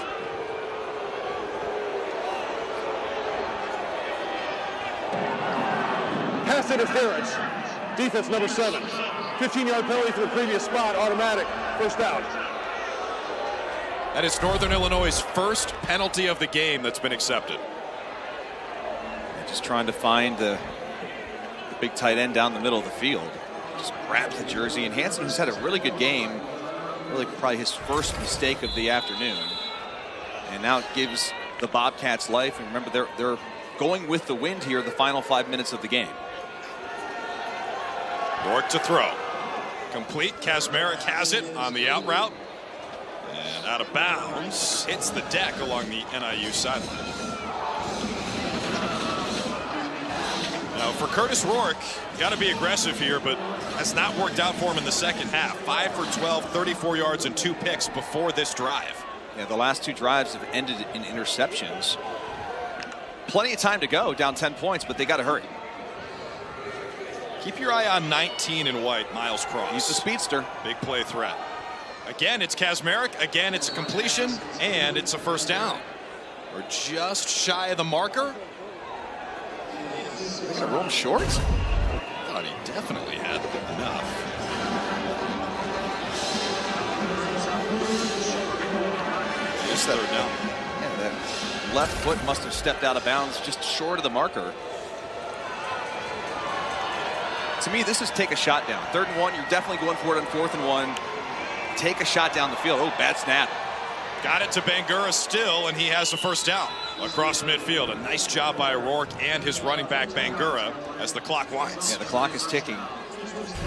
Pass interference. Defense number 7. 15-yard penalty for the previous spot. Automatic. 1st down. That is Northern Illinois' first penalty of the game that's been accepted. Just trying to find the big tight end down the middle of the field. Just grabs the jersey. And Hansen, who's had a really good game, really probably his first mistake of the afternoon. And now it gives the Bobcats life. And remember, they're going with the wind here the final 5 minutes of the game. Rourke to throw. Complete. Kaczmarek has it on the out route. And out of bounds. Hits the deck along the NIU sideline. Now for Curtis Rourke, got to be aggressive here, but has not worked out for him in the second half. 5 for 12, 34 yards and 2 picks before this drive. Yeah, the last 2 drives have ended in interceptions. Plenty of time to go, down 10 points, but they got to hurry. Keep your eye on 19 in white, Miles Cross. He's a speedster. Big play threat. Again, it's Kaczmarek. Again, it's a completion, and it's a 1st down. We're just shy of the marker. They're going to roll him short? Thought he definitely had enough. Just 3rd down. Yeah, that left foot must have stepped out of bounds just short of the marker. To me, this is take a shot down. 3rd and 1, you're definitely going for it on 4th and 1. Take a shot down the field. Oh, bad snap. Got it to Bangura still, and he has a 1st down across midfield. A nice job by Rourke and his running back Bangura as the clock winds. Yeah, the clock is ticking.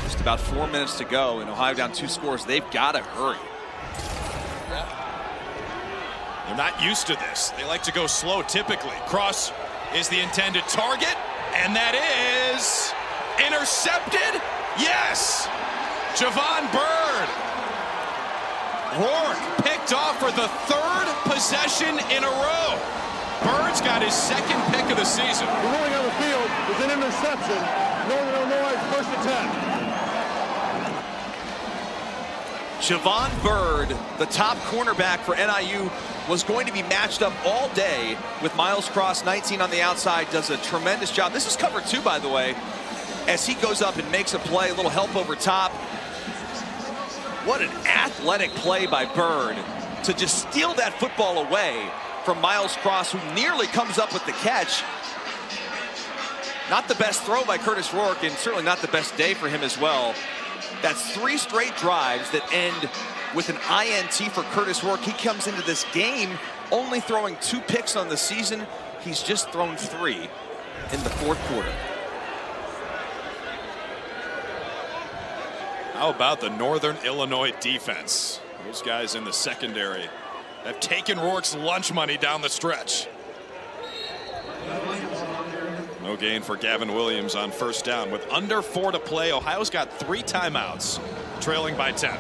Just about 4 minutes to go, and Ohio down 2 scores. They've got to hurry. They're not used to this. They like to go slow typically. Cross is the intended target, and that is intercepted. Yes! Javon Bird. Rourke picked off for the 3rd possession in a row. Bird's got his 2nd pick of the season. The ruling on the field is an interception. Northern Illinois 1st and 10. Javon Byrd, the top cornerback for NIU, was going to be matched up all day with Miles Cross, 19 on the outside, does a tremendous job. This is cover 2, by the way, as he goes up and makes a play, a little help over top. What an athletic play by Byrd to just steal that football away from Miles Cross, who nearly comes up with the catch. Not the best throw by Curtis Rourke, and certainly not the best day for him as well. That's 3 straight drives that end with an INT for Curtis Rourke. He comes into this game only throwing 2 picks on the season. He's just thrown 3 in the 4th quarter. How about the Northern Illinois defense? Those guys in the secondary have taken Rourke's lunch money down the stretch. No gain for Gavin Williams on first down. With under 4 to play, Ohio's got 3 timeouts, trailing by 10.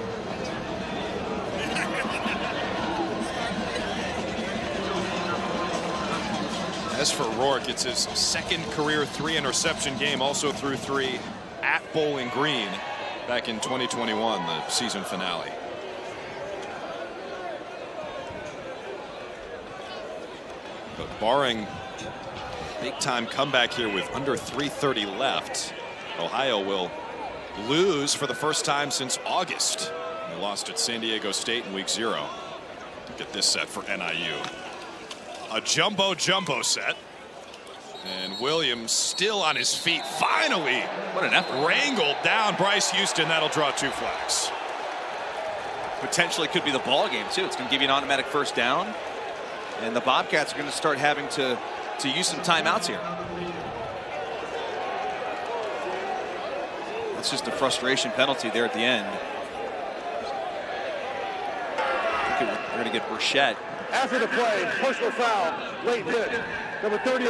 As for Rourke, it's his 2nd career 3-interception game, also threw 3 at Bowling Green back in 2021, the season finale. But barring big-time comeback here with under 3:30 left, Ohio will lose for the first time since August. They lost at San Diego State in week 0. Look at this set for NIU. A jumbo set. And Williams still on his feet. Finally, what an effort. Wrangled down Bryce Houston. That'll draw 2 flags. Potentially could be the ball game, too. It's going to give you an automatic first down. And the Bobcats are going to start having to use some timeouts here. That's just a frustration penalty there at the end. I think we're going to get Burchett. After the play, personal foul, late hit. Number 38,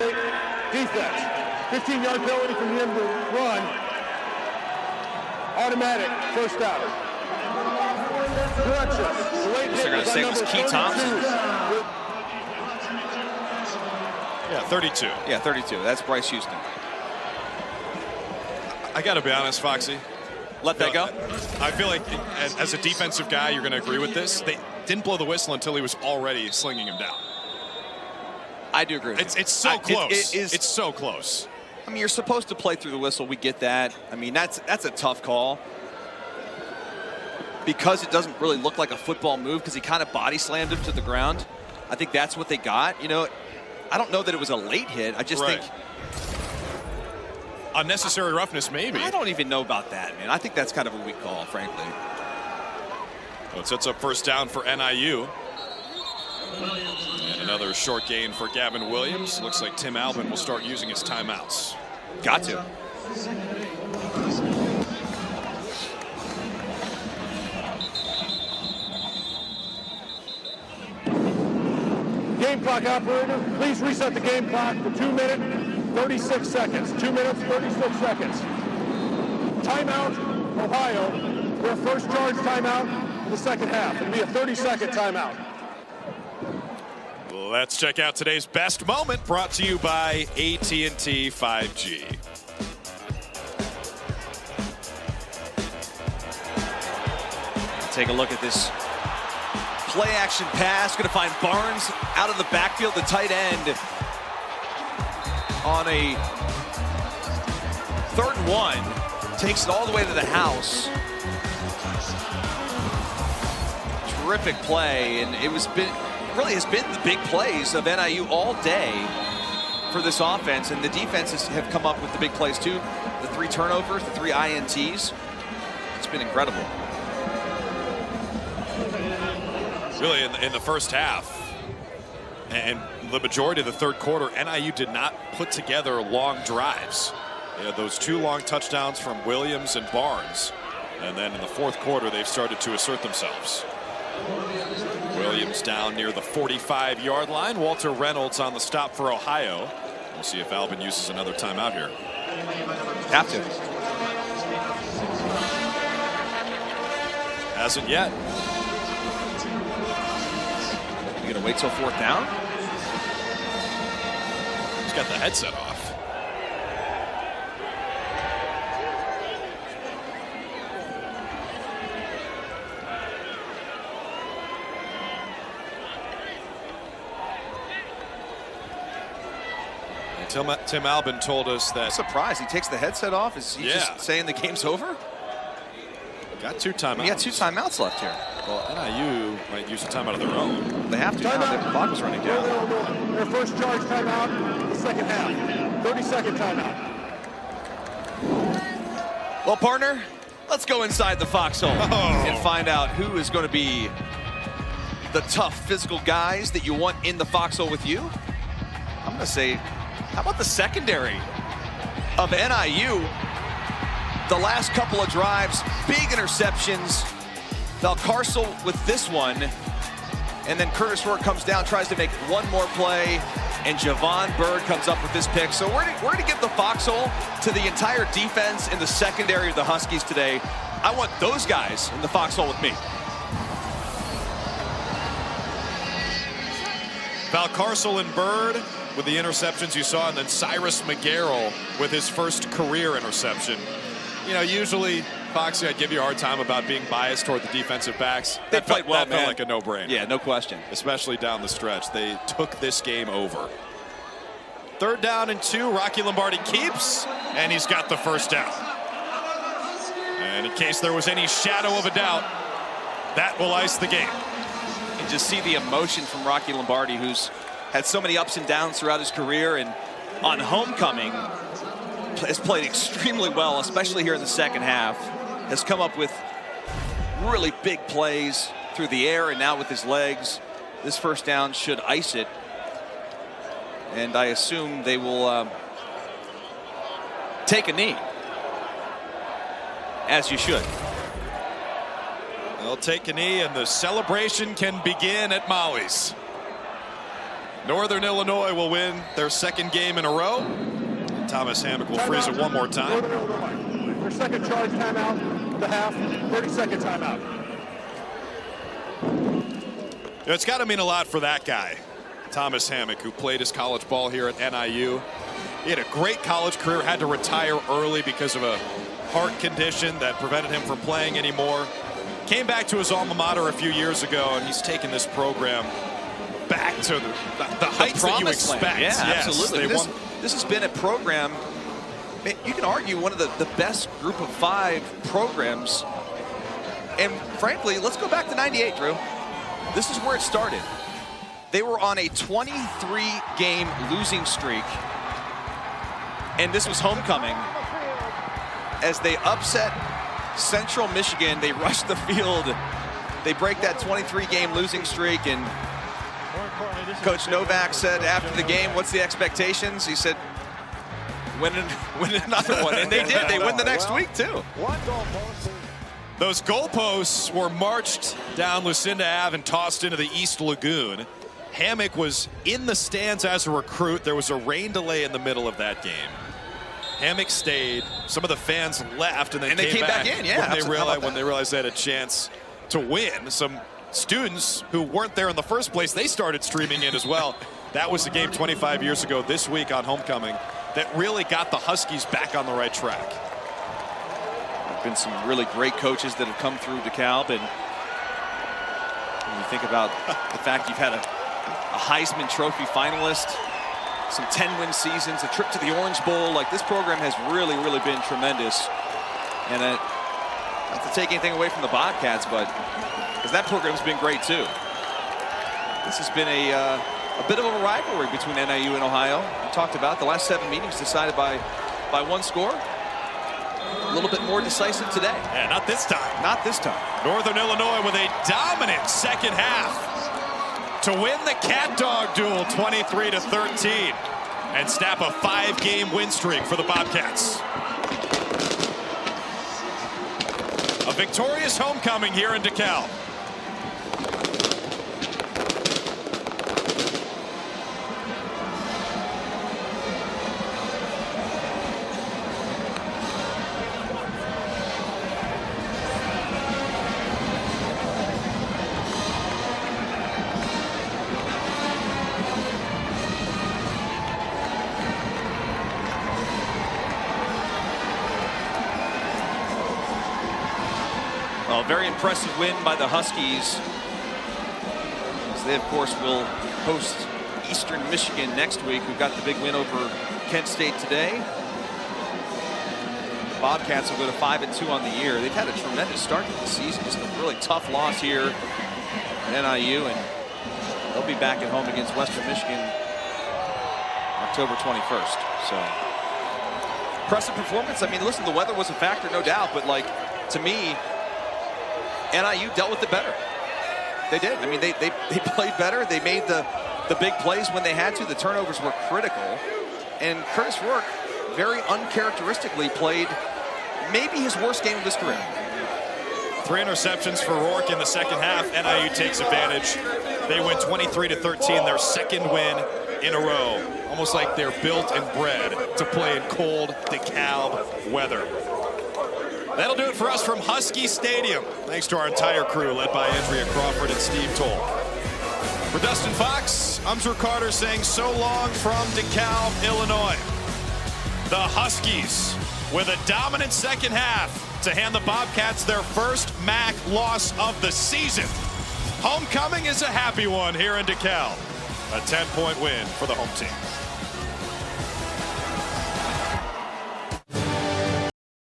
defense. 15-yard penalty from the end of the run. Automatic, first down. Correction. The late hit They're going to say it was Key Thompson. Yeah, 32. Yeah, 32. That's Bryce Houston. I got to be honest, Foxy. Let that go? I feel like as a defensive guy, you're going to agree with this. They didn't blow the whistle until he was already slinging him down. I do agree. It's so close. It's so close. I mean, you're supposed to play through the whistle. We get that. I mean, that's a tough call. Because it doesn't really look like a football move, because he kind of body slammed him to the ground. I think that's what they got. You know, I don't know that it was a late hit. I just think unnecessary roughness, maybe. I don't even know about that, man. I think that's kind of a weak call, frankly. Well, it sets up first down for NIU. And another short gain for Gavin Williams. Looks like Tim Albin will start using his timeouts. Got to. Game clock operator, please reset the game clock to 2 minutes, 36 seconds. 2 minutes, 36 seconds. Timeout, Ohio. Their first charge timeout in the second half. It'll be a 30-second timeout. Let's check out today's best moment, brought to you by AT&T 5G. Take a look at this play action pass. Going to find Barnes out of the backfield, the tight end, on a 3rd and 1. Takes it all the way to the house. Terrific play, and it really has been the big plays of NIU all day for this offense, and the defenses have come up with the big plays too. The 3 turnovers, the 3 INTs. It's been incredible. Really, in the first half and the majority of the 3rd quarter, NIU did not put together long drives. They had those 2 long touchdowns from Williams and Barnes, and then in the 4th quarter they've started to assert themselves. Williams down near the 45-yard line. Walter Reynolds on the stop for Ohio. We'll see if Albin uses another timeout here. Have to. Hasn't yet. You gonna wait till 4th down? He's got the headset off. Tim Albin told us that. I'm surprised he takes the headset off. Is he just saying the game's over? Got 2 timeouts. He got 2 timeouts left here. Well, NIU might use a timeout of their own. They have to now. The clock is running down. Their first charge timeout, the second half. 30-second timeout. Well, partner, let's go inside the foxhole and find out who is going to be the tough physical guys that you want in the foxhole with you. I'm going to say, how about the secondary of NIU? The last couple of drives, big interceptions. Valcarcel with this one. And then Curtis Rourke comes down, tries to make one more play. And Javon Bird comes up with this pick. So we're going to give the foxhole to the entire defense in the secondary of the Huskies today. I want those guys in the foxhole with me. Valcarcel and Bird with the interceptions you saw, and then Cyrus McGarrell with his first career interception. You know, usually, Foxy, I'd give you a hard time about being biased toward the defensive backs. They played well, man. That felt like a no-brainer. Yeah, no question. Especially down the stretch. They took this game over. 3rd down and 2. Rocky Lombardi keeps, and he's got the first down. And in case there was any shadow of a doubt, that will ice the game. You just see the emotion from Rocky Lombardi, who's had so many ups and downs throughout his career, and on homecoming has played extremely well, especially here in the second half. Has come up with really big plays through the air and now with his legs. This first down should ice it. And I assume they will take a knee, as you should. They'll take a knee, and the celebration can begin at Maui's. Northern Illinois will win their 2nd game in a row. And Thomas Hammock will freeze it one more time. Their second charge timeout, the half, 30-second timeout. It's got to mean a lot for that guy, Thomas Hammock, who played his college ball here at NIU. He had a great college career, had to retire early because of a heart condition that prevented him from playing anymore. Came back to his alma mater a few years ago, and he's taken this program back to the heights that you expect. Yeah, yes, absolutely. This has been a program, you can argue, one of the best group of 5 programs. And frankly, let's go back to '98, Drew. This is where it started. They were on a 23-game losing streak, and this was homecoming. As they upset Central Michigan, they rushed the field. They break that 23-game losing streak, and Coach Novak said after the game, what's the expectations? He said, win another one. And they did. They win the next week, too. Those goalposts were marched down Lucinda Ave and tossed into the East Lagoon. Hammock was in the stands as a recruit. There was a rain delay in the middle of that game. Hammock stayed. Some of the fans left, and then they came back in. Yeah, when they realized they had a chance to win. Some students who weren't there in the first place, they started streaming in as well. That was the game 25 years ago this week on homecoming that really got the Huskies back on the right track. There have been some really great coaches that have come through DeKalb, and when you think about the fact you've had a Heisman Trophy finalist, some 10-win seasons, a trip to the Orange Bowl, like this program has really, really been tremendous. And not to take anything away from the Bobcats, but because that program's been great too. This has been a bit of a rivalry between NIU and Ohio. We talked about the last 7 meetings decided by one score. A little bit more decisive today. Yeah, not this time. Not this time. Northern Illinois with a dominant second half to win the Cat Dog Duel 23-13 and snap a 5-game win streak for the Bobcats. A victorious homecoming here in DeKalb. A very impressive win by the Huskies, as they, of course, will host Eastern Michigan next week, who got the big win over Kent State today. The Bobcats will go to 5-2 on the year. They've had a tremendous start to the season. Just a really tough loss here at NIU, and they'll be back at home against Western Michigan October 21st. So impressive performance. I mean, listen, the weather was a factor, no doubt, but like, to me, NIU dealt with it better. They did. I mean, they played better. They made the big plays when they had to. The turnovers were critical. And Curtis Rourke very uncharacteristically played maybe his worst game of his career. 3 interceptions for Rourke in the second half. NIU takes advantage. They win 23-13, their second win in a row. Almost like they're built and bred to play in cold DeKalb weather. That'll do it for us from Husky Stadium. Thanks to our entire crew, led by Andrea Crawford and Steve Toll. For Dustin Fox, I'm Drew Carter saying so long from DeKalb, Illinois. The Huskies with a dominant second half to hand the Bobcats their first MAC loss of the season. Homecoming is a happy one here in DeKalb. A 10-point win for the home team.